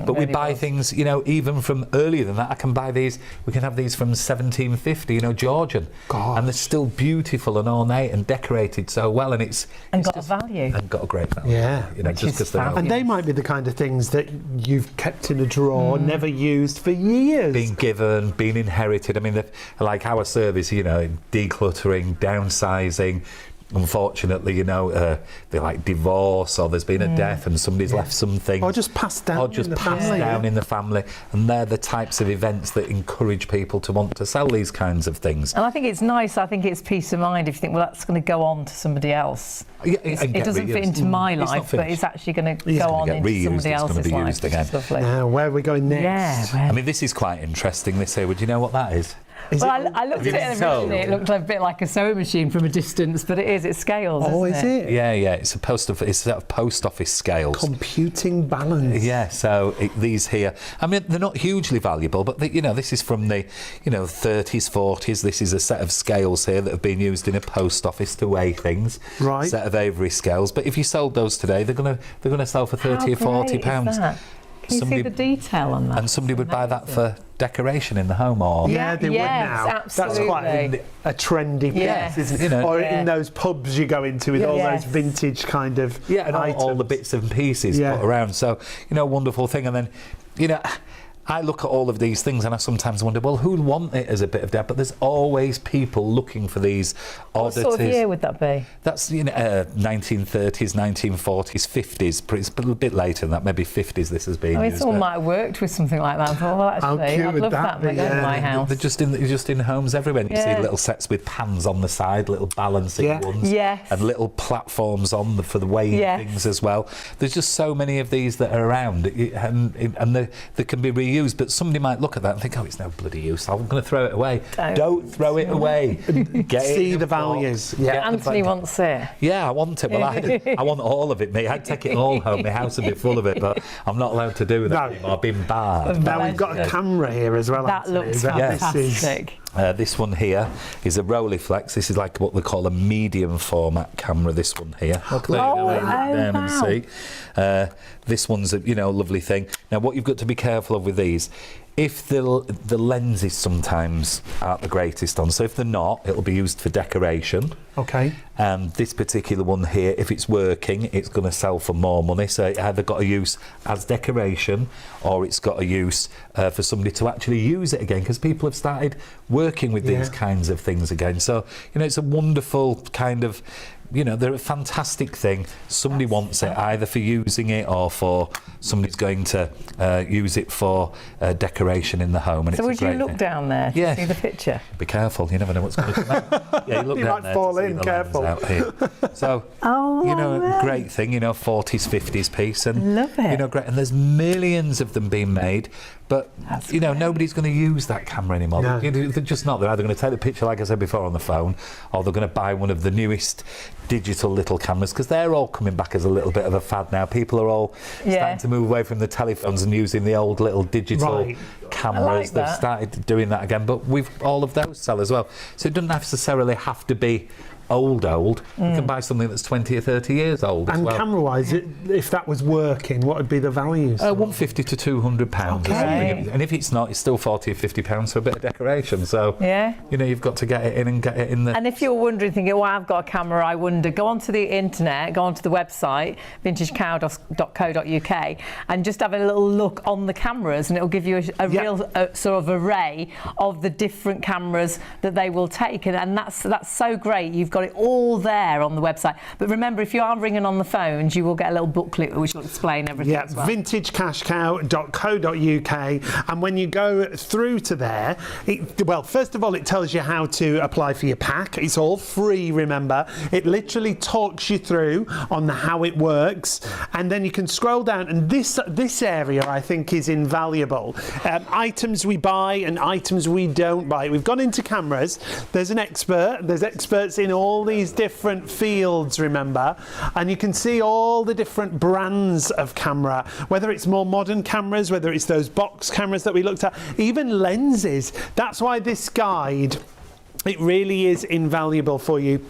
But we buy things, you know, even from earlier than that. I can buy these, we can have these from 1750, you know, Georgian. God. And they're still beautiful and ornate and decorated so well, and it's got a value. And got a great value. Yeah. You know, just because they're and they might be the kind of things that you've kept in a drawer, never used for years. Been given, been inherited. I mean, like our service, you know, decluttering, downsizing. Unfortunately, you know, they like divorce, or there's been a death and somebody's left something, or just passed down, in the family, and they're the types of events that encourage people to want to sell these kinds of things. And I think it's nice. I think it's peace of mind if you think, well, that's going to go on to somebody else. Yeah, it doesn't fit into my life, but it's actually going to go on into somebody else's life. Now, where are we going next? Yeah, I mean, this is quite interesting. This here, would you know what that is? Well, I looked at it originally. It looked a bit like a sewing machine from a distance, but it's scales. Oh, isn't is it? Yeah, it's a post office scales. Computing balance. Yeah, so these here, I mean, they're not hugely valuable, but you know, this is from the 30s, 40s. This is a set of scales here that have been used in a post office to weigh things. Right. Set of Avery scales. But if you sold those today, they're gonna sell for 30 or 40 pounds. Can you see the detail on that? And somebody would buy that for decoration in the home, or they would now. Absolutely. That's quite a trendy piece, isn't it? You know, or in those pubs you go into with all those vintage kind of and all the bits and pieces put around. So, you know, wonderful thing. And then, you know, I look at all of these things and I sometimes wonder, well, who'd want it as a bit of debt? But there's always people looking for these oddities. What sort of year would that be? That's 1930s, 1940s, 50s. It's a little bit later than that, maybe 50s. This has been. I mean, someone might have worked with something like that. I thought, well, actually, I'd love that in my house. They're just in homes everywhere. You see little sets with pans on the side, little balancing ones, and little platforms for the weighing things as well. There's just so many of these that are around, and they can be reused. But somebody might look at that and think, oh, it's no bloody use. I'm going to throw it away. Don't throw it away. See the values. Yeah, Anthony wants it. Yeah, I want it. Well, I want all of it, mate. I'd take it all home. My house would be full of it, but I'm not allowed to do that anymore. I've been barred. Now we've got a camera here as well. That looks fantastic. This one here is a Rolleiflex. This is like what they call a medium format camera. This one here. And see. This one's a lovely thing. Now, what you've got to be careful of with these, if the lenses sometimes aren't the greatest on, so if they're not, it'll be used for decoration. Okay. This particular one here, if it's working, it's going to sell for more money. So it either got a use as decoration, or it's got a use for somebody to actually use it again, because people have started working with these kinds of things again. So, you know, it's a wonderful kind of, you know, they're a fantastic thing. Somebody wants it either for using it or for somebody's going to use it for decoration in the home. And So it's would a you great look thing. down there to see the picture? Be careful, you never know what's going to come out. Yeah, you look You down might there fall to see in, the careful. lens out here. So, Oh, you know, wow. great thing, you know, 40s, 50s piece. And, Love it. you know, great. And there's millions of them being made. But, you know, nobody's going to use that camera anymore. No. They're just not. They're either going to take the picture, like I said before, on the phone, or they're going to buy one of the newest digital little cameras, because they're all coming back as a little bit of a fad now. People are all starting to move away from the telephones and using the old little digital cameras. I like They've that. started doing that again. But all of those sell as well. So it doesn't necessarily have to be old. You can buy something that's 20 or 30 years old as And well. camera-wise, if that was working, what would be the values? 150 to 200 pounds. Okay. And if it's not, it's still 40 or 50 pounds for a bit of decoration. So, Yeah. you know, you've got to get it in and get it in the... And if you're wondering, thinking, well, I've got a camera, I wonder, go onto the internet, go onto the website, vintagecow.co.uk, and just have a little look on the cameras, and it'll give you a real sort of array of the different cameras that they will take. And that's so great. You've got it all there on the website. But remember, if you are ringing on the phones, you will get a little booklet which will explain everything as well. vintagecashcow.co.uk, and when you go through to there, well, first of all, it tells you how to apply for your pack. It's all free, remember. It literally talks you through on how it works, and then you can scroll down, and this area I think is invaluable. Items we buy and items we don't buy. We've gone into cameras. There's experts in all these different fields, remember, and you can see all the different brands of camera, whether it's more modern cameras, whether it's those box cameras that we looked at, even lenses. That's why this guide, it really is invaluable for you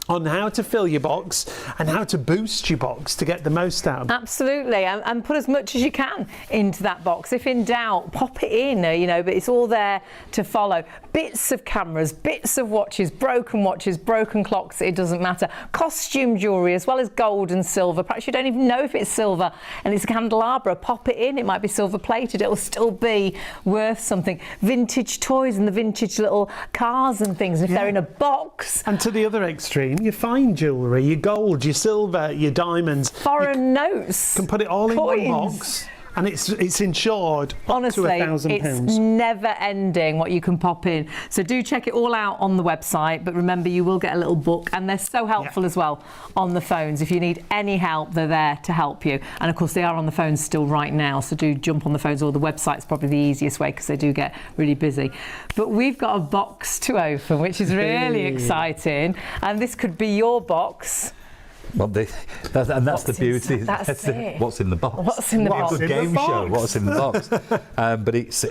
on how to fill your box and how to boost your box to get the most out of it. Absolutely, and put as much as you can into that box. If in doubt, pop it in, you know, but it's all there to follow. Bits of cameras, bits of watches, broken clocks, it doesn't matter. Costume jewellery as well as gold and silver. Perhaps you don't even know if it's silver and it's a candelabra. Pop it in, it might be silver plated, it'll still be worth something. Vintage toys and the vintage little cars and things, if they're in a box. And to the other extreme, your fine jewellery, your gold, your silver, your diamonds. Foreign notes. You can put it all coins. in one box, and it's insured Honestly, up to £1,000. it's never ending what you can pop in. So do check it all out on the website, but remember, you will get a little book, and they're so helpful as well on the phones. If you need any help, they're there to help you. And of course, they are on the phones still right now, so do jump on the phones, or the website's probably the easiest way because they do get really busy. But we've got a box to open, which is really exciting, and this could be your box. Well, that's the beauty. That's it. What's in the box? What's in the box? It's a game show. What's in the box? But this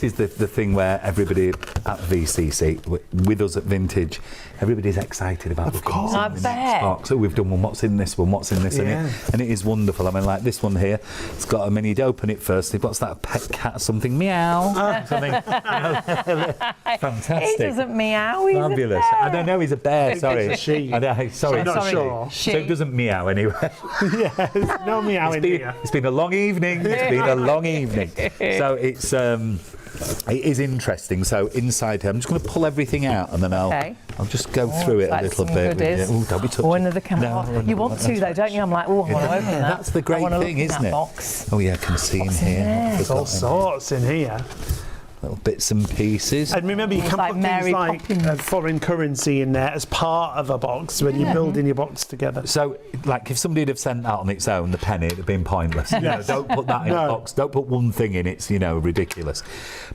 is the thing where everybody at VCC, with us at Vintage, everybody's excited about the things in the next box. So we've done one. What's in this one? What's in this? And it is wonderful. I mean, like this one here. It's got a mini. You'd open it first. What's that? A pet cat? Something meow. Something. Fantastic. He doesn't meow. He's Fabulous. a bear. I don't know. He's a bear. Sorry. It's a she. Sorry. I'm not sure. So it doesn't meow anyway. Yeah, there's no meow in here. It's been a long evening. It's been a long evening. So it is interesting. So inside here, I'm just going to pull everything out, and then I'll just go through it a little bit. Don't be touching. Oh, another camera. No, you want to though, don't you? I'm like, oh, I want to open that. That's the great thing, isn't it? Box. Oh yeah, I can see in here. There's all sorts in here. Little bits and pieces. And remember, you can like put Mary things like foreign currency in there as part of a box when you're building your box together. So, like, if somebody had have sent that on its own, the penny, it'd have been pointless. You know, don't put that in a box. Don't put one thing in. It's, you know, ridiculous.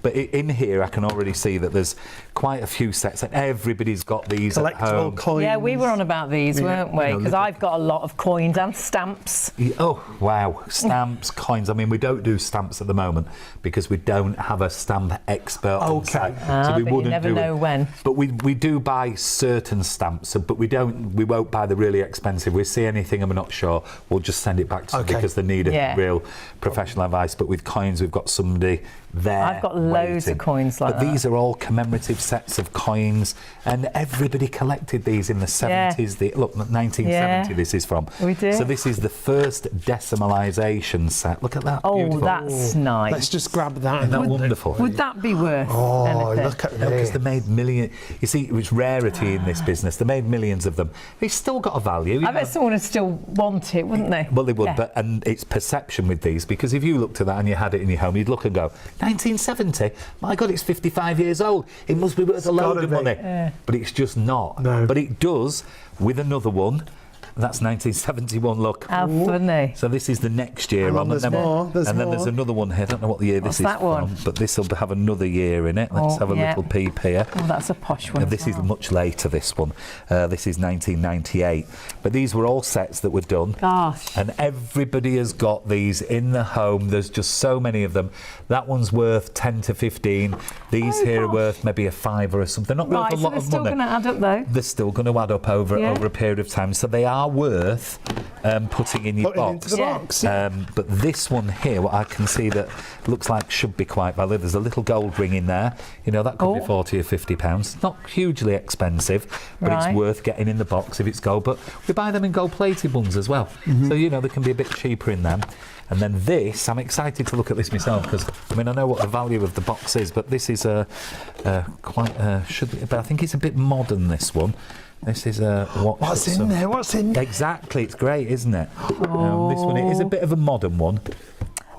But in here, I can already see that there's quite a few sets, and everybody's got these at home. Collectible coins. Yeah, we were on about these, weren't we? Because I've got a lot of coins and stamps. Oh, wow. Stamps, coins. I mean, we don't do stamps at the moment because we don't have a stamp expert on site. So we but wouldn't you never know when. But we do buy certain stamps, but we won't buy the really expensive. We see anything and we're not sure, we'll just send it back to them because they need a real professional advice. But with coins, we've got somebody there. I've got loads of coins like but that. These are all commemorative sets of coins, and everybody collected these in the 70s. Look, 1970 this is from. We do. So this is the first decimalisation set. Look at that. Oh, Beautiful. that's nice. Let's just grab that. Isn't that wonderful? Would that be worth anything? Look at No, because this. they made millions. You see, it was rarity in this business. They made millions of them. They've still got a value. I bet someone would still want it, wouldn't they? Well, they would, and it's perception with these, because if you looked at that and you had it in your home, you'd look and go, 1970? My God, it's 55 years old. It must be worth a load of money. But it's just not. No. But it does with another one. That's 1971, look. How funny. So this is the next year Hang on, on. there's more, there's and then more. there's another one here. I don't know what the year What's this is that one? from, but this will have another year in it. Let's have a little peep here. Oh, that's a posh one. This is much later, this one. This is 1998. But these were all sets that were done. Gosh. And everybody has got these in the home. There's just so many of them. That one's worth 10 to 15. These here are worth maybe a £5 or something. They're not worth a lot of money. They're still going to add up, though. They're still going to add up over a period of time. So they are worth putting in your box. Into the box. But this one here, what I can see that looks like should be quite valuable. There's a little gold ring in there. You know, that could be 40 or 50 pounds. Not hugely expensive, but it's worth getting in the box if it's gold. But we buy them in gold-plated ones as well. So, you know, they can be a bit cheaper in them. And then this, I'm excited to look at this myself, because, I mean, I know what the value of the box is, but this is but I think it's a bit modern, this one. This is a watch. What's in there? What's in there? Exactly, it's great, isn't it? This one, it is a bit of a modern one.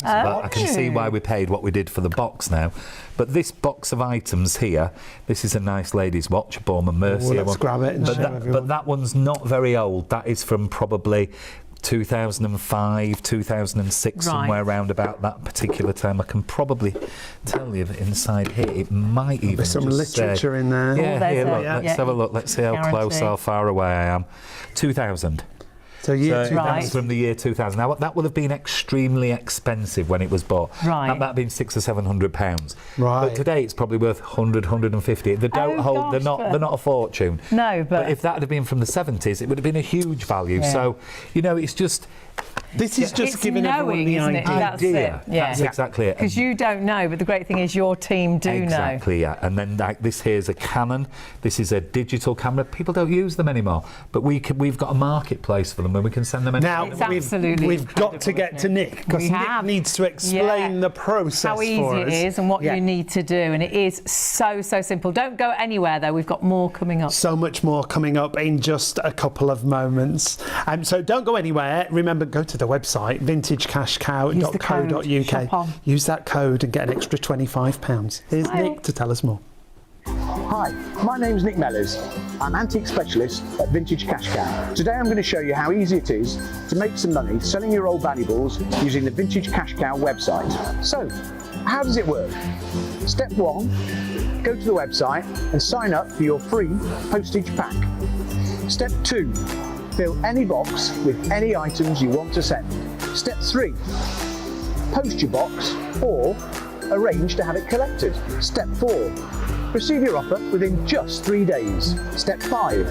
But I can see why we paid what we did for the box now. But this box of items here, this is a nice lady's watch, a Baume & Mercier let's one. grab it and show everyone. But that one's not very old. That is from probably 2005, 2006, somewhere around about that particular time. I can probably tell you that inside here it might even There's some just literature say, in there. Yeah, here, look, yeah. let's have a look. Let's see how close, how far away I am. 2000. So year So 2000. that's from the year 2000. Now that would have been extremely expensive when it was bought. Right. That might have been £600 or £700. Right. But today it's probably worth 100, 150. They don't hold. They're not a fortune. No, But if that had been from the 70s, it would have been a huge value. Yeah. So, you know, it's just. This is just It's giving everyone knowing, the isn't it? idea. That's it. Yeah. That's exactly it. Because you don't know, but the great thing is your team do know. Exactly, yeah. And then like, this here's a Canon. This is a digital camera. People don't use them anymore, but we've got a marketplace for them, and we can send them. Now It's we've got to get to Nick, because Nick needs to explain the process how easy for us. it is and what you need to do, and it is so simple. Don't go anywhere though. We've got more coming up. So much more coming up in just a couple of moments. So don't go anywhere. Remember, go to the website vintagecashcow.co.uk. Use that code and get an extra £25. Here's Nick to tell us more. Hi, my name's Nick Mellors. I'm antique specialist at Vintage Cash Cow. Today I'm going to show you how easy it is to make some money selling your old valuables using the Vintage Cash Cow website. So, how does it work? Step 1, go to the website and sign up for your free postage pack. Step 2, fill any box with any items you want to send. Step 3, post your box or arrange to have it collected. Step 4, receive your offer within just 3 days. Step 5,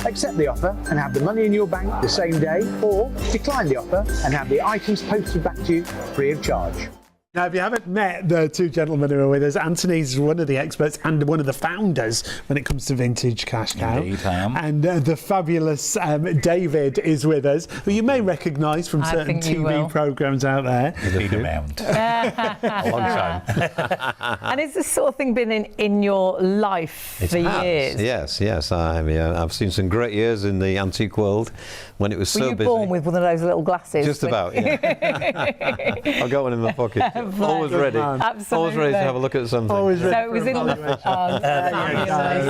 accept the offer and have the money in your bank the same day, or decline the offer and have the items posted back to you free of charge. Now, if you haven't met the two gentlemen who are with us, Anthony's one of the experts and one of the founders when it comes to Vintage Cash Cow. Indeed, I am. And the fabulous David is with us, who you may recognise from certain TV programmes out there. He's been around a long time. And it's this sort of thing been in your life for years? Yes. I've seen some great years in the antique world when it was so busy. Were you born with one of those little glasses? Just about, yeah. I've got one in my pocket. Always ready. Absolutely. Always ready to have a look at something. Always ready. So it was in the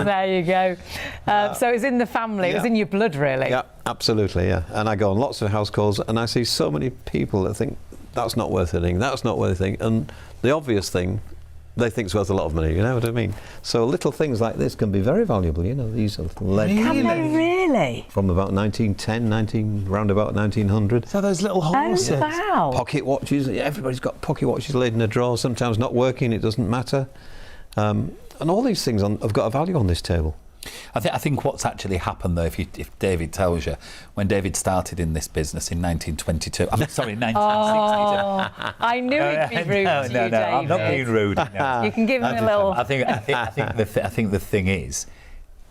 there you go. So it was in the family. It was in your blood, really. Yeah, absolutely. Yeah, and I go on lots of house calls, and I see so many people that think that's not worth anything. That's not worth anything, and the obvious thing they think is worth a lot of money. You know what I mean? So little things like this can be very valuable. You know, these are little lead. Can they really? From about 1910, round about 1900. So those little horses. Oh, wow. Pocket watches. Everybody's got pocket watches laid in a drawer. Sometimes not working. It doesn't matter. And all these things have got a value on this table. I think what's actually happened though, if David tells you, when David started in this business in 1922, I'm sorry, 1962. Oh, I knew it'd be rude to you, David. I'm not being rude. No. You can give him a little. I think the thing is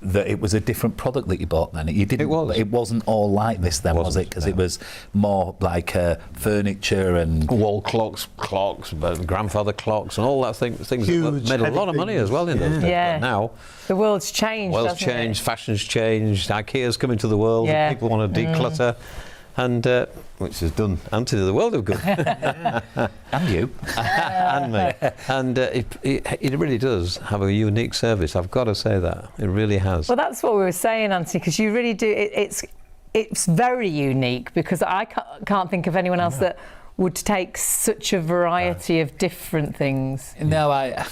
that it was a different product that you bought then. It wasn't all like this then, was it? Because it was more like furniture and wall clocks, grandfather clocks, and all that things Huge, that made a lot of money as well in those days. Yeah. But now The world's changed. Fashion's changed. IKEA's come into the world. Yeah. People want to declutter, and which has done Anthony the world of good. And you. And me. And it really does have a unique service. I've got to say that. It really has. Well, that's what we were saying, Anthony, because you really do. It's very unique, because I can't think of anyone else that would take such a variety of different things. No, I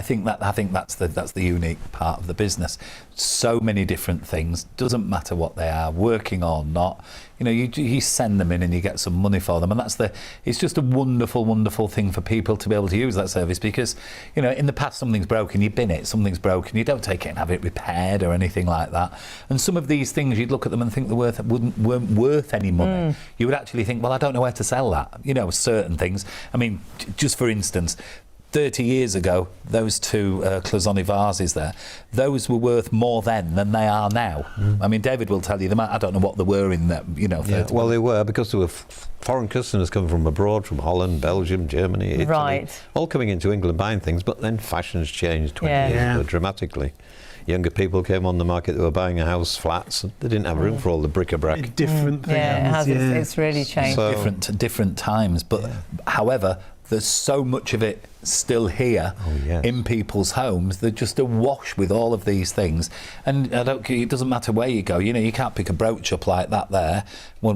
think that's the unique part of the business. So many different things, doesn't matter what they are, working or not. You know, you send them in and you get some money for them, and it's just a wonderful, wonderful thing for people to be able to use that service, because, you know, in the past something's broken, you bin it, something's broken, you don't take it and have it repaired or anything like that. And some of these things, you'd look at them and think weren't worth any money. You would actually think, well, I don't know where to sell that. You know, certain things. I mean, just for instance, 30 years ago, those two cloisonné vases there, those were worth more then than they are now. I mean, David will tell you them. I don't know what they were in that, you know. Yeah, well, they were, because there were foreign customers coming from abroad, from Holland, Belgium, Germany, Italy, all coming into England buying things, but then fashion's changed 20 years ago dramatically. Younger people came on the market that were buying house flats. They didn't have room for all the bric-a-brac. Different things. Yeah, it's really changed. So, different times, but however, there's so much of it still here in people's homes. They're just awash with all of these things, and it doesn't matter where you go. You know, you can't pick a brooch up like that there,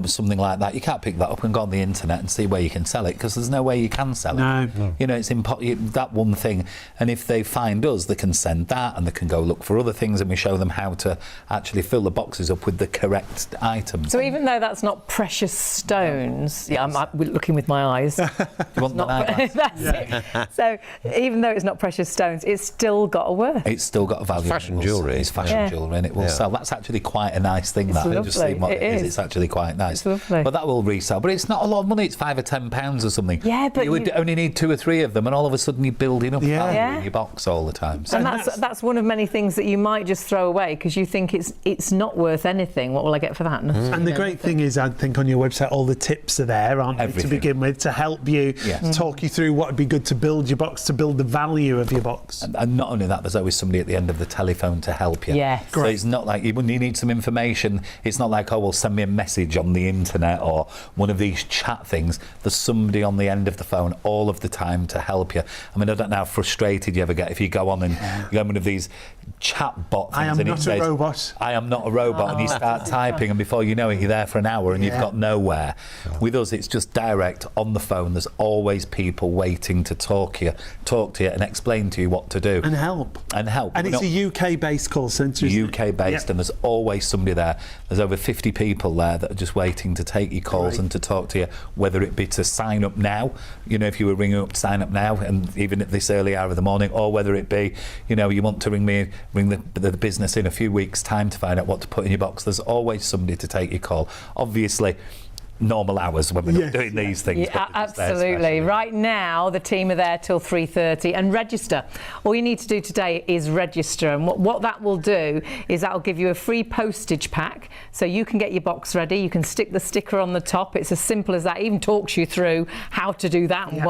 something like that. You can't pick that up and go on the internet and see where you can sell it, because there's no way you can sell it. No. You know, it's that one thing. And if they find us, they can send that, and they can go look for other things, and we show them how to actually fill the boxes up with the correct items. So even though that's not precious stones, I'm looking with my eyes. You want the eyeglass? That's it. So even though it's not precious stones, it's still got a worth. It's still got a value. Fashion jewellery. It's fashion jewellery, and it will sell. That's actually quite a nice thing. It's lovely. Just seeing what it is. It's actually quite nice. It's lovely. But that will resell. But it's not a lot of money. It's £5 or £10 or something. Yeah, but you would only need 2 or 3 of them, and all of a sudden you're building up value in your box all the time. So and that's one of many things that you might just throw away because you think it's not worth anything. What will I get for that? Nothing. And the great thing is, I think on your website all the tips are there, aren't they, to begin with, to help you, talk you through what would be good to build your box, to build the value of your box. And not only that, there's always somebody at the end of the telephone to help you. Yes. So it's not like when you need some information, it's not like, oh, well, send me a message on the internet or one of these chat things. There's somebody on the end of the phone all of the time to help you. I mean, I don't know how frustrated you ever get if you go on and you go on one of these chat bot things. I am not a robot. I am not a robot. And you start typing, and before you know it, you're there for an hour and you've got nowhere. With us, it's just direct on the phone. There's always people waiting to talk to you and explain to you what to do. And help. And it's a UK-based call centre, isn't it? UK-based, and there's always somebody there. There's over 50 people there that are just waiting to take your calls and to talk to you, whether it be to sign up now, you know, if you were ringing up to sign up now, and even at this early hour of the morning, or whether it be, you know, you want to ring the business in a few weeks' time to find out what to put in your box. There's always somebody to take your call. Obviously, normal hours when we're not doing these things. Yeah, absolutely. Right now, the team are there till 3:30 and register. All you need to do today is register, and what that will do is that'll give you a free postage pack, so you can get your box ready. You can stick the sticker on the top. It's as simple as that. It even talks you through how to do that and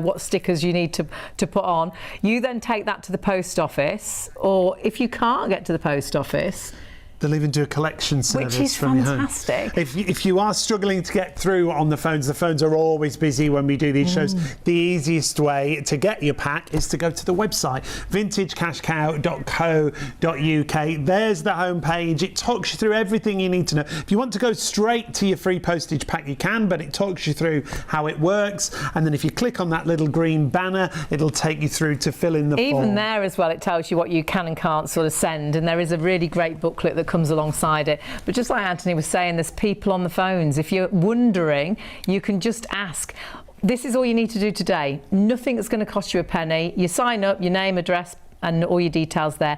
what stickers you need to put on. You then take that to the post office, or if you can't get to the post office, they'll even do a collection service, which is from fantastic. Your home. If you are struggling to get through on the phones are always busy when we do these shows. The easiest way to get your pack is to go to the website, vintagecashcow.co.uk. There's the homepage. It talks you through everything you need to know. If you want to go straight to your free postage pack, you can, but it talks you through how it works. And then if you click on that little green banner, it'll take you through to fill in the form. Even there as well, it tells you what you can and can't sort of send, and there is a really great booklet that comes alongside it. But just like Anthony was saying, there's people on the phones. If you're wondering, you can just ask. This is all you need to do today. Nothing that's going to cost you a penny. You sign up, your name, address, and all your details there.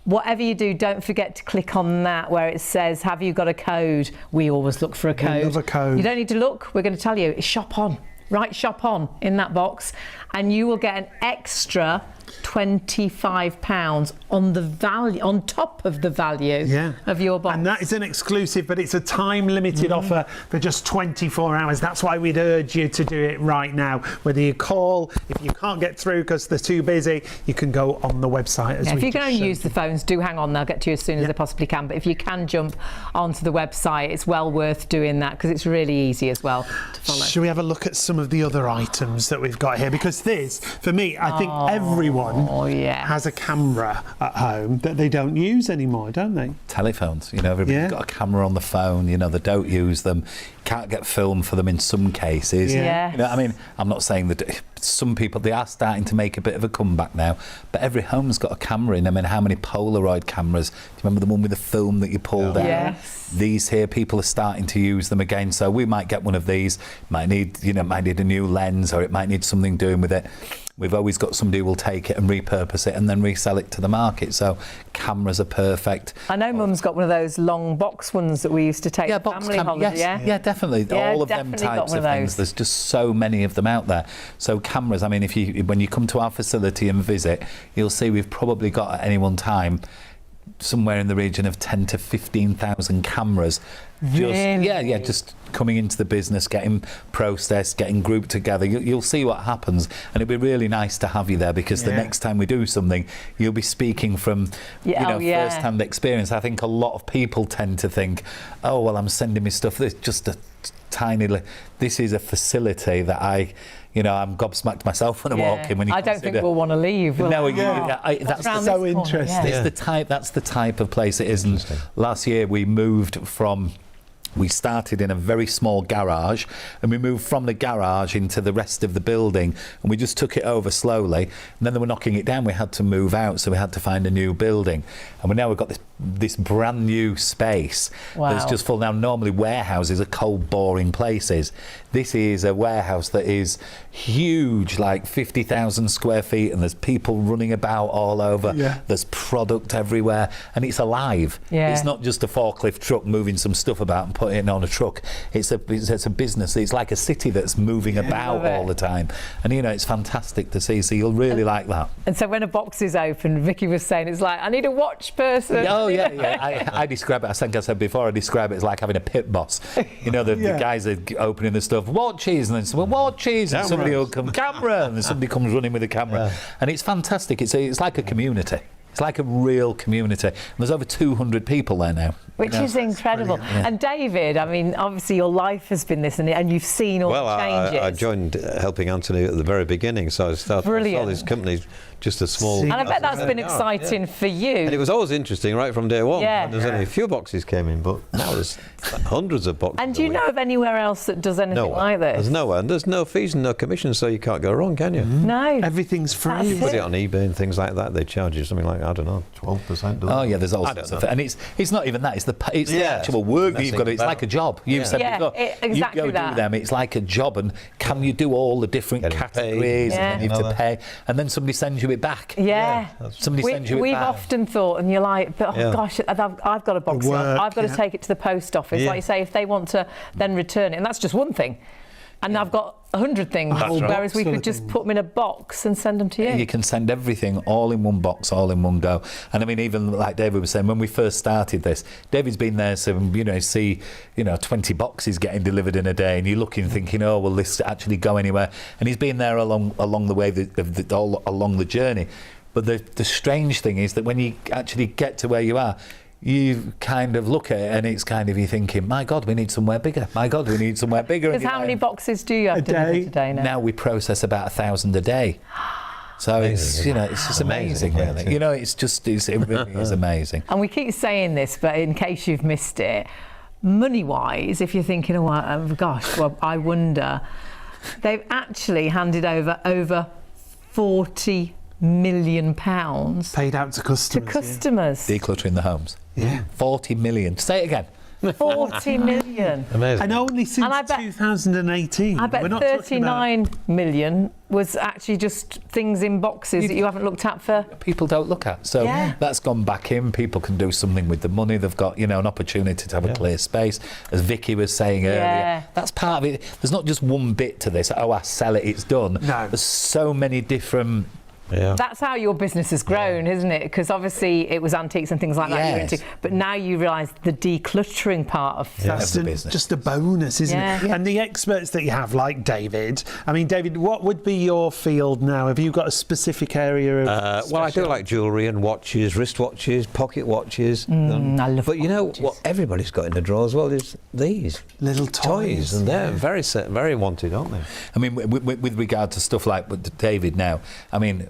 Whatever you do, don't forget to click on that where it says, have you got a code? We always look for a code. We love a code. You don't need to look. We're going to tell you. It's Shop On. Write Shop On in that box and you will get an extra £25 on the value, on top of the value of your box. And that is an exclusive, but it's a time-limited offer for just 24 hours. That's why we'd urge you to do it right now. Whether you call, if you can't get through because they're too busy, you can go on the website. If you can use the phones, do hang on. They'll get to you as soon as they possibly can. But if you can jump onto the website, it's well worth doing that because it's really easy as well to follow. Should we have a look at some of the other items that we've got here? Because this, for me, I think everyone has a camera at home that they don't use anymore, don't they? Telephones, you know, everybody's got a camera on the phone, you know, they don't use them, can't get film for them in some cases. You know, I mean, I'm not saying that some people, they are starting to make a bit of a comeback now, but every home's got a camera in them. I mean, how many Polaroid cameras? Do you remember the one with the film that you pulled out? Yes. These here, people are starting to use them again, so we might get one of these, might need a new lens, or it might need something doing with it. We've always got somebody who will take it and repurpose it and then resell it to the market. So cameras are perfect. I know Mum's got one of those long box ones that we used to take for family holidays. Yeah, definitely. All of them types of things. There's just so many of them out there. So cameras, I mean, when you come to our facility and visit, you'll see we've probably got at any one time somewhere in the region of 10 to 15,000 cameras. Just coming into the business, getting processed, getting grouped together. You'll see what happens, and it'd be really nice to have you there because the next time we do something, you'll be speaking from first-hand experience. I think a lot of people tend to think, oh, well, I'm sending me stuff. There's just a tiny... This is a facility that I'm gobsmacked myself when I walk in. When I don't think we'll want to leave. That's so interesting. That's the type of place it is. And last year we started in a very small garage, and we moved from the garage into the rest of the building, and we just took it over slowly, and then they were knocking it down. We had to move out, so we had to find a new building, and we've got this brand new space that's just full. Now normally warehouses are cold, boring places. This is a warehouse that is huge, like 50,000 square feet, and there's people running about all over. There's product everywhere, and it's alive. It's not just a forklift truck moving some stuff about and putting it on a truck. It's a business. It's like a city that's moving about all the time, and it's fantastic to see. So you'll really like that. And so when a box is open, Vicky was saying, it's like, I need a watch person. I describe it. I think I said before. I describe it as like having a pit boss. The guys are opening the stuff. Watches, and then someone watches, and somebody will come camera, and then somebody comes running with a camera, and it's fantastic. It's like a community. It's like a real community. And there's over 200 people there now. Which is incredible. And David, I mean, obviously your life has been this, and you've seen all the changes. I joined helping Anthony at the very beginning, so I saw this company just a small... And I bet that's been exciting for you. And it was always interesting right from day one. There's only a few boxes came in, but now there's hundreds of boxes. And do you know of anywhere else that does anything like this? There's nowhere. And there's no fees and no commissions, so you can't go wrong, can you? No. Everything's free. You put it on eBay and things like that, they charge you something like, I don't know, 12%. Oh, yeah, there's all sorts of it. And it's not even that. It's the actual work that you've got to... It's like a job. You've said before. Exactly you go do them. It's like a job. And can you do all the different categories? And you have to pay. And then somebody sends you it back. Somebody sends you it back. We've often thought, and you're like, but gosh, I've got a box. I've got to take it to the post office. Like you say, if they want to then return it, and that's just one thing. And I've got 100 things, whereas we could just put them in a box and send them to you. You can send everything all in one box, all in one go. And I mean, even like David was saying, when we first started this, David's been there, so see 20 boxes getting delivered in a day, and you're looking, thinking, oh, will this actually go anywhere? And he's been there along the way, all along the journey. But the strange thing is that when you actually get to where you are, you kind of look at it, and it's kind of, you're thinking, my God, we need somewhere bigger. My God, we need somewhere bigger. Because how many boxes do you have to deliver today now? Now we process about 1,000 a day. So it's just amazing, really. It really is amazing. And we keep saying this, but in case you've missed it, money-wise, if you're thinking, oh gosh, well, I wonder, they've actually handed over 40 million pounds paid out to customers. Decluttering the homes. 40 million. Say it again. 40 million. Amazing. And only since And I bet- 2018. I bet We're not talking 39 million was actually just things in boxes that you haven't looked at for. People don't look at. So Yeah. that's gone back in. People can do something with the money. They've got, an opportunity to have a clear space. As Vicky was saying earlier, that's part of it. There's not just one bit to this. Oh, I sell it, it's done. No. There's so many different. Yeah. That's how your business has grown, isn't it? Because obviously it was antiques and things like that you were Yes. into, but now you realise the decluttering part of That's the business. just a bonus, isn't it? Yeah. And the experts that you have, like David. I mean, David, what would be your field now? Have you got a specific area of? Well, I do like jewellery and watches, wristwatches, pocket watches. I love But you know watches. what everybody's got in the drawer as well is these Little toys. and they're very wanted, aren't they? I mean, with regard to stuff like with David now, I mean,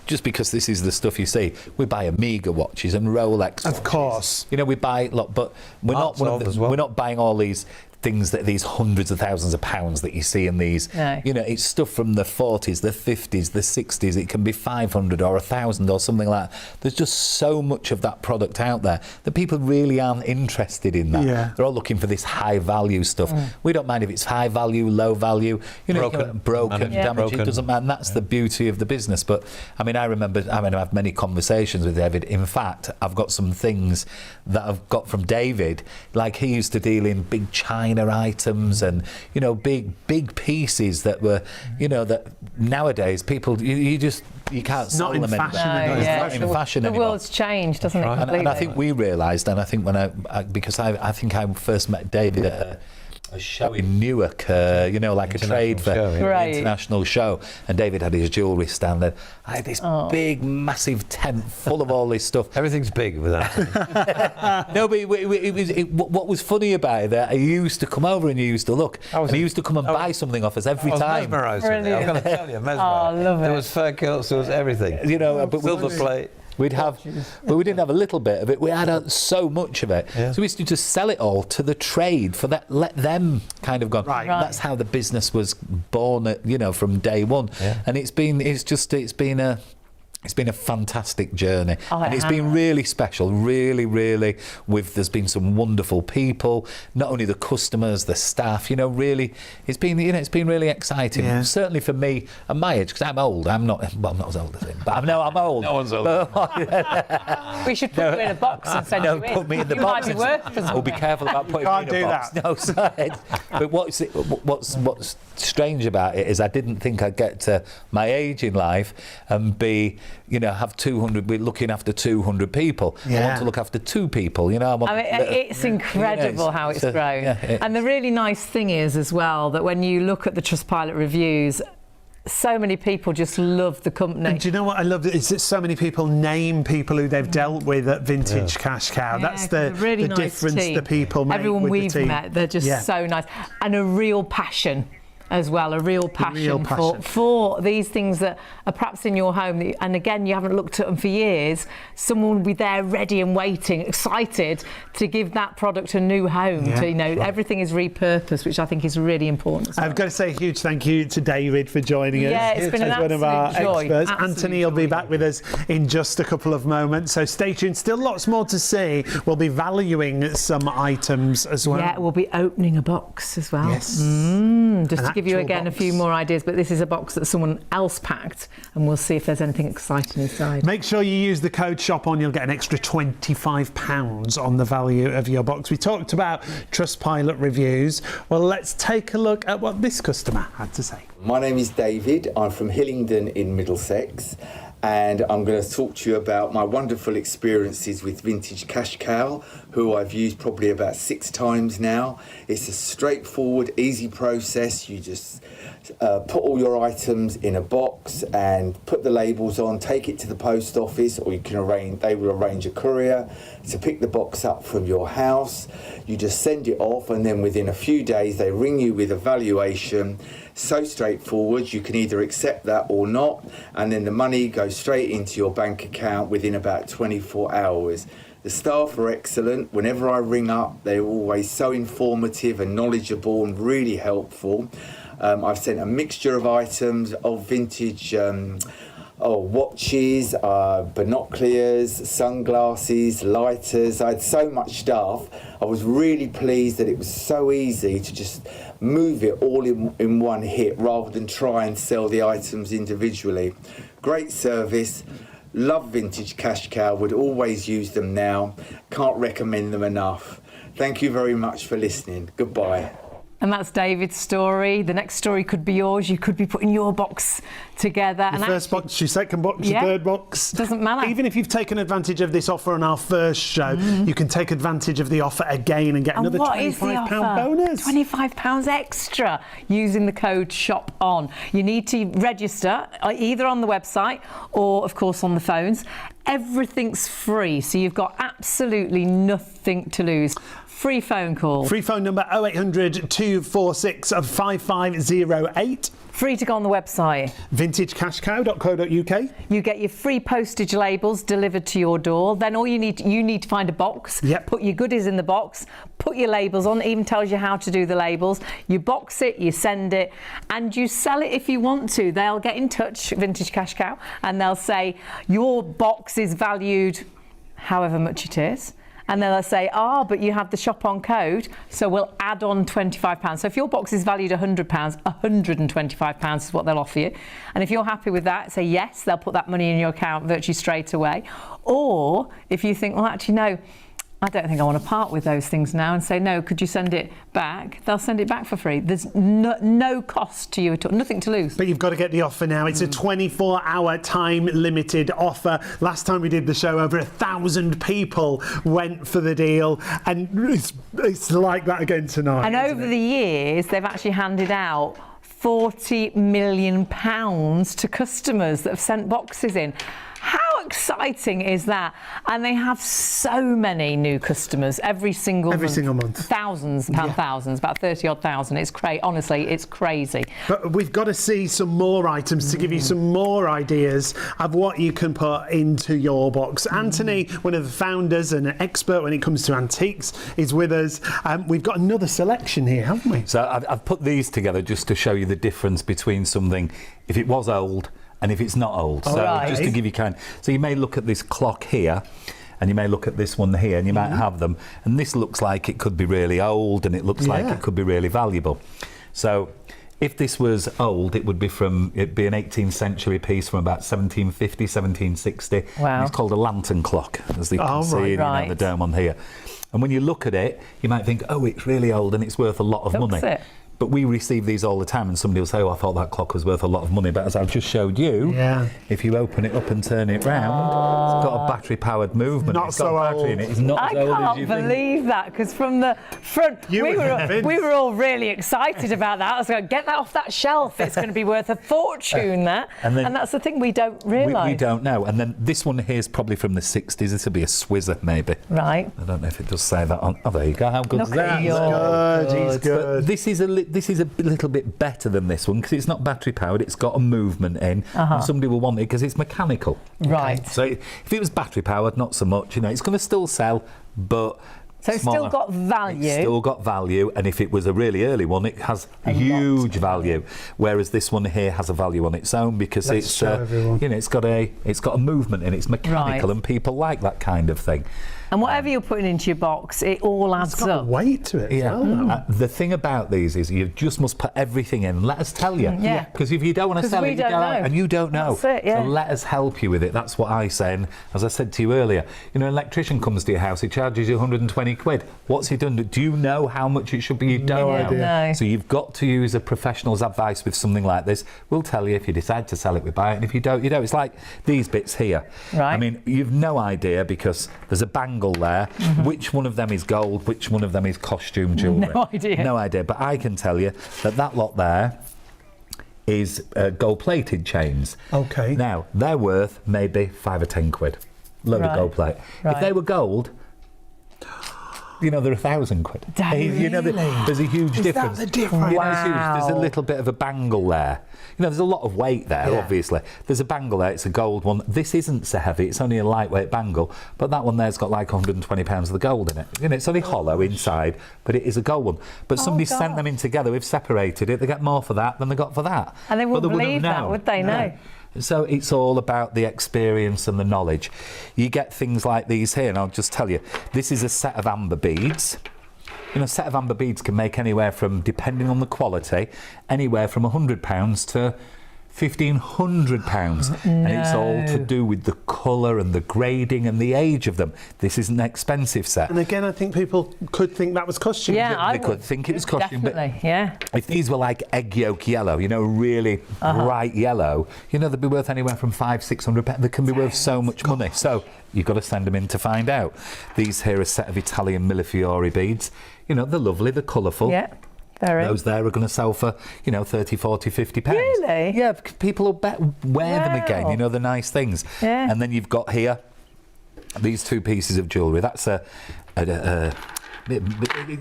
just because this is the stuff you see, we buy Amiga watches and Rolex. Of course. We buy, but we're Art's old as well. we're not buying all these things these hundreds of thousands of pounds that you see in these. No. It's stuff from the 40s, the 50s, the 60s. It can be 500 or 1,000 or something like that. There's just so much of that product out there that people really aren't interested in that. Yeah. They're all looking for this high value stuff. We don't mind if it's high value, low value, broken, Yeah. damaged. Broken. It doesn't matter. And that's the beauty of the business. But I mean, I've had many conversations with David. In fact, I've got some things that I've got from David, like he used to deal in big China items and big pieces that were that nowadays people you can't sell not in them fashion anymore. anymore. It's yeah. not in fashion The anymore. world's changed, doesn't it? Right. And I completely? think we realised, and I think because I think I first met David at a show in Newark, like a trade fair, show, yeah. Right. international show, and David had his jewellery stand there. I had this big, massive tent full of all this stuff. Everything's big with that. No, but what was funny about it, that he used to come over and he used to look, and he used to come and buy something off us every time. Mesmerised with it. I'm going to tell you, mesmerised. Oh, love There it. was fur kilts, there was everything. But Silver plate. We'd have, but we didn't have a little bit of it. We had so much of it. Yeah. So we used to just sell it all to the trade for that. Let them kind of go. Right. That's how the business was born. From day one. Yeah. And it's been a fantastic journey, Oh, and it's been really special. Really, there's been some wonderful people. Not only the customers, the staff. Really, it's been really exciting. Yeah. Certainly for me and my age, because I'm old. I'm not as old as him, but I'm old. No one's old. We should put you in a box and send you in. Put me in the you box. might be worth for Oh, be careful about putting can't me in a do box. that. No, sorry. But what's strange about it is I didn't think I'd get to my age in life and be, have 200. We're looking after 200 people. I Yeah. want to look after 2 people. It's incredible how it's grown. And the really nice thing is as well that when you look at the Trustpilot reviews, so many people just love the company. And do you know what I love? Is that so many people name people who they've dealt with at Vintage Cash Cow. Yeah, That's 'cause the really the nice difference team. the people make Everyone with we've the team. met, they're just Yeah. so nice. And a real passion as well, a real passion, passion. for these things that are perhaps in your home. And again, you haven't looked at them for years. Someone will be there ready and waiting, excited to give that product a new home. Yeah. Everything is repurposed, which I think is really important. as I've well. got to say a huge thank you to David for joining us. Yeah, it's been an as one of our absolute joy. experts. Absolute Anthony will be joy. back with us in just a couple of moments, so stay tuned. Still lots more to see. We'll be valuing some items as well. Yeah, we'll be opening a box as well. Yes. Just An to give you actual again a box. few more ideas, but this is a box that someone else packed, and we'll see if there's anything exciting inside. Make sure you use the code SHOPON. You'll get an extra £25 on the value of your box. We talked about Trustpilot reviews. Well, let's take a look at what this customer had to say. My name is David. I'm from Hillingdon in Middlesex, and I'm going to talk to you about my wonderful experiences with Vintage Cash Cow, who I've used probably about 6 times now. It's a straightforward, easy process. You just put all your items in a box and put the labels on, take it to the post office, or they will arrange a courier to pick the box up from your house. You just send it off, and then within a few days they ring you with a valuation. So straightforward, you can either accept that or not, and then the money goes straight into your bank account within about 24 hours. The staff are excellent. Whenever I ring up, they're always so informative and knowledgeable and really helpful. I've sent a mixture of items of vintage watches, binoculars, sunglasses, lighters. I had so much stuff. I was really pleased that it was so easy to just move it all in one hit rather than try and sell the items individually. Great service. Love Vintage Cash Cow, would always use them now. Can't recommend them enough. Thank you very much for listening. Goodbye. And that's David's story. The next story could be yours. You could be putting your box together. Your first box, your second box, your third box. Doesn't matter. Even if you've taken advantage of this offer on our first show, you can take advantage of the offer again and get another £25 bonus. £25 extra using the code SHOPON. You need to register either on the website or, of course, on the phones. Everything's free, so you've got absolutely nothing to lose. Free phone call. Free phone number 0800 246 5508. Free to go on the website. vintagecashcow.co.uk. You get your free postage labels delivered to your door. Then all you need to find a box. Put your goodies in the box. Put your labels on. It even tells you how to do the labels. You box it, you send it, and you sell it if you want to. They'll get in touch, Vintage Cash Cow, and they'll say your box is valued however much it is. And then they'll say, but you have the shop on code, so we'll add on £25. So if your box is valued £100, £125 is what they'll offer you. And if you're happy with that, say yes, they'll put that money in your account virtually straight away. Or if you think, well, actually, no, I don't think I want to part with those things now, and say, no, could you send it back? They'll send it back for free. There's no cost to you at all, nothing to lose. But you've got to get the offer now. It's a 24-hour time-limited offer. Last time we did the show, over 1,000 people went for the deal, and it's like that again tonight. And over the years, they've actually handed out £40 million to customers that have sent boxes in. How exciting is that? And they have so many new customers every single month. Thousands, thousands, about 30-odd thousand. It's crazy. Honestly, it's crazy. But we've got to see some more items to give you some more ideas of what you can put into your box. Anthony, one of the founders and an expert when it comes to antiques, is with us. We've got another selection here, haven't we? So I've put these together just to show you the difference between something, if it was old, and if it's not old. So just to give you so you may look at this clock here, and you may look at this one here, and you might have them, and this looks like it could be really old, and it looks like it could be really valuable. So if this was old, it'd be an 18th century piece from about 1750, 1760. Wow. And it's called a lantern clock, as you can see in the dome on here. And when you look at it, you might think, it's really old and it's worth a lot of money. But we receive these all the time, and somebody will say, I thought that clock was worth a lot of money. But as I've just showed you, if you open it up and turn it round, it's got a battery-powered movement. Not it's so got a battery old. in it. It's not as old as you think. I can't believe that, because from the front, we were all really excited about that. I was going, get that off that shelf. It's going to be worth a fortune there. And that's the thing we don't realise. We don't know. And then this one here is probably from the 60s. This will be a Swizzer, maybe. Right. I don't know if it does say that on. Oh, there you go. How good is that? He's good. But this is a little bit better than this one, because it's not battery powered. It's got a movement in, and somebody will want it because it's mechanical. Right. So if it was battery powered, not so much. It's going to still sell, but so it's still got value. It's still got value, and if it was a really early one, it has a huge value. Whereas this one here has a value on its own, because it's got a movement in it. It's mechanical, and people like that kind of thing. And whatever you're putting into your box, it all adds up. It's got weight to it. The thing about these is you just must put everything in. Let us tell you. Because if you don't want to sell it, you don't know. And you don't know. That's it, So let us help you with it. That's what I say. And as I said to you earlier, an electrician comes to your house, he charges you 120 quid. What's he done? Do you know how much it should be? You don't know. No. So you've got to use a professional's advice with something like this. We'll tell you if you decide to sell it, we buy it. And if you don't, you don't. It's like these bits here. Right. I mean, you've no idea, because there's a bangle there. Which one of them is gold, which one of them is costume jewellery? No idea. No idea, but I can tell you that lot there is gold-plated chains. Okay. Now, they're worth maybe 5 or 10 quid. Load of gold plate. If they were gold, they're 1,000 quid. There's a huge difference. Is that the difference? Wow. There's a little bit of a bangle there. There's a lot of weight there, obviously. There's a bangle there, it's a gold one. This isn't so heavy, it's only a lightweight bangle, but that one there's got like 120 pounds of the gold in it. It's only hollow inside, but it is a gold one. But somebody sent them in together, we've separated it, they get more for that than they got for that. And they wouldn't believe that, would they? No. So it's all about the experience and the knowledge. You get things like these here, and I'll just tell you, this is a set of amber beads. You know, a set of amber beads can make anywhere from, depending on the quality, anywhere from £100 to £1,500, and it's all to do with the colour and the grading and the age of them. This is an expensive set. And again, I think people could think that was costume. Yeah, they could think it was costume, definitely, yeah. If these were like egg yolk yellow, you know, really bright yellow, you know, they'd be worth anywhere from £500–600. They can be worth so much money. So you've got to send them in to find out. These here are a set of Italian Millefiori beads. You know, they're lovely, they're colourful. Yeah. Very. Those there are going to sell for, you know, £30, £40, £50. Really? Yeah, people will wear them again, you know, the nice things. Yeah. And then you've got here these two pieces of jewellery. That's you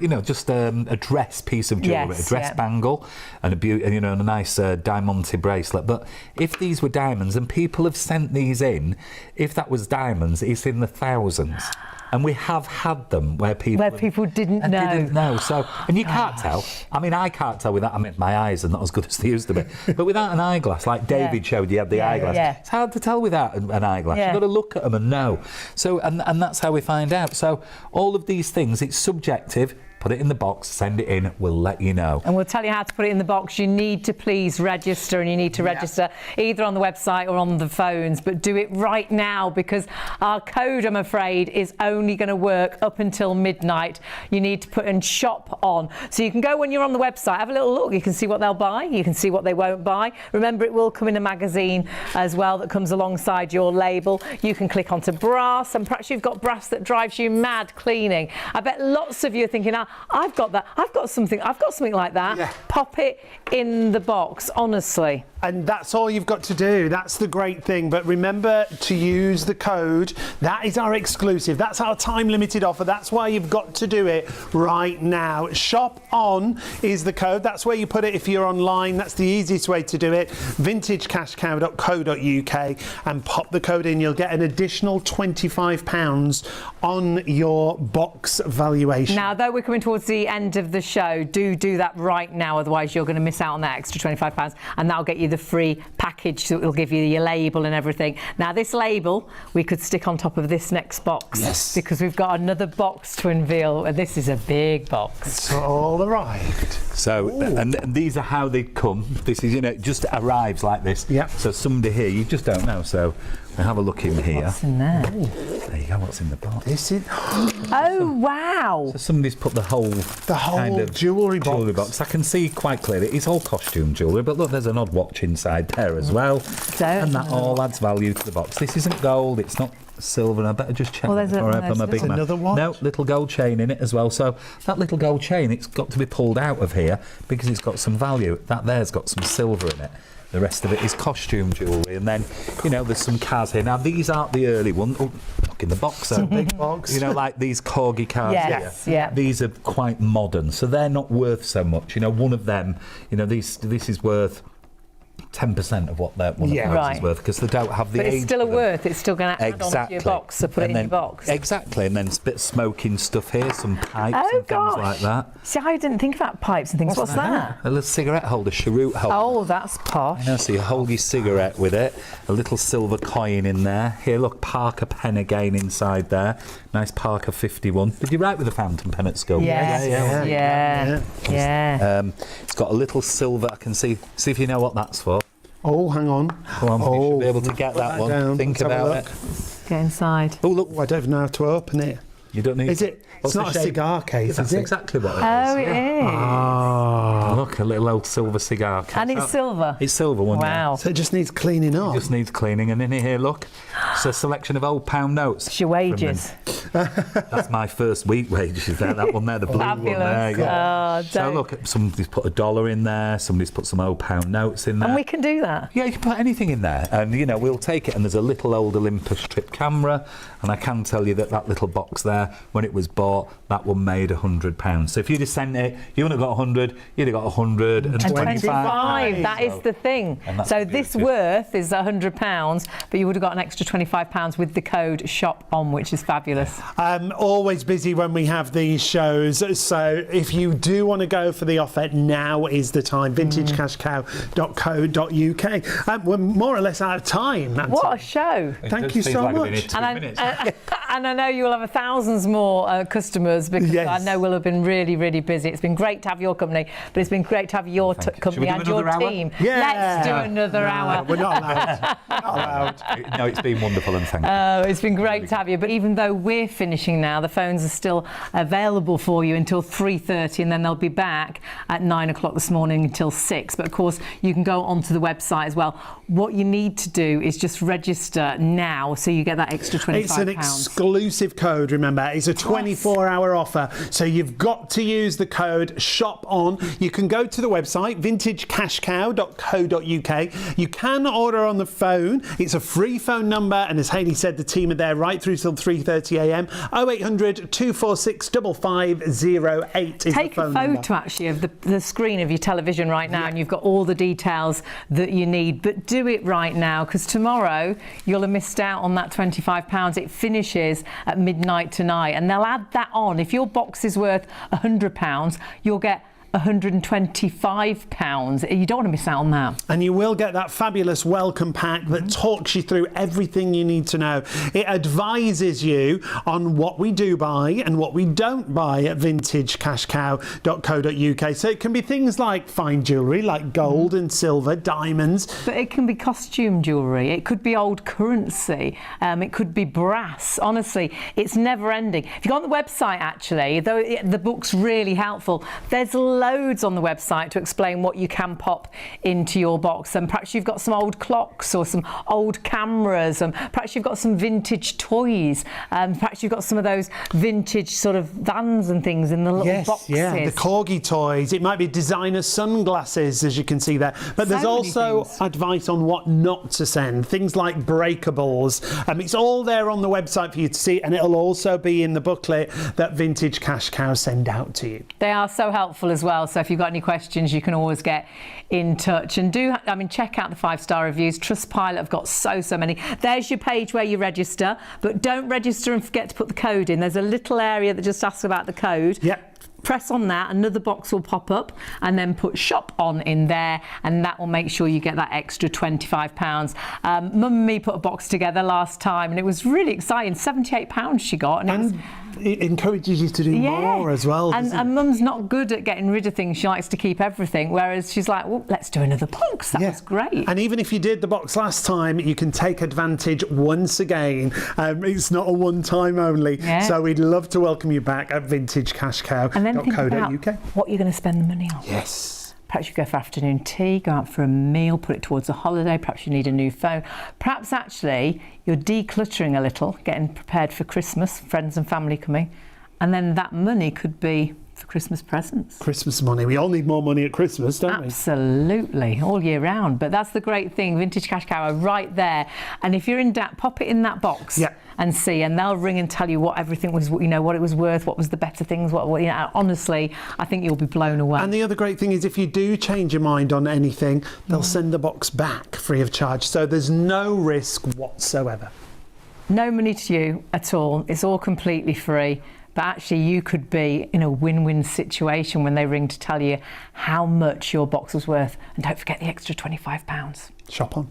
know, just a dress piece of jewellery, Yes, a dress bangle, and you know, a nice diamante bracelet. But if these were diamonds, and people have sent these in, if that was diamonds, it's in the thousands. And we have had them where people didn't know. Didn't know. So, and you can't tell. I mean, I can't tell without. I mean, my eyes are not as good as they used to be. But without an eyeglass, like David showed, you had the eyeglass. Yeah. It's hard to tell without an eyeglass. Yeah. You've got to look at them and know. So, and that's how we find out. So, all of these things, it's subjective. Put it in the box, send it in, we'll let you know. And we'll tell you how to put it in the box. You need to please register, and you need to register either on the website or on the phones, but do it right now, because our code, I'm afraid, is only going to work up until midnight. You need to put in shop on. So you can go when you're on the website, have a little look. You can see what they'll buy. You can see what they won't buy. Remember, it will come in a magazine as well that comes alongside your label. You can click onto brass, and perhaps you've got brass that drives you mad cleaning. I bet lots of you are thinking, I've got that. I've got something like that. Yeah. Pop it in the box, honestly. And that's all you've got to do. That's the great thing. But remember to use the code. That is our exclusive. That's our time-limited offer. That's why you've got to do it right now. Shop on is the code. That's where you put it if you're online. That's the easiest way to do it. vintagecashcow.co.uk, and pop the code in. You'll get an additional £25 on your box valuation. Now, though we're coming towards the end of the show, do that right now. Otherwise, you're going to miss out on that extra £25, and that'll get you the free package that will give you your label and everything. Now, this label we could stick on top of this next box. Yes. Because we've got another box to unveil. This is a big box. It's all arrived. So, and these are how they come. This is, you know, it just arrives like this. Yep. So somebody here, you just don't know. So we'll have a look in here. What's in there? There you go, what's in the box. This is... Oh, wow. So somebody's put the whole kind of jewellery box. I can see quite clearly it's all costume jewellery, but look, there's an odd watch inside there as well. And that all adds value to the box. This isn't gold, it's not silver, and I better just check before I put my big man. Another watch? No, little gold chain in it as well. So that little gold chain, it's got to be pulled out of here because it's got some value. That there's got some silver in it. The rest of it is costume jewellery, and then, you know, there's some cars here. Now, these aren't the early ones. Oh, look in the box, though. Big box. You know, like these corgi cars Yes, here. yeah. These are quite modern, so they're not worth so much. You know, one of them, you know, this is worth 10% of what that one of those is worth, because they don't have the But age. it's still a worth. It's still going to add on to your box, so put it in your box. Exactly, and then a bit of smoking stuff here, some pipes and things like that. See, I didn't think about pipes and things. What's that? A little cigarette holder, cheroot holder. Oh, that's posh. I know, so you hold your cigarette with it. A little silver coin in there. Here, look, Parker pen again inside there. Nice Parker 51. Did you write with a fountain pen at school? Yeah. It's got a little silver. I can see if you know what that's for. Oh, hang on. Come on, you should be able to get that one. Down. Think Let's have a about it. Get inside. Oh, look, I don't even know how to open it. You don't need. Is it? It's not a cigar case, That's is it? exactly what it is. Oh, it is. Ah. Look, a little old silver cigar case. And it's silver. It's silver one. Wow. So it just needs cleaning up. It just needs cleaning, and in here, look, it's a selection of old pound notes. It's your wages. That's my first week wages there. That one there, the blue Fabulous. one there. Yeah. Oh, So look, somebody's put $1 in there. Somebody's put some old pound notes in there. And we can do that. Yeah, you can put anything in there, and you know we'll take it. And there's a little old Olympus strip camera, and I can tell you that little box there, when it was bought, that one made £100. So if you'd have sent it, you wouldn't have got 100. You'd have got 125. That is the thing. So this worth is £100, but you would have got an extra £25 £25 with the code ShopOn, which is fabulous. Always busy when we have these shows, so if you do want to go for the offer, now is the time. vintagecashcow.co.uk. We're more or less out of time. What a show. Thank you so much. And I know you'll have thousands more customers, because I know we'll have been really, really busy. It's been great to have your company, but it's been great to have your company and your team. Yeah. Let's do another hour. We're not allowed. Not allowed. No, it's been wonderful, and thank you. It's been great to have you. But even though we're finishing now, the phones are still available for you until 3:30, and then they'll be back at 9 o'clock this morning until 6. But of course, you can go onto the website as well. What you need to do is just register now, so you get that extra £25. It's an exclusive code, remember. It's a 24-hour offer, so you've got to use the code ShopOn. You can go to the website, vintagecashcow.co.uk. You can order on the phone. It's a free phone number, and as Hayley said, the team are there right through till 3:30 a.m. 0800 246 5508 is Take the phone a photo number. actually of the screen of your television right now, and you've got all the details that you need. But do it right now, because tomorrow you'll have missed out on that £25. It finishes at midnight tonight, and they'll add that on. If your box is worth £100, you'll get £125. You don't want to miss out on that. And you will get that fabulous welcome pack that talks you through everything you need to know. It advises you on what we do buy and what we don't buy at vintagecashcow.co.uk. So it can be things like fine jewellery, like gold and silver, diamonds. But it can be costume jewellery. It could be old currency. It could be brass. Honestly, it's never ending. If you go on the website, actually, though the book's really helpful, there's loads on the website to explain what you can pop into your box. And perhaps you've got some old clocks or some old cameras, and perhaps you've got some vintage toys, perhaps you've got some of those vintage sort of vans and things in the little boxes. Yeah, the corgi toys. It might be designer sunglasses, as you can see there. But there's also advice on what not to send, things like breakables. It's all there on the website for you to see, and it'll also be in the booklet that Vintage Cash Cow send out to you. They are so helpful as well. So if you've got any questions, you can always get in touch. And check out the 5-star reviews. Trustpilot have got so many. There's your page where you register, but don't register and forget to put the code in. There's a little area that just asks about the code. Yep. Press on that, another box will pop up, and then put Shop On in there, and that will make sure you get that extra £25. Mum and me put a box together last time, and it was really exciting. £78 she got, and it encourages you to do more as well. And Mum's not good at getting rid of things. She likes to keep everything, whereas she's like, well, let's do another box. That was great. And even if you did the box last time, you can take advantage once again. It's not a one-time only. So we'd love to welcome you back at vintagecashcow.co.uk. And then think about what you're going to spend the money on. Yes. Perhaps you go for afternoon tea, go out for a meal, put it towards a holiday. Perhaps you need a new phone. Perhaps actually you're decluttering a little, getting prepared for Christmas, friends and family coming, and then that money could be for Christmas presents. Christmas money. We all need more money at Christmas, don't we? Absolutely, all year round. But that's the great thing. Vintage Cash Cow are right there. And if you're in doubt, pop it in that box and see, and they'll ring and tell you what everything was, what it was worth, what was the better things, honestly, I think you'll be blown away. And the other great thing is if you do change your mind on anything, they'll send the box back free of charge. So there's no risk whatsoever. No money to you at all. It's all completely free. But actually you could be in a win-win situation when they ring to tell you how much your box was worth. And don't forget the extra £25. Shop on.